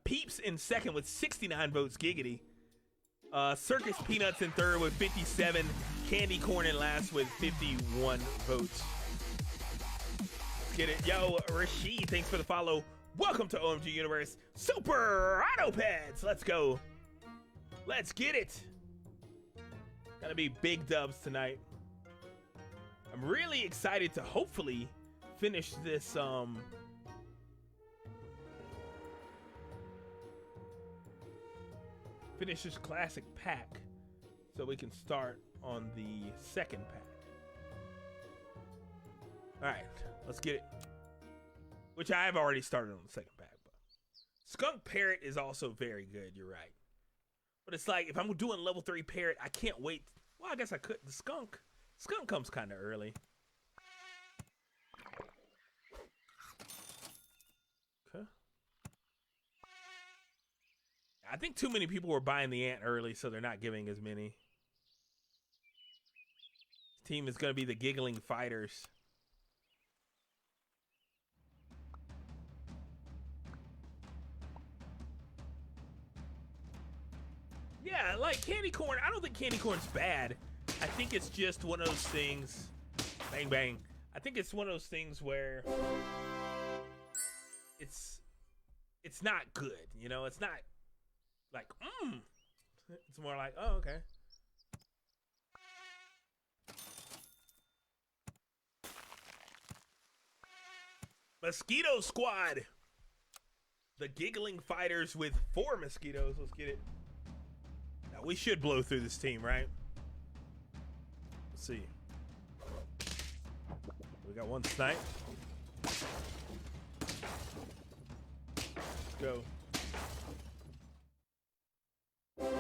Peeps in second with 69 votes. Giggity. Circus Peanuts in third with 57. Candy Corn in last with 51 votes. Let's get it. Yo, Rashid, thanks for the follow. Welcome to OMG Universe. Super Auto Pets. Let's go. Let's get it. Gonna be big dubs tonight. I'm really excited to hopefully finish this classic pack so we can start on the second pack. All right, let's get it. Which I have already started on the second pack, but Skunk Parrot is also very good. You're right, but it's like if I'm doing level 3 Parrot, I can't wait. Well, I guess I could. The skunk comes kind of early. Okay. I think too many people were buying the ant early, so they're not giving as many. This team is going to be the Giggling Fighters. Yeah, like Candy Corn. I don't think Candy Corn's bad. I think it's just one of those things. Bang, bang. I think it's one of those things where it's not good. You know, it's not like, It's more like, oh, okay. Mosquito Squad. The Giggling Fighters with 4 mosquitoes. Let's get it. Now, we should blow through this team, right? Let's see. We got one snipe. Let's go. Let's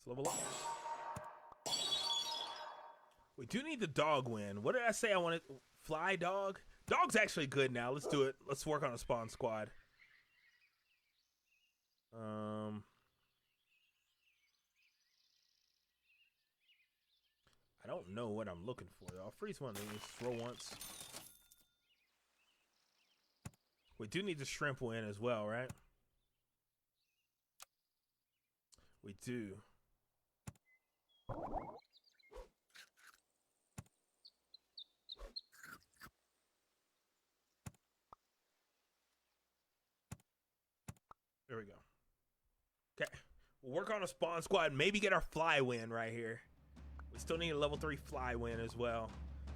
level up. We do need the dog win. What did I say I wanted? Fly dog? Dog's actually good now. Let's do it. Let's work on a spawn squad. I don't know what I'm looking for. I'll freeze one of these. Throw once. We do need the shrimp win as well, right? We do. There we go. Okay. We'll work on a spawn squad. Maybe get our fly win right here. We still need a level 3 fly win as well.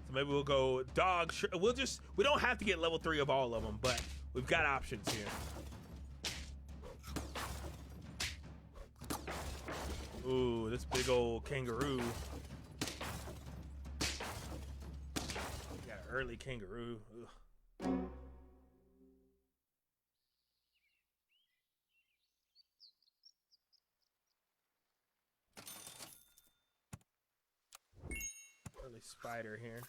So maybe we'll go dog. We don't have to get level 3 of all of them, but we've got options here. Ooh, this big old kangaroo. Got an early kangaroo. Ugh. Early spider here.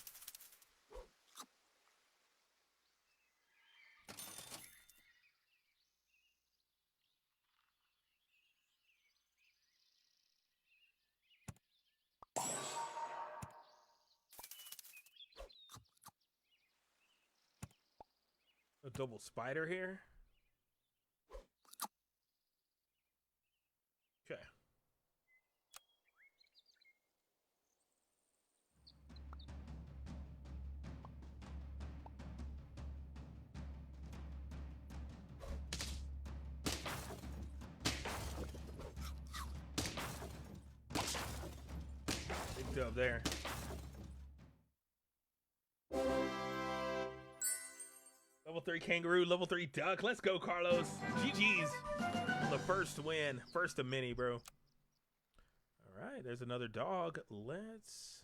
A double spider here. Okay. Big dub there. Level 3 kangaroo, level 3 duck. Let's go, Carlos. GG's. The first win. First of many, bro. All right, there's another dog. Let's...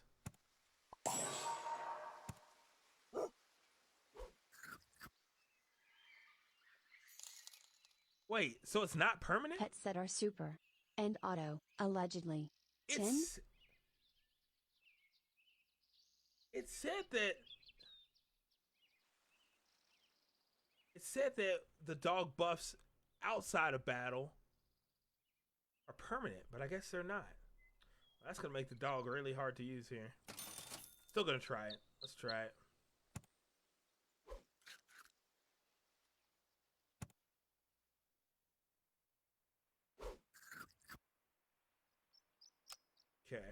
Wait, so it's not permanent? Pet set are super. And auto, allegedly. 10? It said that the dog buffs outside of battle are permanent, but I guess they're not. That's gonna make the dog really hard to use here. Still gonna try it. Let's try it. Okay.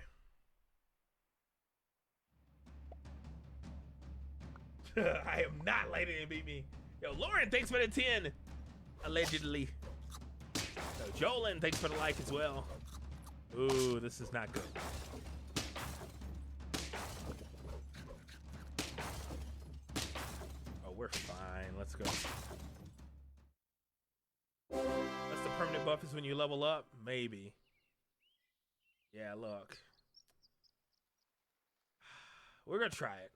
I am not letting him beat me. Yo, Lauren, thanks for the 10. Allegedly. So, Jolin, thanks for the like as well. Ooh, this is not good. Oh, we're fine. Let's go. That's the permanent buff is when you level up? Maybe. Yeah, look. We're gonna try it.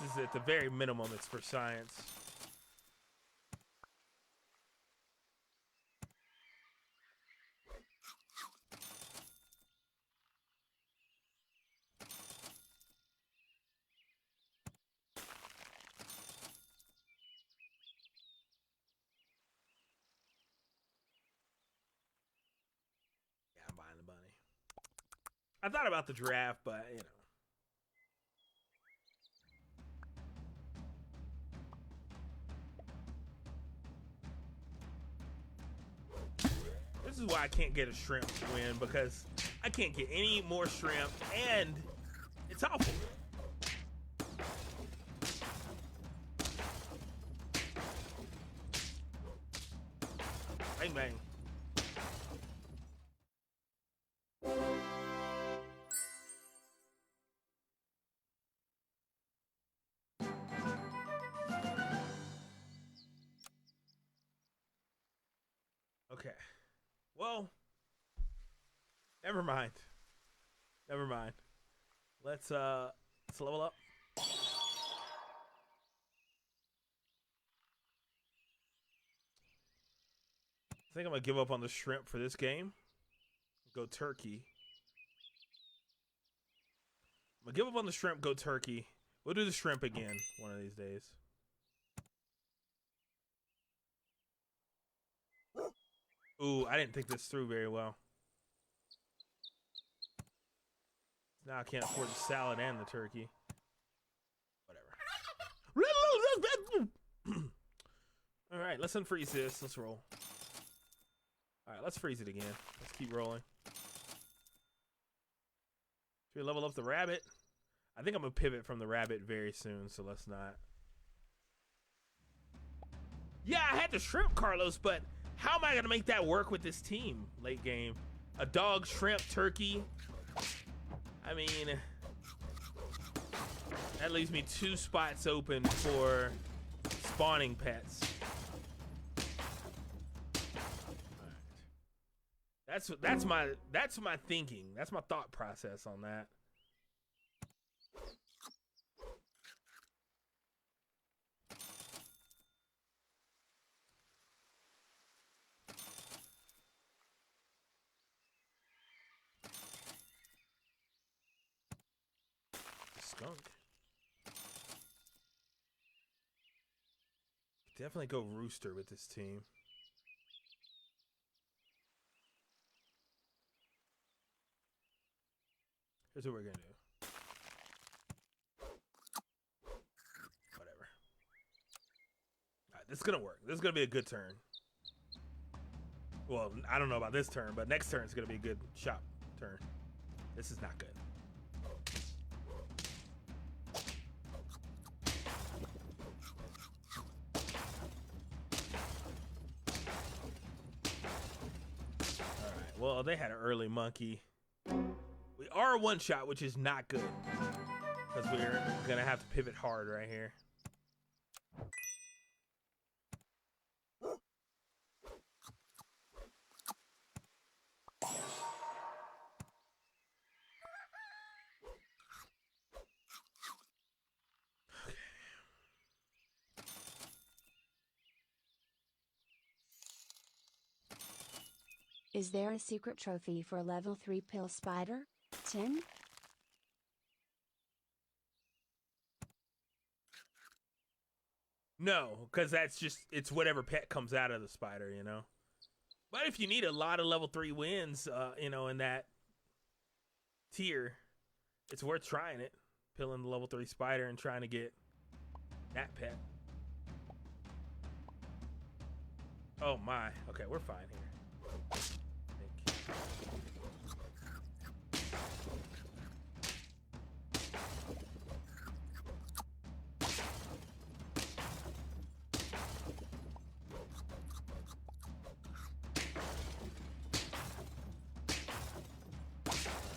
This is at the very minimum, it's for science. Yeah, I'm buying the bunny. I thought about the giraffe, but you know. This is why I can't get a shrimp win, because I can't get any more shrimp, and it's awful. Bang, bang. Okay. Well, never mind. Never mind. Let's level up. I think I'm gonna give up on the shrimp for this game. Go turkey. I'm gonna give up on the shrimp, go turkey. We'll do the shrimp again one of these days. Ooh, I didn't think this through very well. Now I can't afford the salad and the turkey. Whatever. All right, let's unfreeze this. Let's roll. All right, let's freeze it again. Let's keep rolling. Should we level up the rabbit? I think I'm going to pivot from the rabbit very soon, so let's not. Yeah, I had the shrimp, Carlos, but how am I going to make that work with this team late game? A dog, shrimp, turkey. I mean, that leaves me 2 spots open for spawning pets. That's my thinking. That's my thought process on that. Skunk. Definitely go rooster with this team. Here's what we're gonna do. Whatever. Alright, this is gonna work. This is gonna be a good turn. Well, I don't know about this turn, but next turn is gonna be a good shop turn. This is not good. Alright, well, they had an early monkey. We are one shot, which is not good, because we're gonna have to pivot hard right here. Is there a secret trophy for a level 3 pill spider? 10? No, because that's just, it's whatever pet comes out of the spider, you know? But if you need a lot of level 3 wins, you know, in that tier, it's worth trying it. Pilling the level 3 spider and trying to get that pet. Oh my. Okay, we're fine here. Thank you.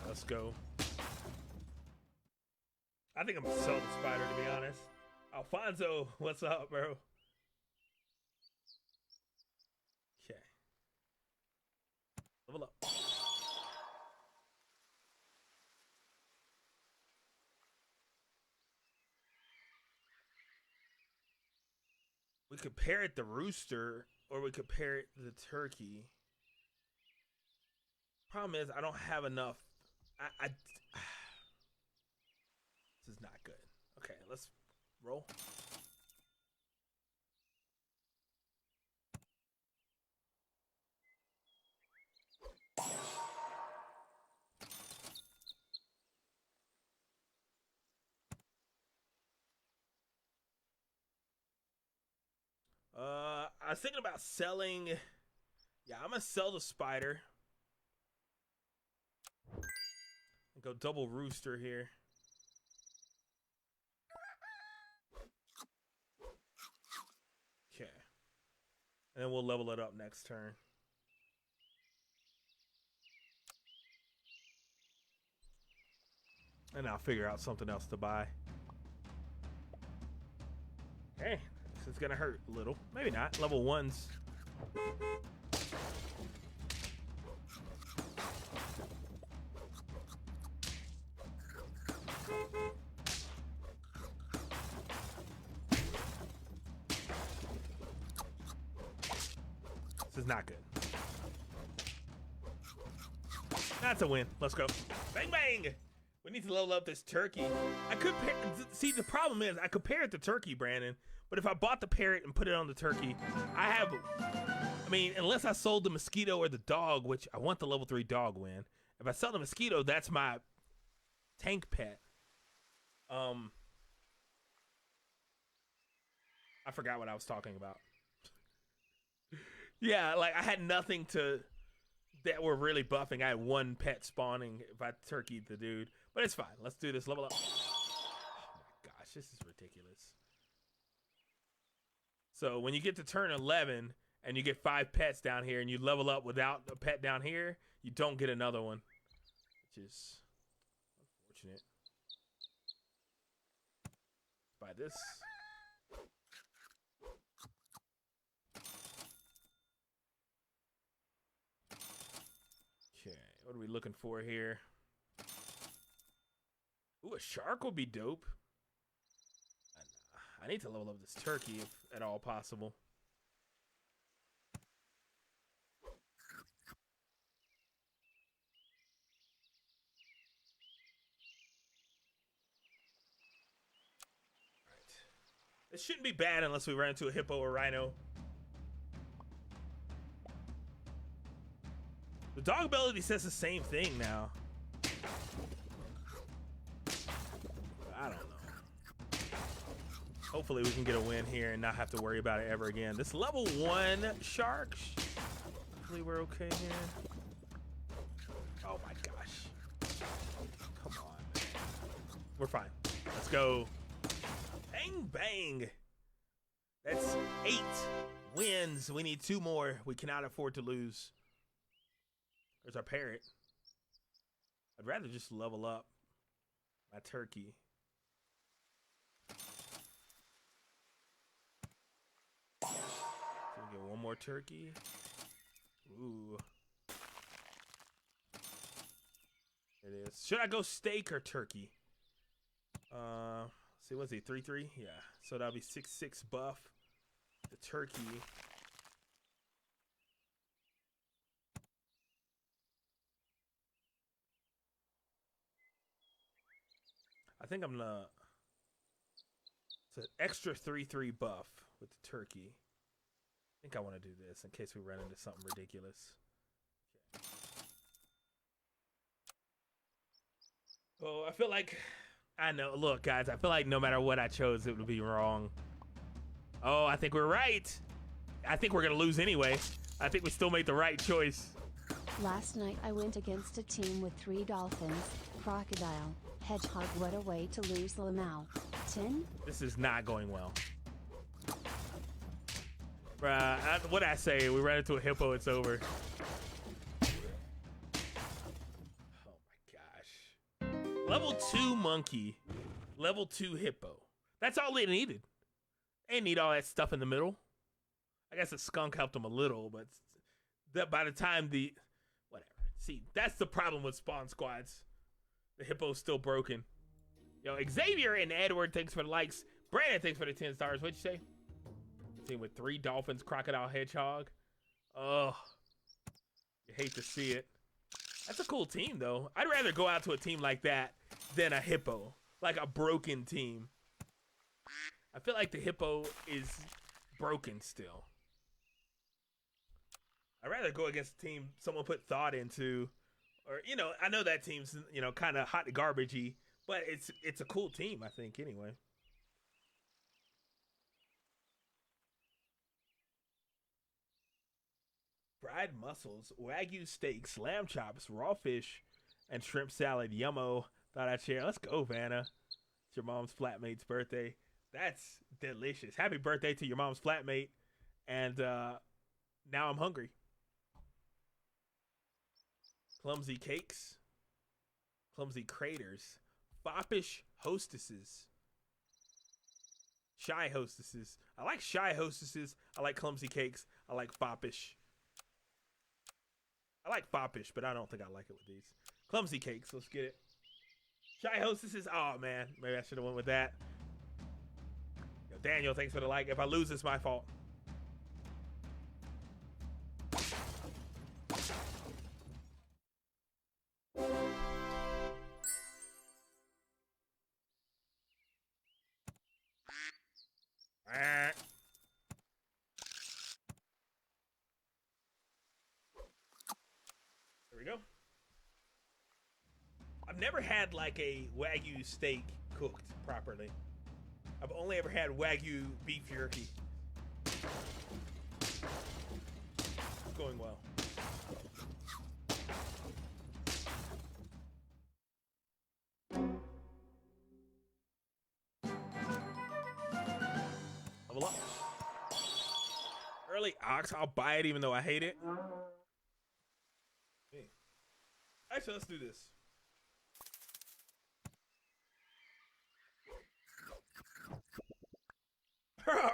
Let's go. I think I'm gonna sell the spider, to be honest. Alfonso, what's up, bro? Okay. Level up. We could pair it the rooster, or we could pair it the turkey. Problem is, I don't have enough. This is not good. Okay, let's roll. I was thinking about selling. Yeah, I'm gonna sell the spider. And go double rooster here. Okay. And then we'll level it up next turn. And I'll figure out something else to buy. Hey, this is gonna hurt a little. Maybe not. Level 1's. This is not good. That's a win. Let's go. Bang, bang. We need to level up this turkey. I could pair, see, the problem is I could pair it to turkey, Brandon. But if I bought the parrot and put it on the turkey, I mean, unless I sold the mosquito or the dog, which I want the level 3 dog win. If I sell the mosquito, that's my tank pet. I forgot what I was talking about. Yeah, like I had nothing to that were really buffing. I had one pet spawning if I turkeyed the dude. But it's fine. Let's do this. Level up. Oh my gosh, this is ridiculous. So when you get to turn 11 and you get 5 pets down here and you level up without a pet down here, you don't get another one, which is unfortunate. Buy this. Okay, what are we looking for here? Ooh, a shark would be dope. I need to level up this turkey if at all possible. Alright. This shouldn't be bad unless we run into a hippo or rhino. The dog ability says the same thing now. I don't know. Hopefully we can get a win here and not have to worry about it ever again. This level 1 shark. Hopefully we're okay here. Oh my gosh. Come on. We're fine. Let's go. Bang, bang. That's 8 wins. We need 2 more. We cannot afford to lose. There's our parrot. I'd rather just level up my turkey. So we get one more turkey. Ooh. It is. Should I go steak or turkey? See, what's he? 3-3? Yeah. So that'll be 6-6 buff. The turkey. think I'm gonna. It's an extra 3/3 buff with the turkey. I think I want to do this in case we run into something ridiculous. Oh, I feel like I know. Look, guys, I feel like no matter what I chose, it would be wrong. Oh, I think we're right. I think we're gonna lose anyway. I think we still made the right choice. Last night I went against a team with 3 dolphins, crocodile, hedgehog. What a way to lose Lamau. 10? This is not going well. Bruh, what I say? We ran into a hippo, it's over. Oh my gosh. Level 2 monkey. Level 2 hippo. That's all they needed. They didn't need all that stuff in the middle. I guess the skunk helped them a little, but that by the time the... Whatever. See, that's the problem with spawn squads. The hippo's still broken. Yo, Xavier and Edward, thanks for the likes. Brandon, thanks for the 10 stars. What'd you say? Team with 3 dolphins, crocodile, hedgehog. Oh, you hate to see it. That's a cool team, though. I'd rather go out to a team like that than a hippo, like a broken team. I feel like the hippo is broken still. I'd rather go against a team someone put thought into, or you know, I know that team's kind of hot and garbagey, but it's a cool team, I think, anyway. Fried mussels, Wagyu steaks, lamb chops, raw fish, and shrimp salad. Yummo. Thought I'd share. Let's go, Vanna. It's your mom's flatmate's birthday. That's delicious. Happy birthday to your mom's flatmate. And now I'm hungry. Clumsy cakes. Clumsy craters. Foppish hostesses. Shy hostesses. I like shy hostesses. I like clumsy cakes. I like foppish. I like foppish, but I don't think I like it with these. Clumsy cakes, let's get it. Shy hostesses, oh man, maybe I should have went with that. Yo, Daniel, thanks for the like. If I lose, it's my fault. There we go. I've never had like a Wagyu steak cooked properly. I've only ever had Wagyu beef jerky. It's going well. Level up. Early ox, I'll buy it even though I hate it. Hey. Actually, let's do this.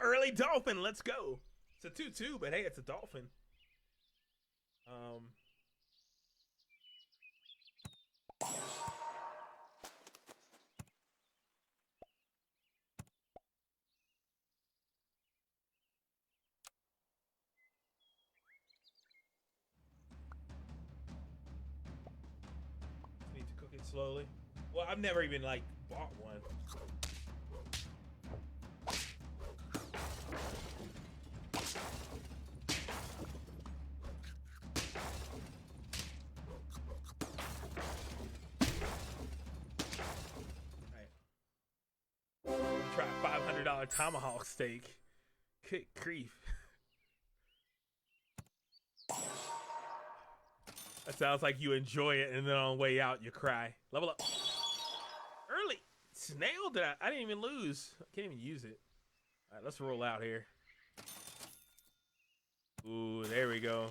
Early dolphin, let's go. It's a 2-2, but hey, it's a dolphin. Need to cook it slowly. Well, I've never even like bought one. Try $500 tomahawk steak. Good grief. That sounds like you enjoy it and then on the way out you cry. Level up. Early. Snail? I didn't even lose. I can't even use it. Alright, let's roll out here. Ooh, there we go.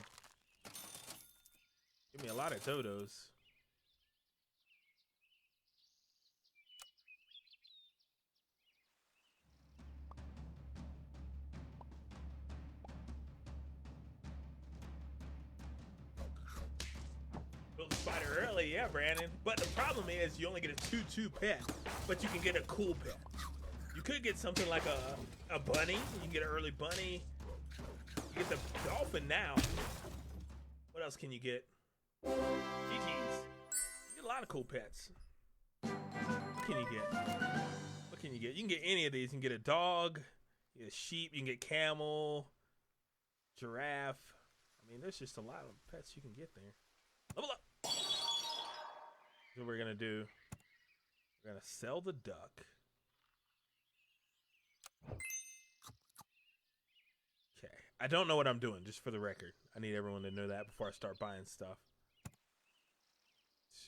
Give me a lot of dodos. Spider early, yeah, Brandon. But the problem is you only get a 2-2 pet, but you can get a cool pet. You could get something like a bunny. You can get an early bunny. You get the dolphin now. What else can you get? GG's. You get a lot of cool pets. Can can you get? What can you get? You can get any of these. You can get a dog, you get a sheep, you can get camel, giraffe. I mean, there's just a lot of pets you can get there. Level up. That's what we're gonna do. We're gonna sell the duck. Okay. I don't know what I'm doing, just for the record. I need everyone to know that before I start buying stuff.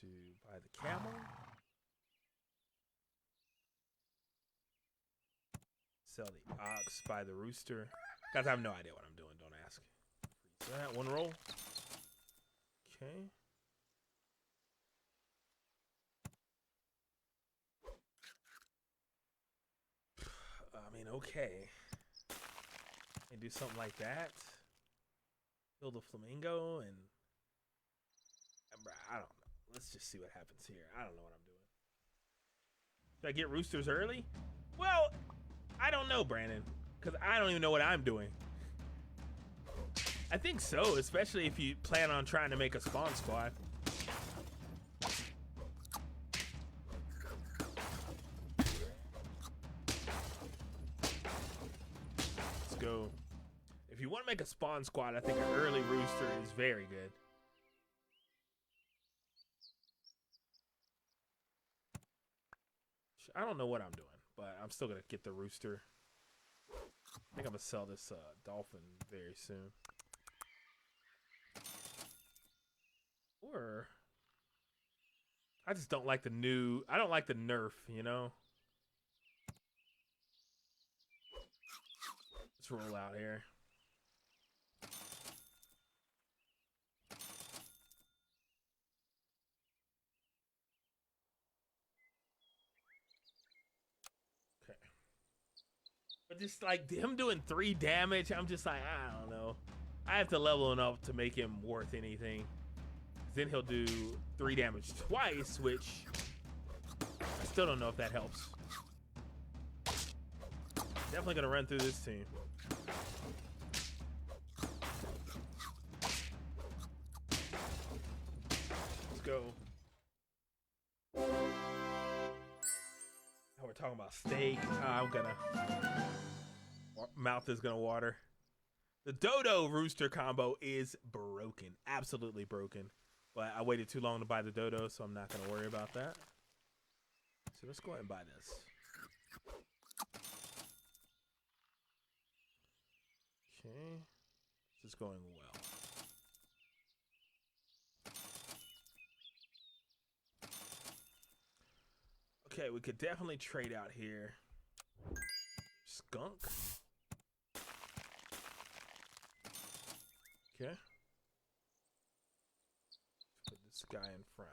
To buy the camel. Sell the ox, buy the rooster. Guys, I have no idea what I'm doing. Don't ask. Freeze that. One roll. Okay. I mean, okay. And do something like that. Kill the flamingo and I don't know. Let's just see what happens here. I don't know what I'm doing. Should I get roosters early? Well, I don't know, Brandon, because I don't even know what I'm doing. I think so, especially if you plan on trying to make a spawn squad. Let's go. If you want to make a spawn squad, I think an early rooster is very good. I don't know what I'm doing, but I'm still gonna get the rooster. I think I'm gonna sell this dolphin very soon. Or I just don't like the new. I don't like the nerf, you know. Let's roll out here. But just like him doing 3 damage, I'm just like, I don't know. I have to level him up to make him worth anything. Then he'll do 3 damage twice, which I still don't know if that helps. Definitely gonna run through this team. Let's go. Now we're talking about steak. I'm gonna... Mouth is gonna water. The dodo rooster combo is broken. Absolutely broken. But I waited too long to buy the dodo, so I'm not gonna worry about that. So let's go ahead and buy this. Okay. This is going well. Okay, we could definitely trade out here. Skunk. Okay. Put this guy in front.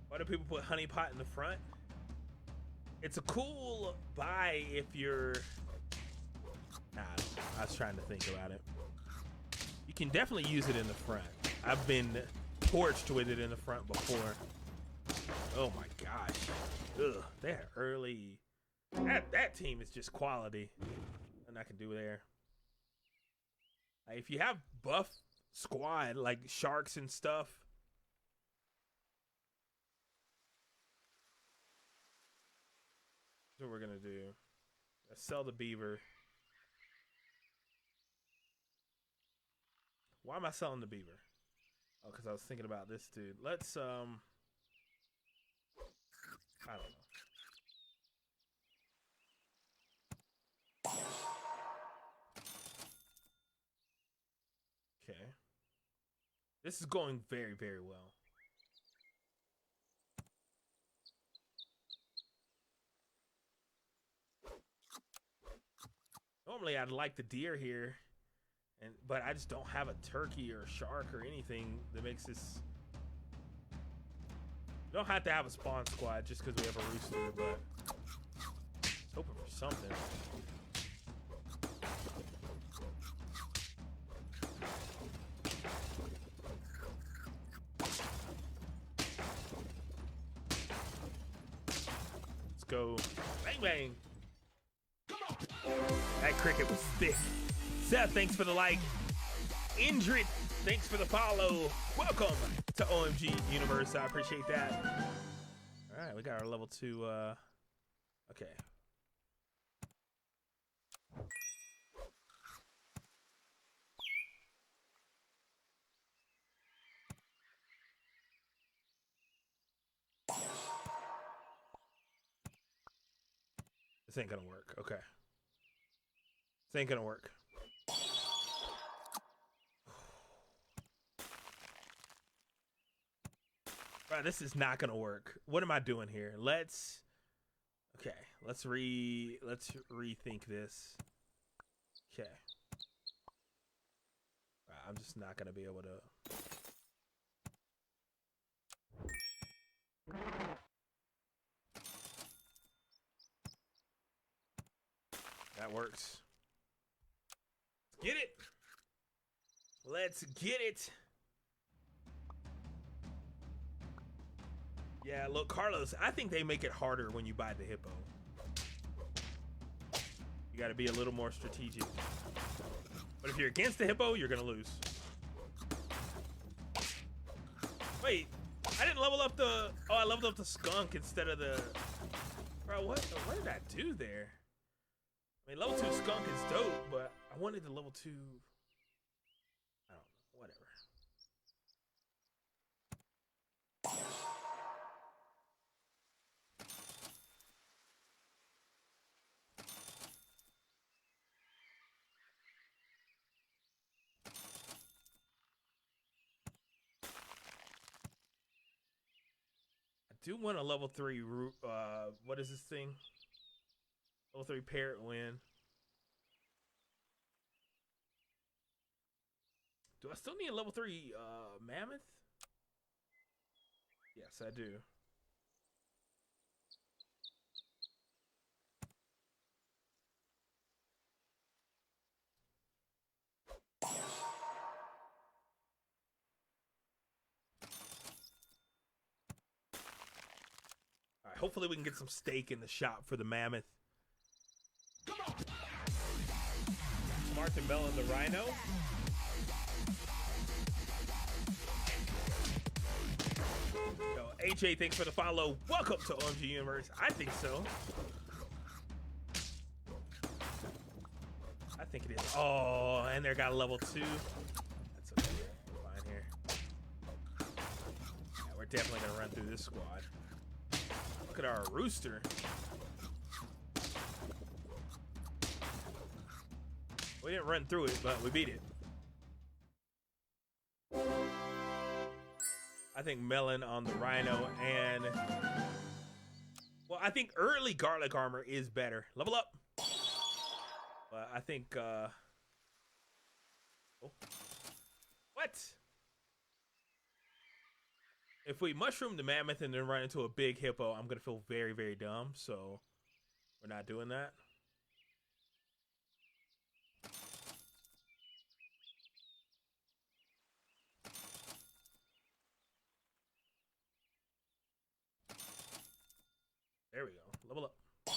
Why do people put honey pot in the front? It's a cool buy if you're... Nah, I was trying to think about it. You can definitely use it in the front. I've been torched with it in the front before. Oh my gosh. Ugh, they're early. That team is just quality. Nothing I can do there. Like, if you have buff squad like sharks and stuff, that's what we're gonna do. Let's sell the beaver. Why am I selling the beaver? Oh, because I was thinking about this dude. Let's I don't know. Okay. This is going very, very well. Normally I'd like the deer here, but I just don't have a turkey or a shark or anything that makes this. You don't have to have a spawn squad just because we have a rooster, but I was hoping for something. Let's go. Bang, bang. That cricket was thick. Seth, thanks for the like. Indrid, thanks for the follow. Welcome to OMG Universe. I appreciate that. All right, we got our level 2. Okay. This ain't gonna work. Okay. This ain't gonna work. Bro, this is not gonna work. What am I doing here? Let's rethink this. Okay. I'm just not gonna be able to. That works. Get it. Let's get it. Yeah, look, Carlos, I think they make it harder when you buy the hippo. You got to be a little more strategic. But if you're against the hippo, you're going to lose. Wait, I didn't level up the... Oh, I leveled up the skunk instead of the... Bro, what did I do there? I mean, level 2 skunk is dope, but I wanted the level 2... I don't know, whatever. I do want a level 3, what is this thing? Level 3 parrot win. Do I still need a level 3 mammoth? Yes, I do. All right, hopefully we can get some steak in the shop for the mammoth. Come on. Martin Bell and the Rhino. Yo, AJ, thanks for the follow. Welcome to OMG Universe. I think so. I think it is. Oh, and they got a level 2. That's okay. We're fine here. Yeah, we're definitely gonna run through this squad. Look at our rooster. We didn't run through it, but we beat it. I think melon on the rhino and... Well, I think early garlic armor is better. Level up. But I think... Oh. What? If we mushroom the mammoth and then run into a big hippo, I'm going to feel very, very dumb. So we're not doing that. There we go. Level up. I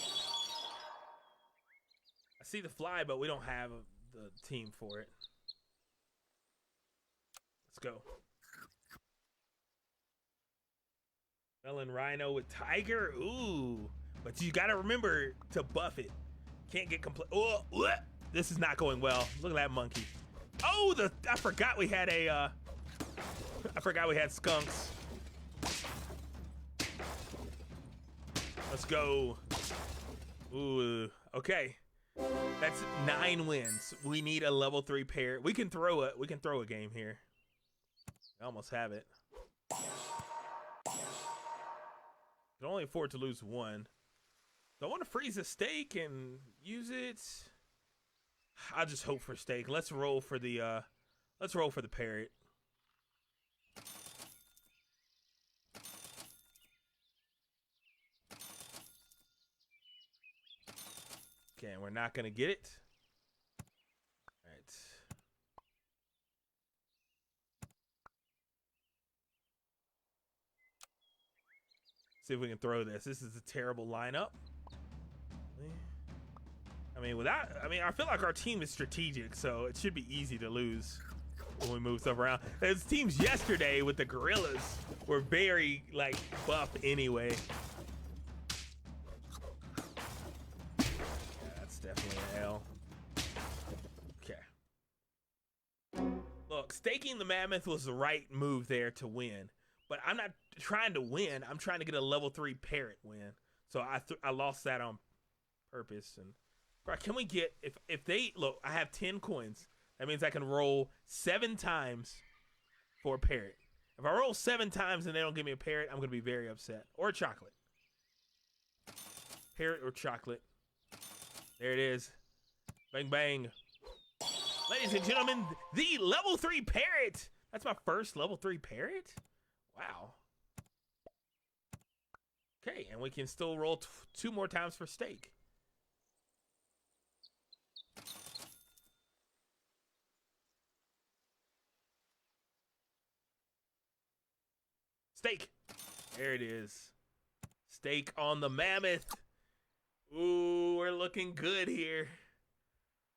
see the fly, but we don't have the team for it. Let's go. Melon Rhino with Tiger. Ooh. But you got to remember to buff it. Can't get complete. Oh, this is not going well. Look at that monkey. Oh, I forgot we had a... I forgot we had skunks. Let's go. Ooh, okay. That's 9 wins. We need a level 3 pair. We can throw it. We can throw a game here. I almost have it. Can only afford to lose 1. Do I want to freeze a steak and use it? I'll just hope for steak. Let's roll for the parrot. Okay, and we're not gonna get it. All right. See if we can throw this. This is a terrible lineup. I mean, I feel like our team is strategic, so it should be easy to lose. when we move stuff around. Those teams yesterday with the Gorillas were very like buff anyway. Yeah, that's definitely an L. Okay. Look, staking the Mammoth was the right move there to win, but I'm not trying to win. I'm trying to get a level 3 parrot win. So I lost that on purpose. And bro, can we get if they look? I have 10 coins. That means I can roll 7 times for a parrot. If I roll 7 times and they don't give me a parrot, I'm gonna be very upset. Or a chocolate. Parrot or chocolate. There it is. Bang bang. Ladies and gentlemen, the level 3 parrot. That's my first level 3 parrot. Wow. Okay, and we can still roll 2 more times for stake. Stake. There it is. Stake on the Mammoth. Ooh, we're looking good here.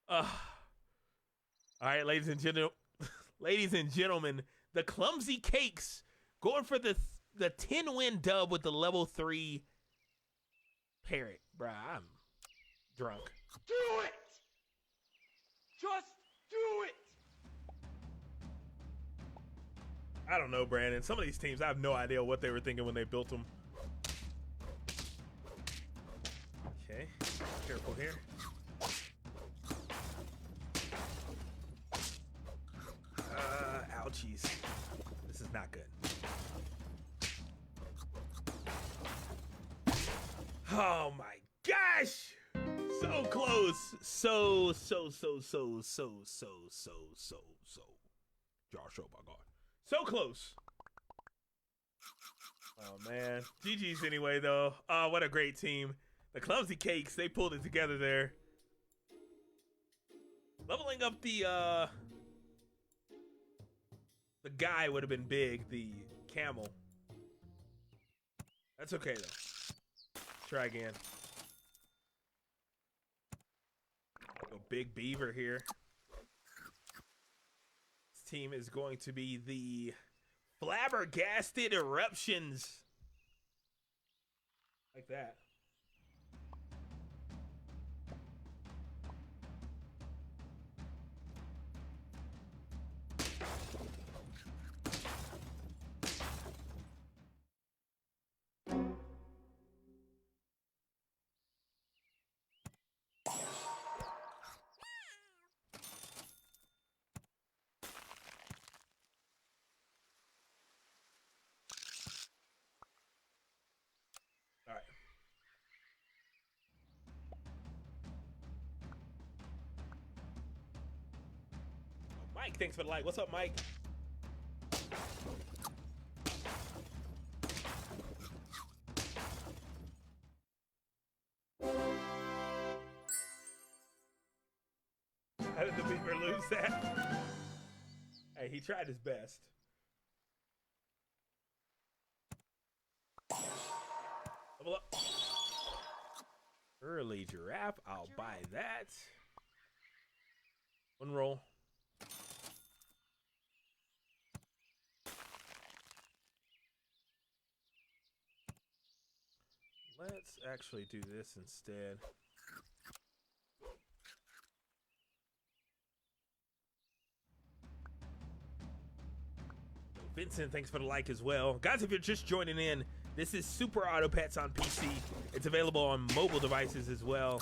All right, ladies and gentlemen, the Clumsy Cakes going for the 10-win dub with the level 3 parrot. Bruh, I'm drunk. Do it! Just do it! I don't know, Brandon. Some of these teams, I have no idea what they were thinking when they built them. Okay, careful here. Ouchies. This is not good. Oh my gosh! So close. So. Josh, oh my God. So close. Oh man. GG's anyway though. Oh, what a great team. The Clumsy Cakes, they pulled it together there. Leveling up the guy would have been big, the camel. That's okay though. Try again. Go big beaver here. This team is going to be the Flabbergasted Eruptions. Like that. All right. Mike, thanks for the like. What's up, Mike? How did the beaver lose that? Hey, he tried his best. Level up. Early giraffe. I'll buy that. One roll. Let's actually do this instead. Vincent, thanks for the like as well. Guys, if you're just joining in, this is Super Auto Pets on PC. It's available on mobile devices as well.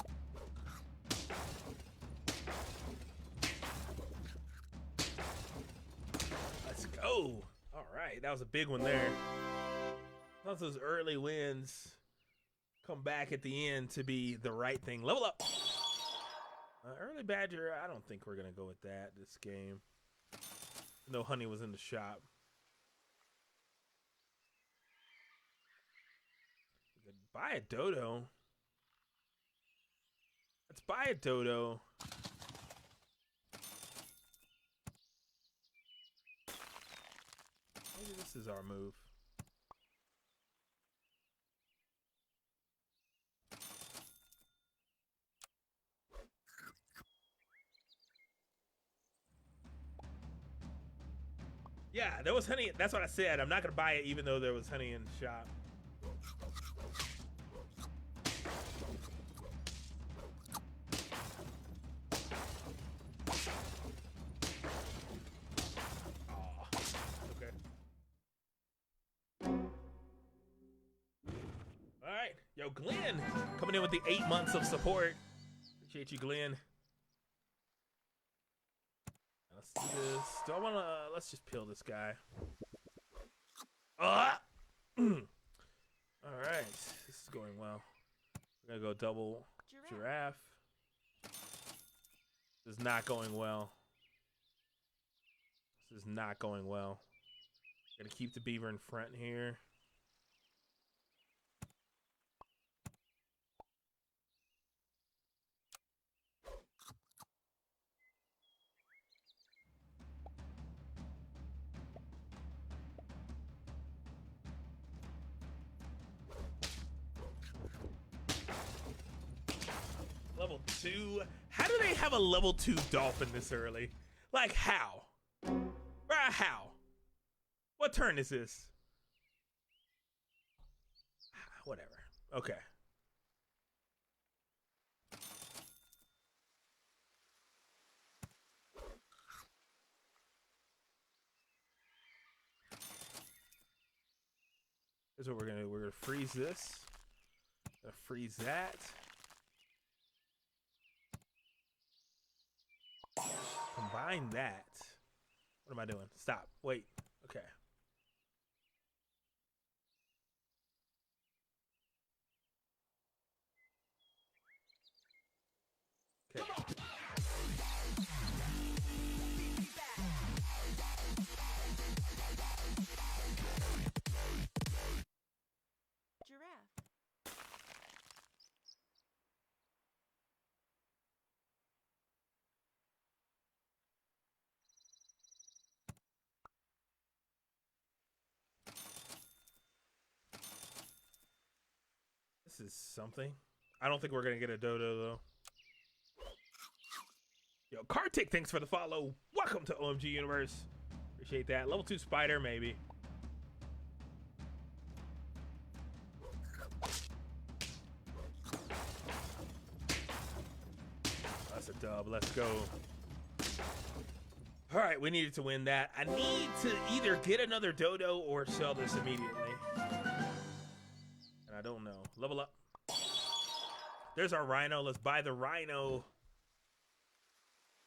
Let's go. All right, that was a big one there. Those early wins come back at the end to be the right thing. Level up. Early Badger, I don't think we're going to go with that this game. No, Honey was in the shop. Buy a dodo. Let's buy a dodo. Maybe this is our move. Yeah, there was honey. That's what I said. I'm not gonna buy it even though there was honey in the shop. Okay. All right, yo, Glenn, coming in with the 8 months of support. Appreciate you, Glenn. Let's do this. Do I wanna? Let's just peel this guy. All right, this is going well. We're gonna go double giraffe. This is not going well. This is not going well. Gonna keep the beaver in front here. Level 2? How do they have a level 2 dolphin this early? Like, how? Bruh, how? What turn is this? Whatever. Okay. Here's what we're gonna do. We're gonna freeze this. Gonna freeze that. Combine that. What am I doing? Stop. Wait. Okay. Okay. Giraffe. This is something. I don't think we're gonna get a dodo though. Yo, Kartik, thanks for the follow. Welcome to OMG Universe. Appreciate that. Level 2 spider, maybe. That's a dub. Let's go. All right, we needed to win that. I need to either get another dodo or sell this immediately. And I don't know. Level up. There's our rhino. Let's buy the rhino.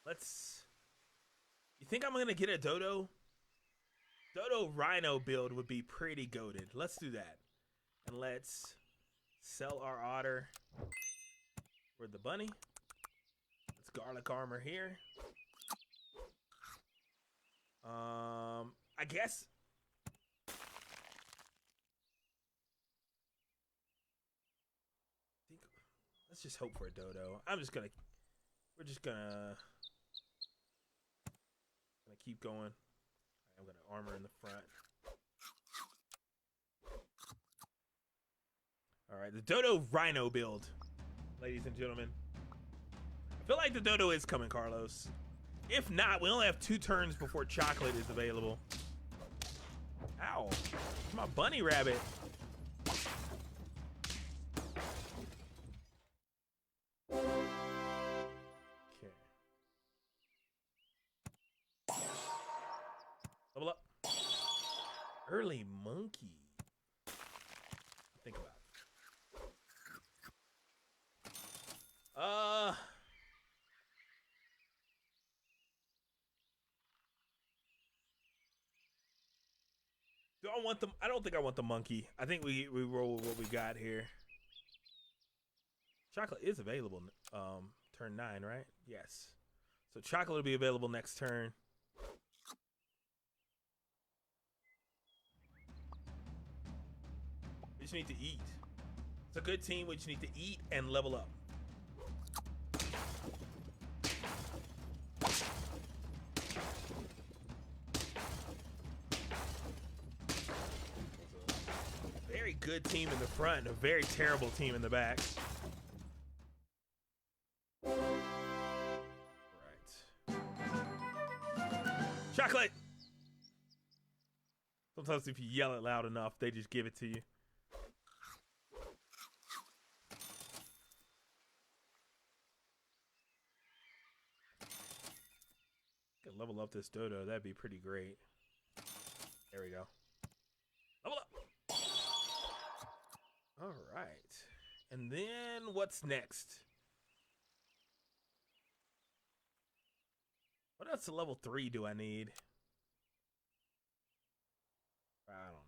Let's... You think I'm going to get a dodo? Dodo rhino build would be pretty goated. Let's do that. And let's sell our otter for the bunny. Let's garlic armor here. I guess... Let's just hope for a dodo. We're just gonna keep going. I'm gonna armor in the front. All right, the dodo rhino build, ladies and gentlemen. I feel like the dodo is coming, Carlos. If not, we only have 2 turns before chocolate is available. Ow, my bunny rabbit. Level up. Early monkey. Think about it. Do I want them? I don't think I want the monkey. I think we roll with what we got here. Chocolate is available turn 9, right? Yes. So chocolate will be available next turn. We just need to eat. It's a good team. We just need to eat and level up. Very good team in the front, a very terrible team in the back. All right. Chocolate! Sometimes if you yell it loud enough, they just give it to you. Could level up this Dodo. That'd be pretty great. There we go. Level up. All right. And then what's next? What else to level 3 do I need? I don't know.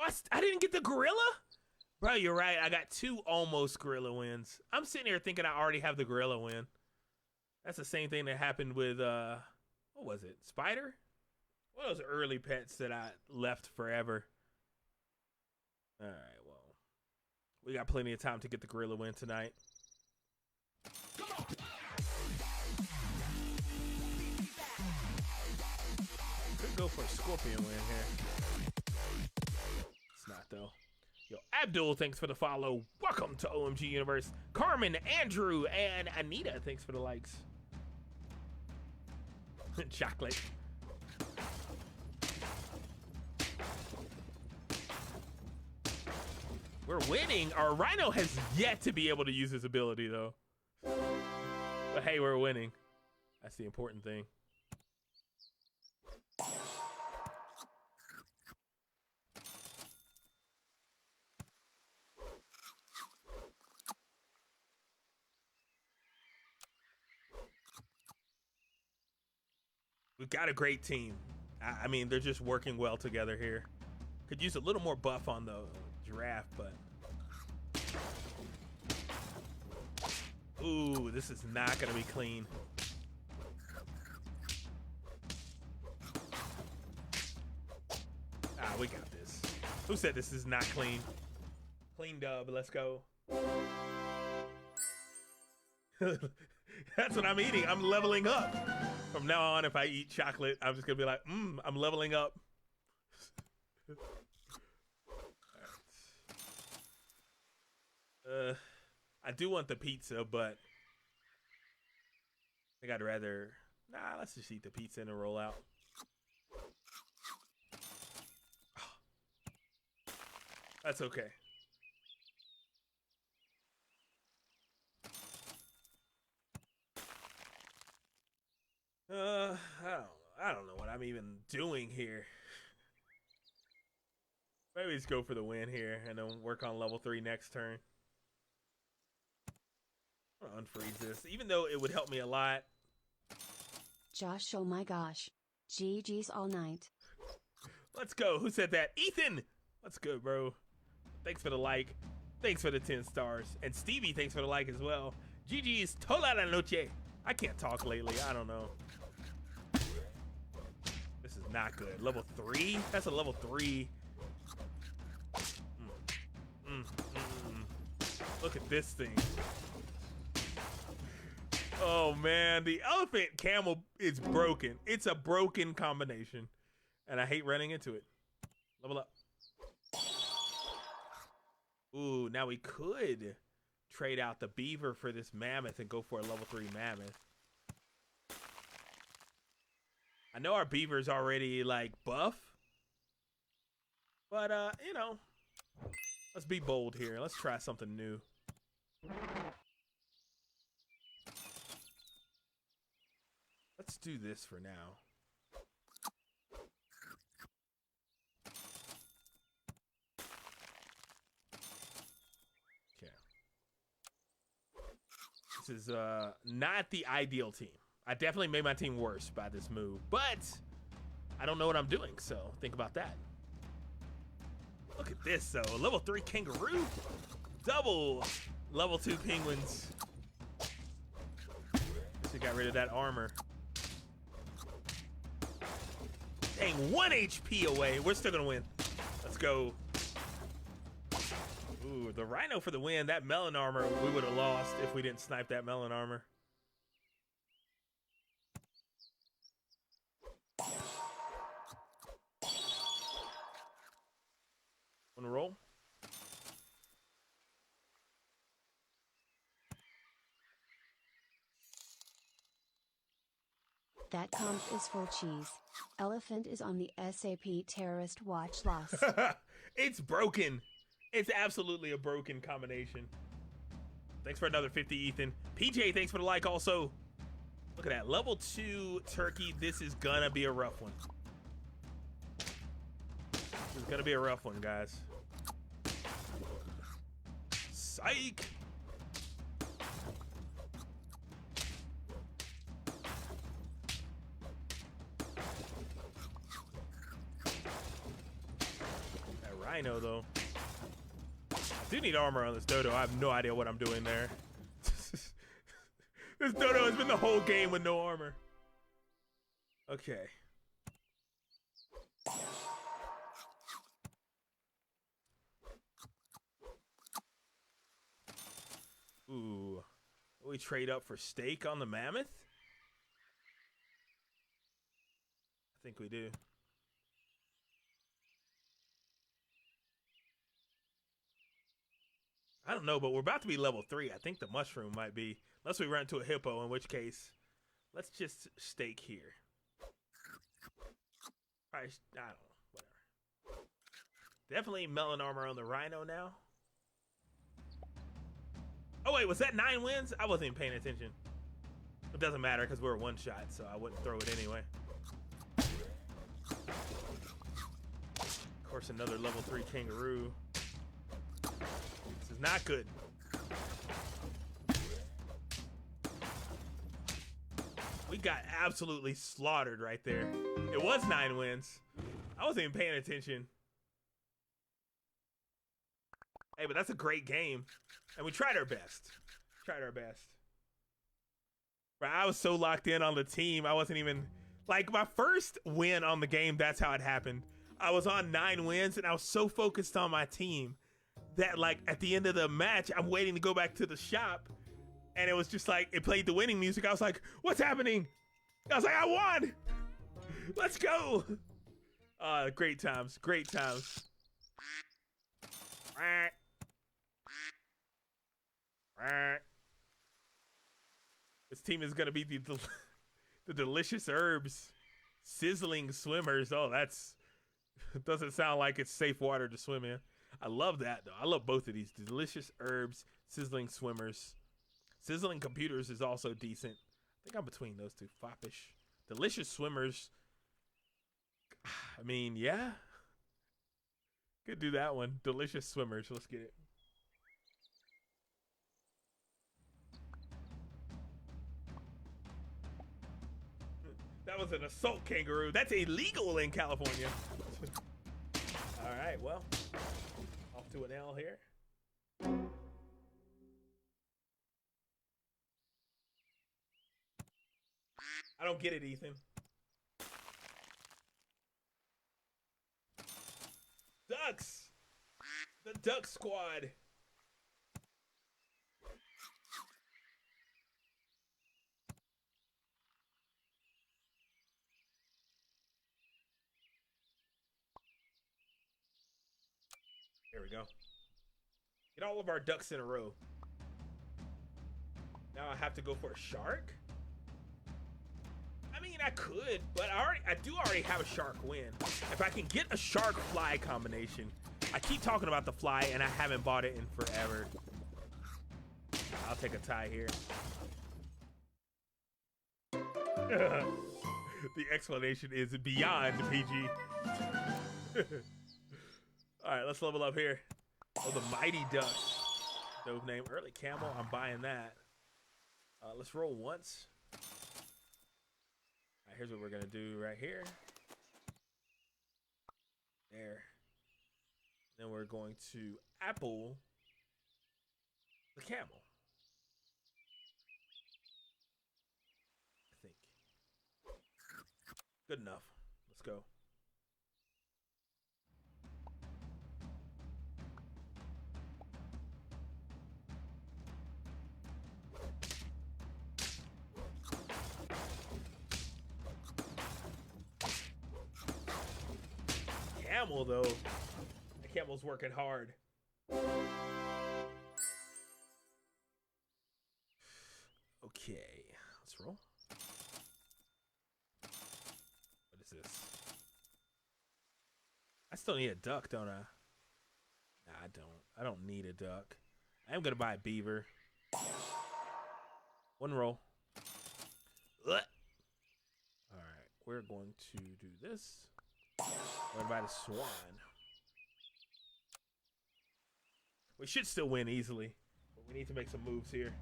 Oh, I didn't get the gorilla? Bro, you're right. I got 2 almost gorilla wins. I'm sitting here thinking I already have the gorilla win. That's the same thing that happened with, what was it? Spider? One of those early pets that I left forever. All right, well. We got plenty of time to get the gorilla win tonight. Could go for a scorpion win here. It's not, though. Yo, Abdul, thanks for the follow. Welcome to OMG Universe. Carmen, Andrew, and Anita, thanks for the likes. Chocolate. We're winning. Our Rhino has yet to be able to use his ability, though. But hey, we're winning. That's the important thing. We've got a great team. I mean, they're just working well together here. Could use a little more buff on the giraffe, but... Ooh, this is not gonna be clean. Ah, we got this. Who said this is not clean? Clean dub, let's go. That's what I'm eating. I'm leveling up. From now on, if I eat chocolate, I'm just gonna be like, I'm leveling up. I do want the pizza, but I think I'd rather, let's just eat the pizza and roll out. That's okay. I don't know what I'm even doing here. Maybe just go for the win here and then work on level 3 next turn. I'm gonna unfreeze this, even though it would help me a lot. Josh, oh my gosh. GG's all night. Let's go. Who said that? Ethan! What's good, bro? Thanks for the like. Thanks for the 10 stars. And Stevie, thanks for the like as well. GG's toda la noche. I can't talk lately. I don't know. This is not good. Level 3? That's a level 3. Look at this thing. Oh man, the elephant camel is broken. It's a broken combination. And I hate running into it. Level up. Ooh, now we could trade out the beaver for this mammoth and go for a level 3 mammoth. I know our beaver's already like buff. But you know, let's be bold here. Let's try something new. Let's do this for now. Okay. This is not the ideal team. I definitely made my team worse by this move, but I don't know what I'm doing, so think about that. Look at this, though. Level 3 kangaroo. Double level 2 penguins. She got rid of that armor. Dang, 1 HP away. We're still gonna win. Let's go. Ooh, the rhino for the win. That melon armor, we would have lost if we didn't snipe that melon armor. Wanna roll? That conch is full cheese. Elephant is on the SAP terrorist watch list. It's broken. It's absolutely a broken combination. Thanks for another 50, Ethan. PJ, thanks for the like also. Look at that. Level 2 turkey. This is gonna be a rough one. This is gonna be a rough one, guys. Psych. That rhino, though. I do need armor on this dodo. I have no idea what I'm doing there. This dodo has been the whole game with no armor. Okay. Ooh. We trade up for steak on the mammoth? I think we do. I don't know, but we're about to be level 3. I think the mushroom might be. Unless we run into a hippo, in which case, let's just stake here. Probably, I don't know, whatever. Definitely melon armor on the rhino now. Oh wait, was that 9 wins? I wasn't even paying attention. It doesn't matter because we're one shot, so I wouldn't throw it anyway. Of course, another level 3 kangaroo. This is not good. We got absolutely slaughtered right there. It was 9 wins. I wasn't even paying attention. Hey, but that's a great game. And we tried our best. Tried our best. But I was so locked in on the team, I wasn't even... Like, my first win on the game, that's how it happened. I was on 9 wins, and I was so focused on my team that, like, at the end of the match, I'm waiting to go back to the shop. And it was just like, it played the winning music. I was like, what's happening? I was like, I won! Let's go! Great times. Great times. This team is gonna be the delicious herbs, sizzling swimmers. Oh, that's doesn't sound like it's safe water to swim in. I love that though. I love both of these delicious herbs, sizzling swimmers. Sizzling computers is also decent. I think I'm between those two. Foppish, delicious swimmers. I mean, yeah, could do that one. Delicious swimmers. Let's get it. That was an assault kangaroo. That's illegal in California. All right, well, off to an L here. I don't get it, Ethan. Ducks! The Duck Squad. There we go. Get all of our ducks in a row. Now I have to go for a shark? I mean, I could, but I do already have a shark win. If I can get a shark fly combination, I keep talking about the fly and I haven't bought it in forever. I'll take a tie here. The explanation is beyond PG. All right, let's level up here. Oh, the Mighty Ducks. Dope name. Early Camel. I'm buying that. Let's roll once. All right, here's what we're going to do right here. There. Then we're going to apple the camel. I think. Good enough. Let's go. Camel though, the camel's working hard. Okay, let's roll. still need a duck, don't I? Nah, I don't. I don't need a duck. I am gonna buy a beaver. One roll. Ugh. All right, we're going to do this. We're gonna buy the swan. We should still win easily, but we need to make some moves here.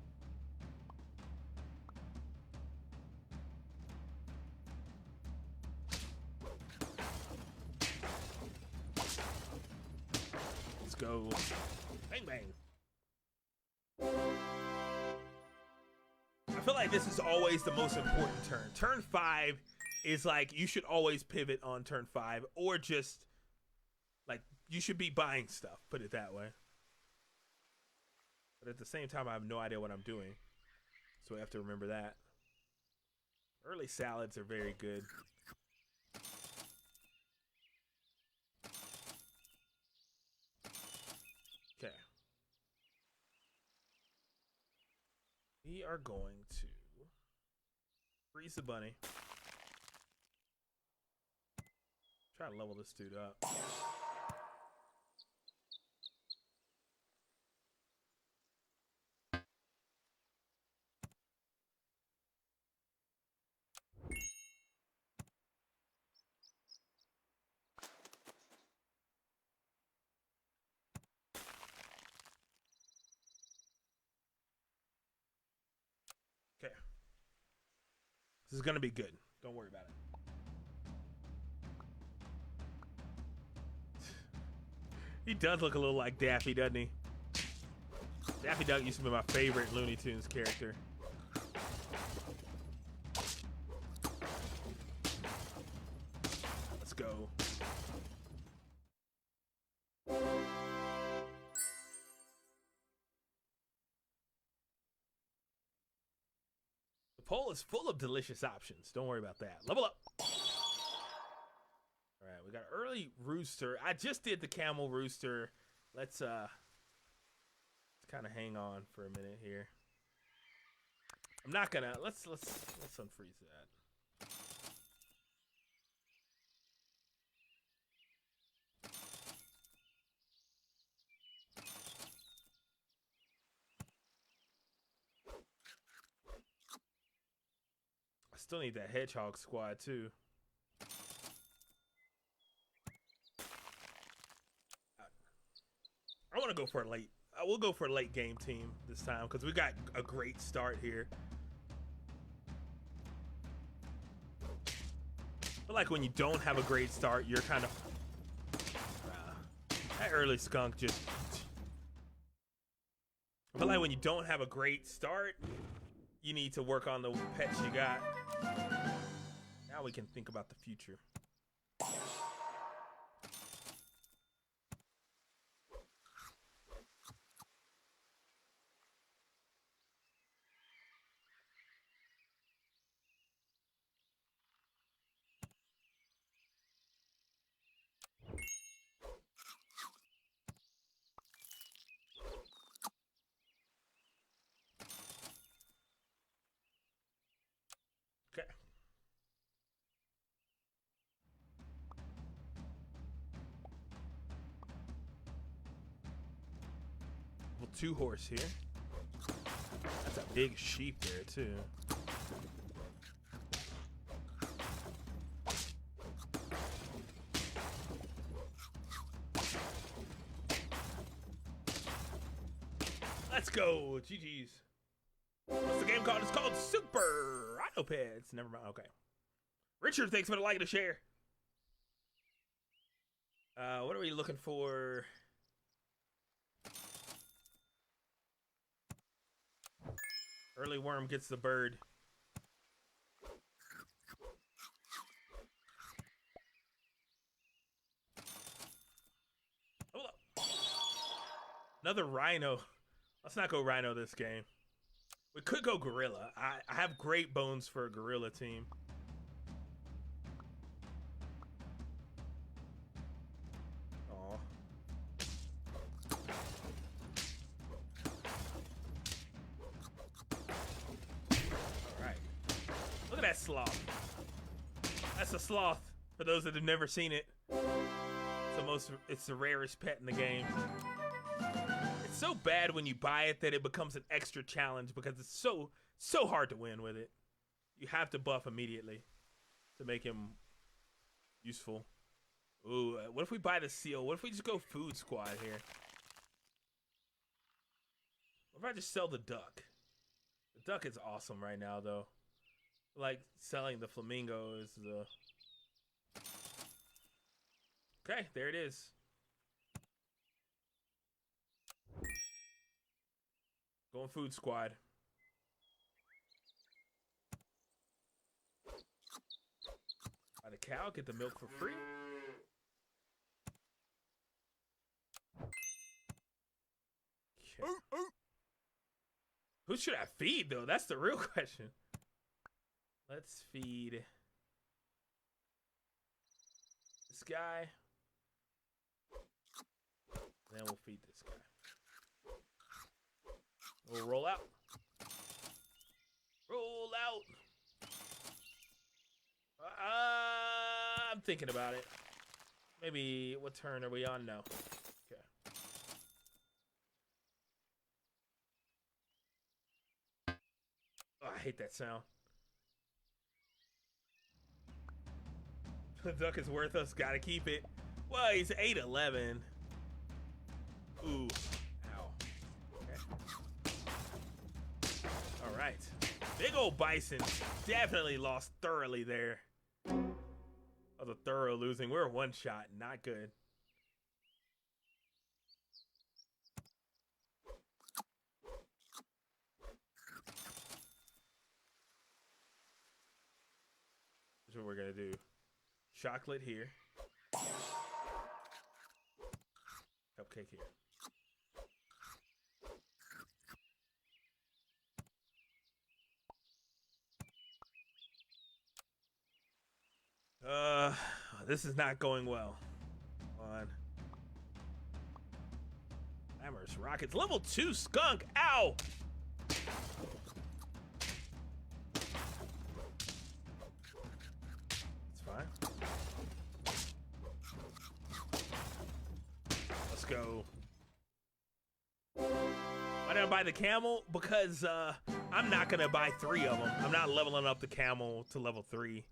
Let's go. Bang, bang. I feel like this is always the most important turn. Turn 5 is like, you should always pivot on turn 5, or just like, you should be buying stuff, put it that way. But at the same time, I have no idea what I'm doing, so I have to remember that. Early salads are very good. Okay. We are going to freeze the bunny. Try to level this dude up. Okay. This is gonna be good. Don't worry about it. He does look a little like Daffy, doesn't he? Daffy Duck used to be my favorite Looney Tunes character. Let's go. The poll is full of delicious options. Don't worry about that. Level up. All right, we got early rooster. I just did the camel rooster. Let's kind of hang on for a minute here. I'm not gonna. Let's unfreeze that. I still need that hedgehog squad too. I want to go for a late. We'll go for a late game team this time because we got a great start here. But like when you don't have a great start, you're kind of that early skunk just. I feel like when you don't have a great start, you need to work on the pets you got. Now we can think about the future. Okay. Well, 2 horse here. That's a big sheep there too. Let's go. GG's. What's the game called? It's called Super Autopets. Never mind. Okay. Richard, thanks for the like and the share. What are we looking for? Early worm gets the bird. Hold up. Another rhino. Let's not go rhino this game. We could go gorilla. I have great bones for a gorilla team. Aw. Alright. Look at that sloth. That's a sloth, for those that have never seen it. It's It's the rarest pet in the game. It's so bad when you buy it that it becomes an extra challenge because it's so hard to win with it. You have to buff immediately to make him useful. Ooh, what if we buy the seal? What if we just go food squad here? What if I just sell the duck? The duck is awesome right now, though. Like selling the flamingo is the... Okay, there it is. Going food squad. Buy the cow, get the milk for free. Okay. Who should I feed though? That's the real question. Let's feed this guy. Then we'll feed this guy. We'll roll out. Roll out. I'm thinking about it. Maybe, what turn are we on now? Okay. Oh, I hate that sound. The duck is worth us. Gotta keep it. Well, he's 8'11". Ooh. Ow. Okay. All right. Big old bison. Definitely lost thoroughly there. That was a thorough losing. We're one shot. Not good. This is what we're going to do. Chocolate here. Cupcake here. This is not going well. On. Amorous Rockets. Level 2 skunk. Ow! It's fine. Let's go. Why did I buy the camel? Because I'm not gonna buy 3 of them. I'm not leveling up the camel to level 3.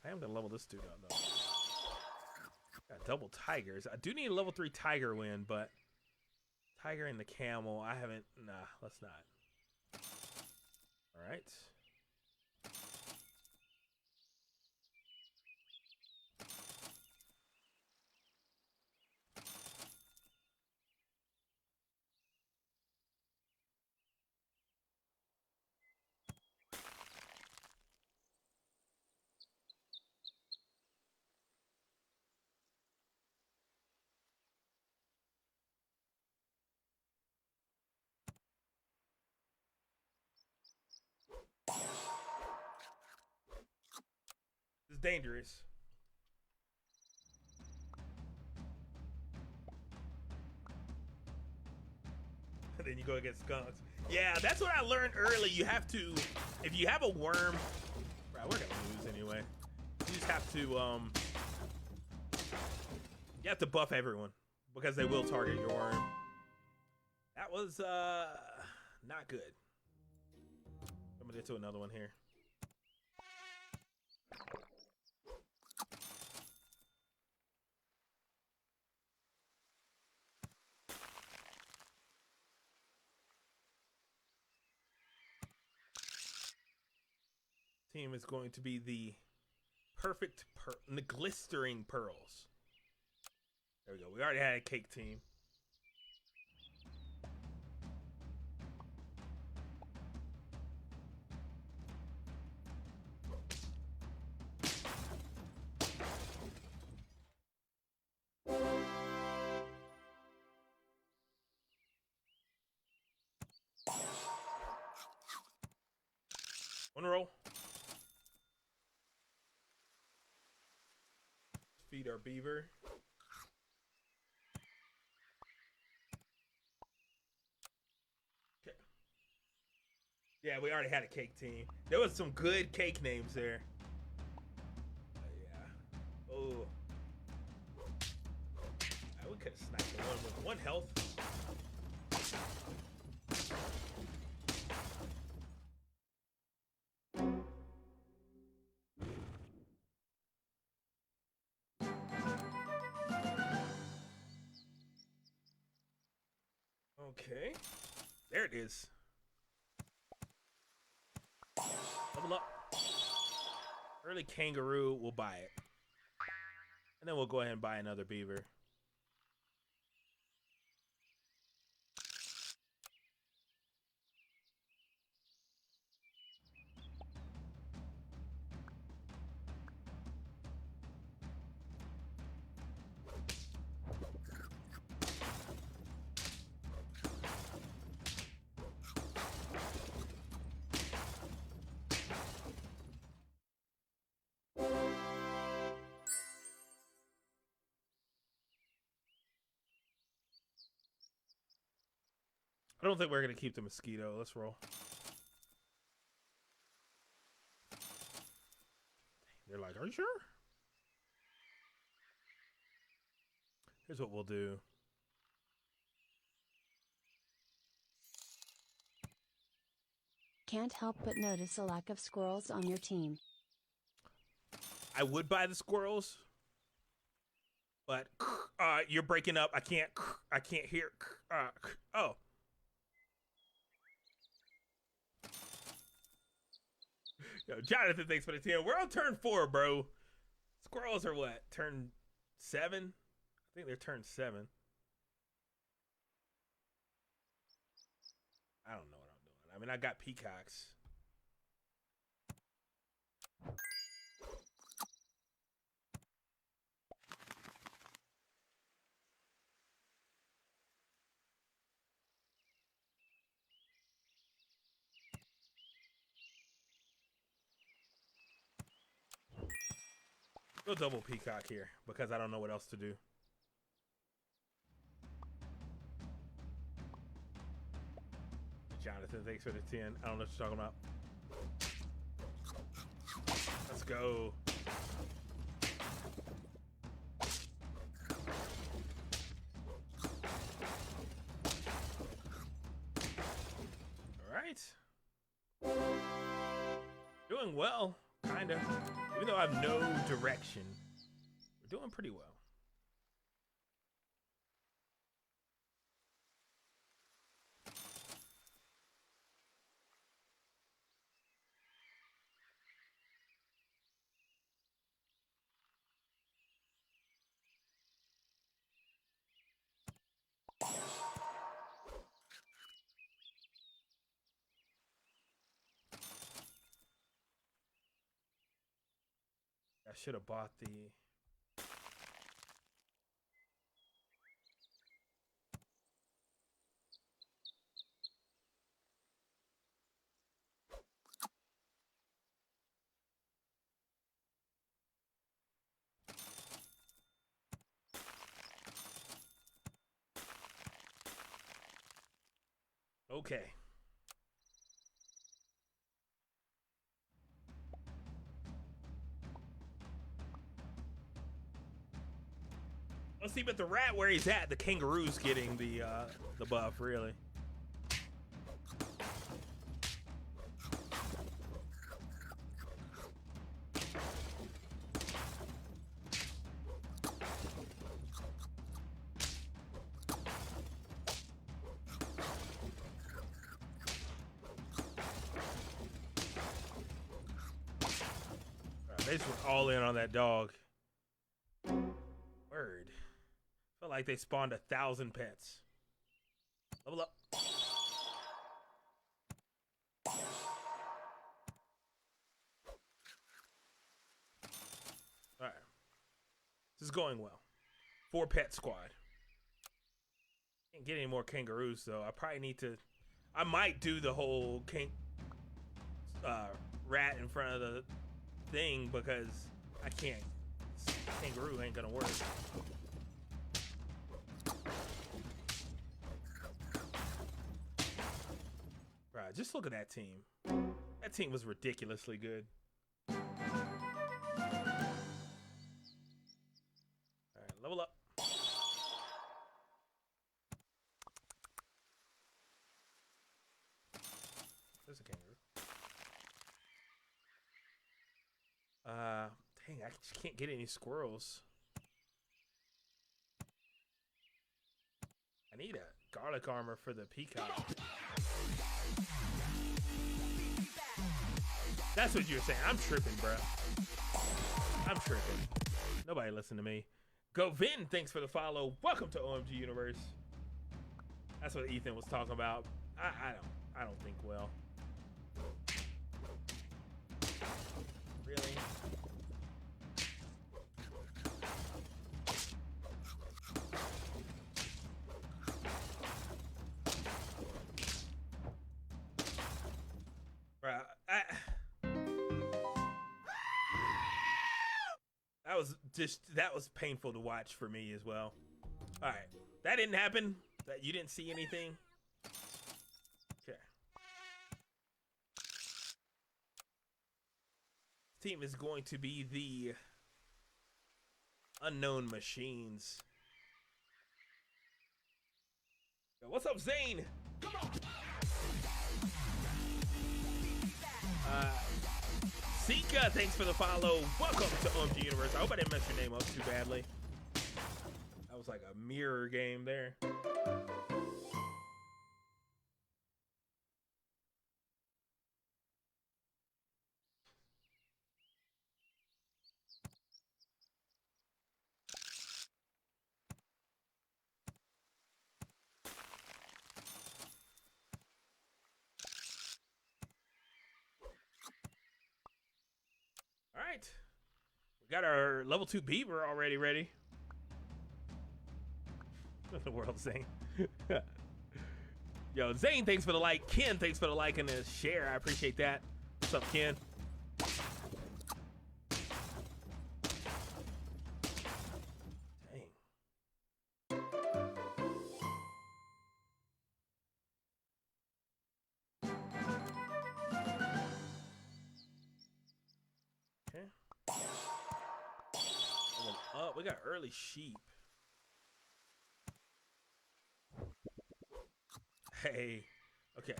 I am gonna level this dude up though. Got double tigers. I do need a level 3 tiger win, but tiger and the camel, I haven't. Nah, let's not. All right. It's dangerous. And then you go against skunks. Yeah, that's what I learned early. You have to, if you have a worm, right, we're gonna lose anyway. You just have to, you have to buff everyone because they will target your worm. That was not good. I'm gonna get to another one here. Team is going to be the perfect the glistering pearls. There we go. We already had a cake team. One roll. Feed our beaver. Okay. Yeah, we already had a cake team. There was some good cake names there. Oh. We could have sniped the one with 1 health. Okay. There it is. Level up. Early kangaroo, we'll buy it. And then we'll go ahead and buy another beaver. I don't think we're going to keep the mosquito. Let's roll. They're like, are you sure? Here's what we'll do. Can't help but notice a lack of squirrels on your team. I would buy the squirrels, but you're breaking up. I can't hear. Oh. Yo, Jonathan, thanks for the 10. We're on turn 4, bro. Squirrels are what? Turn 7? I think they're turn 7. I don't know what I'm doing. I mean, I got peacocks. Go double peacock here because I don't know what else to do. Jonathan, thanks for the 10. I don't know what you're talking about. Let's go. All right. Doing well, kind of. Even though I have no direction, we're doing pretty well. I should have bought the... Okay. Let's see, but the rat where he's at, the kangaroo's getting the buff, really. They just went all in on that dog. Word. Felt like they spawned 1,000 pets. Level up. Alright. This is going well. 4 pet squad. Can't get any more kangaroos though. I probably need to... I might do the whole rat in front of the thing because I can't. Kangaroo ain't gonna work. Right, just look at that team. That team was ridiculously good. Dang, I just can't get any squirrels. I need a garlic armor for the peacock. That's what you're saying. I'm tripping, bro. I'm tripping. Nobody listen to me. Go Vin, thanks for the follow. Welcome to OMG Universe. That's what Ethan was talking about. I don't think well. Really? Bruh, that was painful to watch for me as well. All right, that didn't happen. That you didn't see anything. Okay. This team is going to be the Unknown Machines. Yo, what's up, Zane? Come on. Sika, thanks for the follow. Welcome to OMG Universe. I hope I didn't mess your name up too badly. That was like a mirror game there. All right, we got our level 2 beaver already ready. What in the world, Zane? Yo, Zane, thanks for the like. Ken, thanks for the like and the share. I appreciate that. What's up, Ken? Dang. Okay. Oh, we got early sheep. Hey, okay.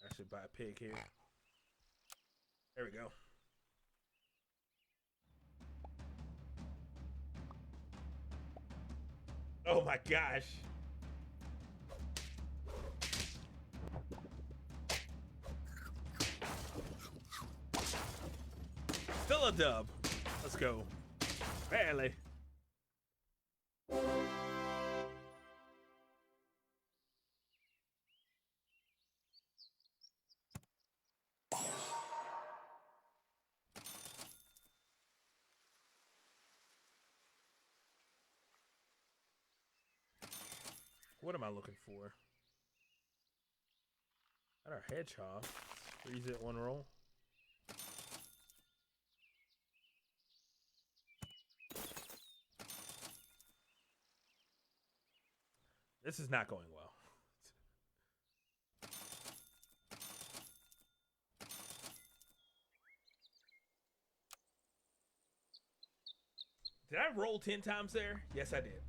I should buy a pig here. There we go. Oh my gosh. Still a dub. Let's go. Barely. What am I looking for? Got our hedgehog. Freeze it, one roll. This is not going well. Did I roll 10 times there? Yes, I did.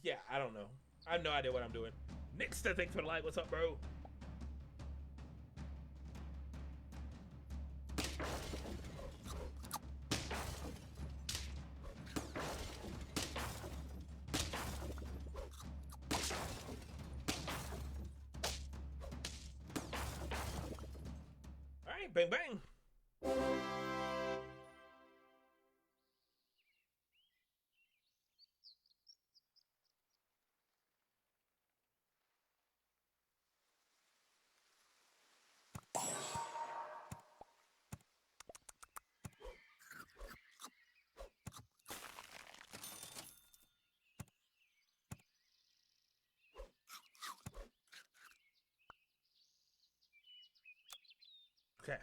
Yeah, I don't know. I have no idea what I'm doing. Nixter, thanks for the like. What's up, bro? Bang, bang. Okay.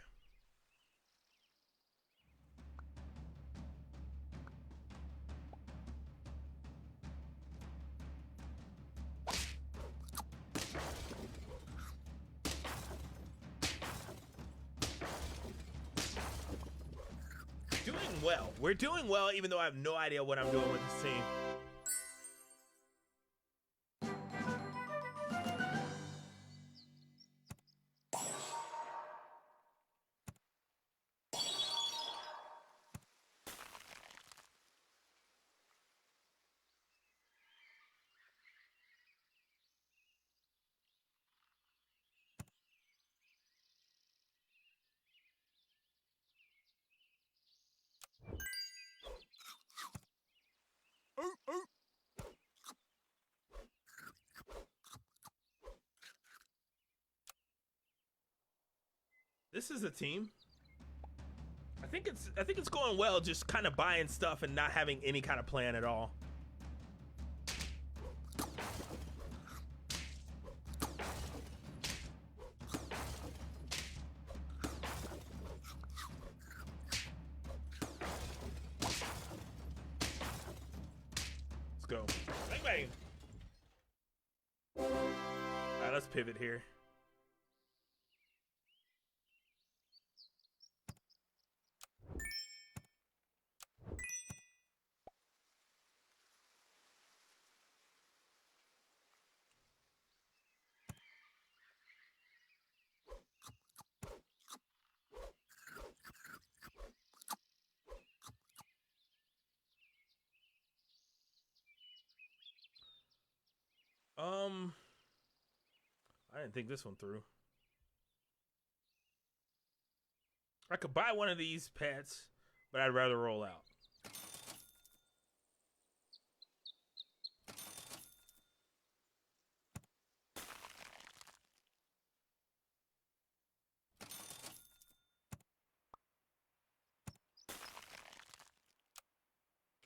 Doing well. We're doing well, even though I have no idea what I'm doing with this team. This is a team. I think it's going well, just kind of buying stuff and not having any kind of plan at all. Let's go. Bang bang. All right, let's pivot here. I didn't think this one through. I could buy one of these pets, but I'd rather roll out.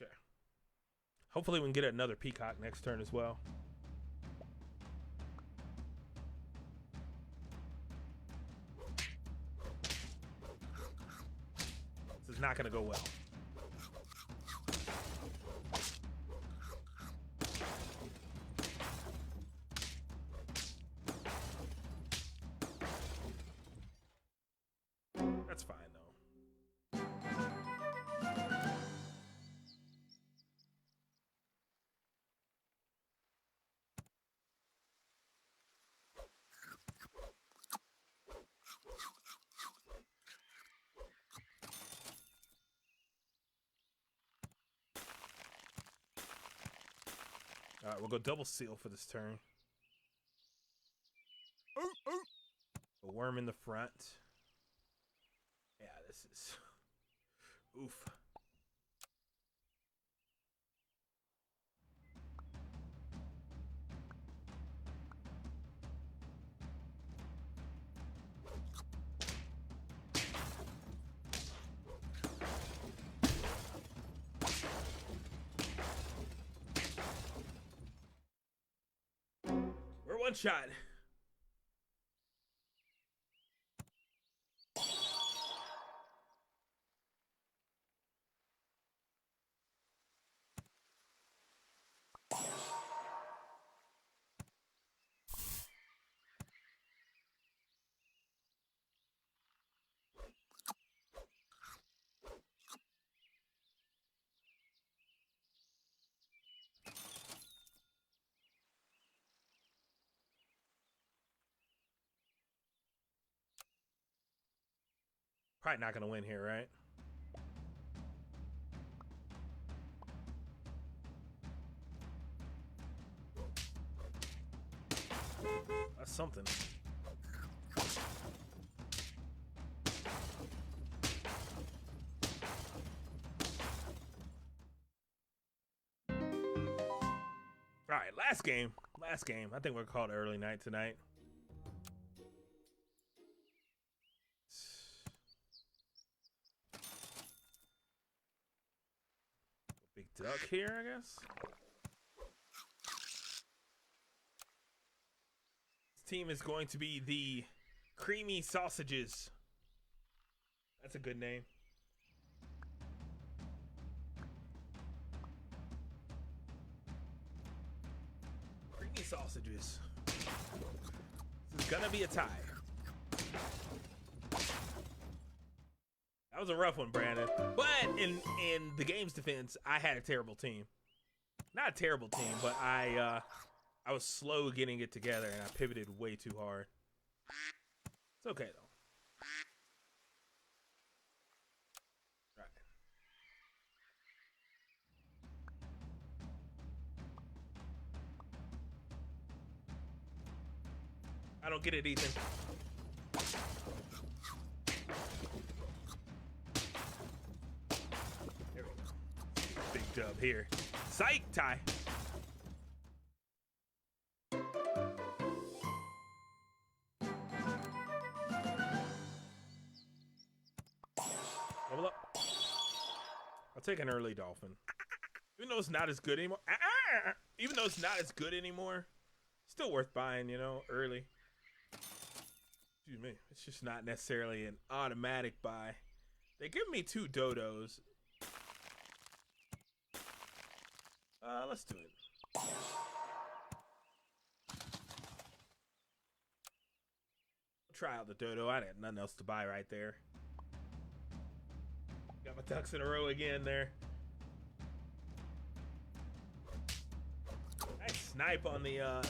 Okay. Hopefully we can get another peacock next turn as well. This is not going to go well. That's fine though. All right, we'll go double seal for this turn. A worm in the front. Yeah, this is oof. We're one shot. Probably not going to win here, right? That's something. All right, last game. Last game. I think we're called early night tonight. Big duck here, I guess. This team is going to be the Creamy Sausages. That's a good name. Creamy Sausages. This is gonna be a tie. That was a rough one, Brandon. But in the game's defense, I had a terrible team. Not a terrible team, but I was slow getting it together, and I pivoted way too hard. It's okay though. Right. I don't get it, Ethan. There we go. Big dub here. Psych, tie. Level up. I'll take an early dolphin. Even though it's not as good anymore. Even though it's not as good anymore, still worth buying, you know, early. Excuse me. It's just not necessarily an automatic buy. They give me 2 dodos. Let's do it. Try out the dodo. I had nothing else to buy right there. Got my ducks in a row again there. Nice snipe on the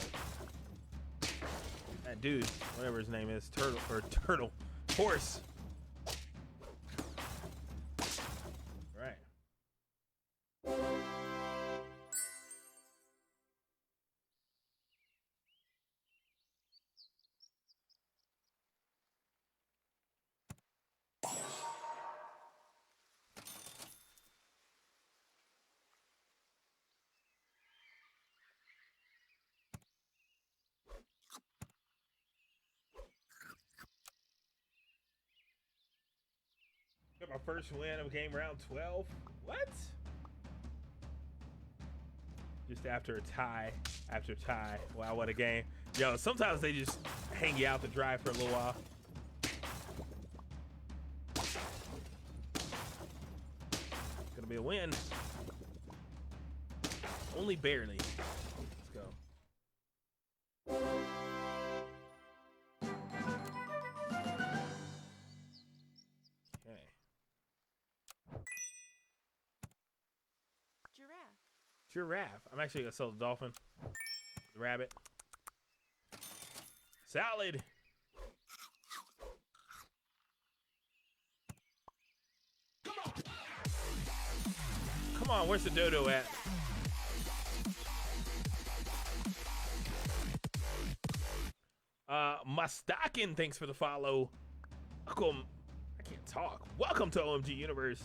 that dude, whatever his name is, turtle horse. Right. Got my first win of game round 12. What? Just after a tie. After tie. Wow, what a game. Yo, sometimes they just hang you out to dry for a little while. Gonna be a win. Only barely. Let's go. Giraffe. I'm actually gonna sell the dolphin. The rabbit. Salad. Come on, where's the dodo at? Mustakin, thanks for the follow. Welcome. I can't talk. Welcome to OMG Universe.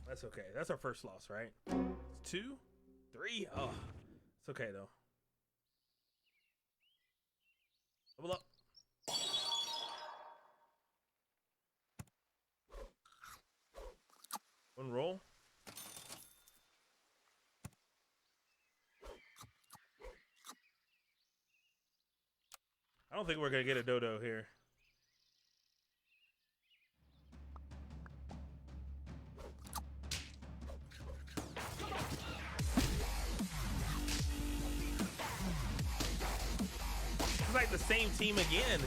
That's okay. That's our first loss, right? It's 2, 3. Oh, it's okay though. Level up. One roll. I don't think we're gonna get a dodo here. It's like the same team again.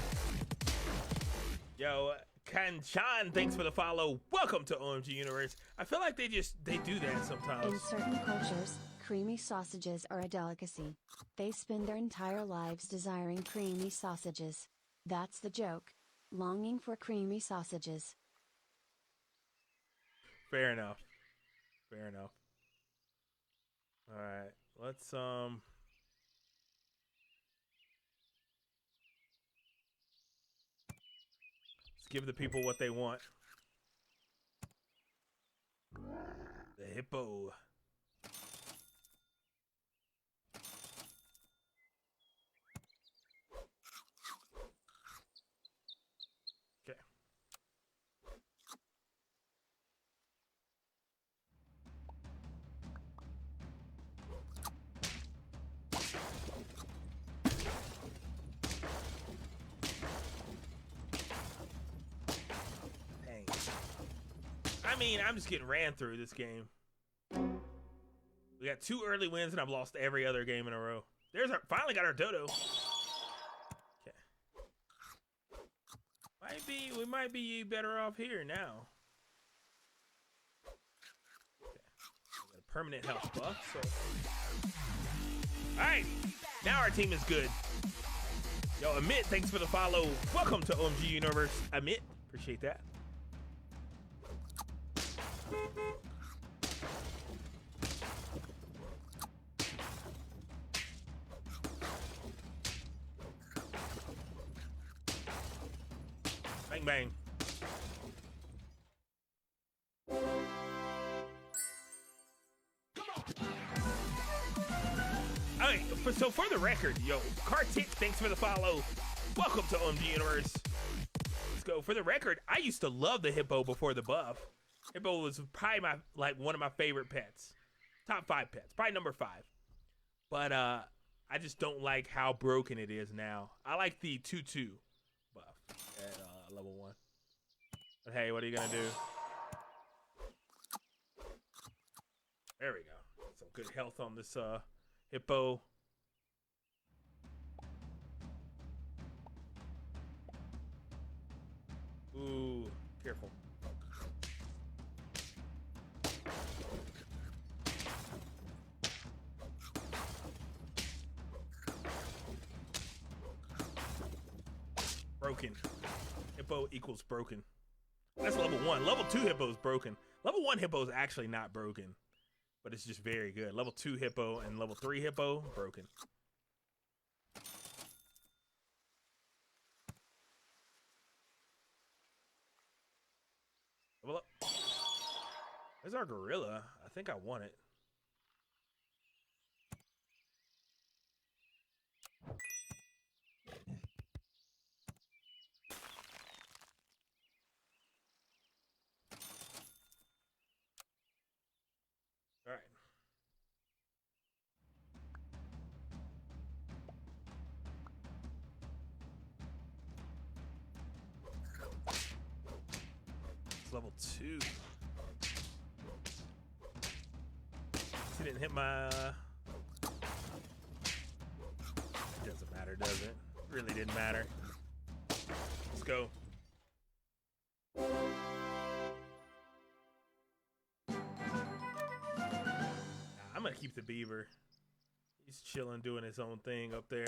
Yo, Kanchan, thanks for the follow. Welcome to OMG Universe. I feel like they do that sometimes. In certain cultures, creamy sausages are a delicacy. They spend their entire lives desiring creamy sausages. That's the joke. Longing for creamy sausages. Fair enough. Fair enough. All right, let's Let's give the people what they want. The hippo. Okay. Dang. I mean, I'm just getting ran through this game. We got 2 early wins, and I've lost every other game in a row. There's our finally got our dodo. Okay. We might be better off here now. Okay. Got a permanent health buff. So. All right, now our team is good. Yo, Amit, thanks for the follow. Welcome to OMG Universe, Amit. Appreciate that. Bang, bang. Okay, so for the record, yo, Kartik, thanks for the follow. Welcome to OMG Universe. Let's go. For the record, I used to love the hippo before the buff. Hippo was probably one of my favorite pets. Top 5 pets, probably number 5. But I just don't like how broken it is now. I like the 2-2 buff at level 1. But hey, what are you gonna do? There we go. Some good health on this hippo. Ooh, careful. Broken. Hippo equals broken. That's level 1. Level 2 hippo is broken. Level 1 hippo is actually not broken, but it's just very good. Level 2 hippo and level 3 hippo, broken. Level up. There's our gorilla. I think I want it. All right. It's level 2. He didn't hit my... It doesn't matter, does it? Really didn't matter. Let's go. I'm gonna keep the beaver. He's chilling, doing his own thing up there.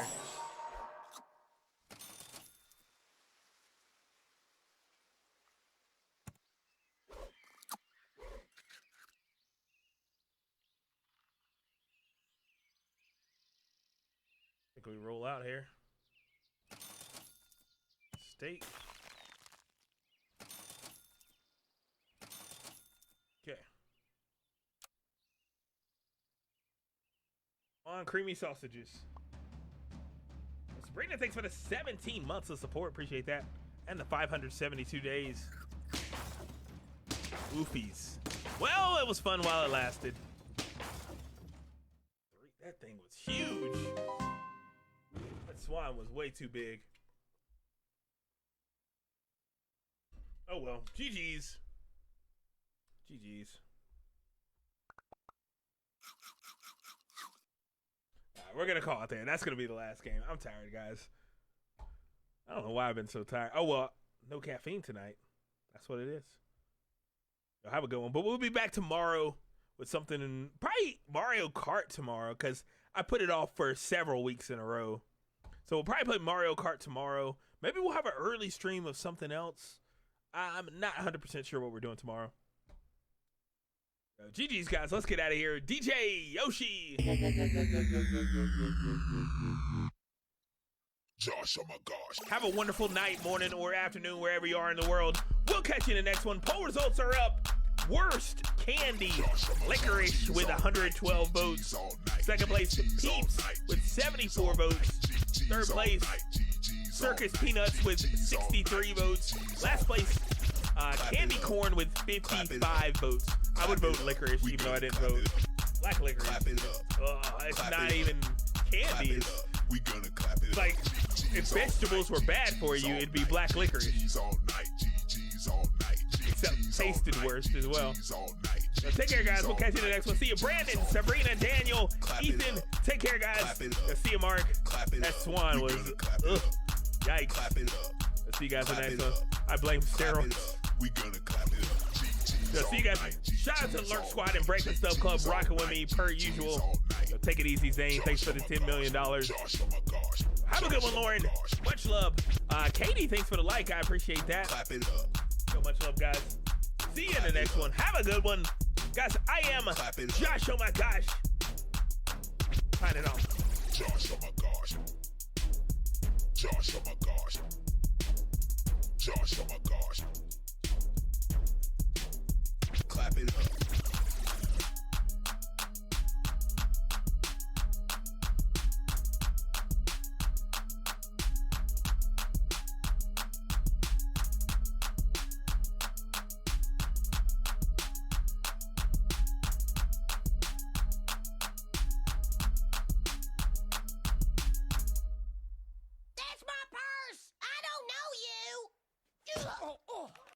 I think we roll out here. Steak. Okay. On creamy sausages. Sabrina, thanks for the 17 months of support. Appreciate that. And the 572 days. Oofies. Well, it was fun while it lasted. That thing was huge. That swan was way too big. Oh well. GG's. GG's. We're gonna call it there. That's gonna be the last game. I'm tired, guys. I don't know why I've been so tired. Oh well, no caffeine tonight. That's what it is. You'll have a good one. But we'll be back tomorrow with something in probably Mario Kart tomorrow, because I put it off for several weeks in a row. So we'll probably play Mario Kart tomorrow. Maybe we'll have an early stream of something else. I'm not 100% sure what we're doing tomorrow. GG's, guys. Let's get out of here. DJ Yoshi. Josh, oh my gosh. Have a wonderful night, morning, or afternoon, wherever you are in the world. We'll catch you in the next one. Poll results are up. Worst candy, licorice with 112 votes. Second place, Peeps with 74 votes. Third place, Circus Peanuts with 63 votes. Last place, Candy Corn with 55 votes. I would vote licorice, even though I didn't vote. Black licorice. It's not even candy. It's We gonna clap it like, if vegetables were bad for you, it'd be black licorice. Except tasted worse as well. So take care, guys. We'll catch you in the next one. See you, Brandon, Sabrina, Daniel, Ethan. Take care, guys. See you, Mark. That Swan was, ugh, yikes. Let's see you guys in the next one. I blame steroids. We gonna clap it up. So see you guys. Shout out to the Lurk Squad and Breakfast Stuff Club rocking with me per usual. So take it easy, Zane. Thanks for the $10 million. Have a good one, Lauren. Much love. Katie, thanks for the like. I appreciate that. Clap it up. So much love, guys. See you in the next one. Have a good one. Guys, I am Josh, oh my gosh. Signing off. Josh, oh my gosh. Josh, oh my gosh. Josh, oh my gosh. Clap it up. That's my purse! I don't know you! Oh, oh.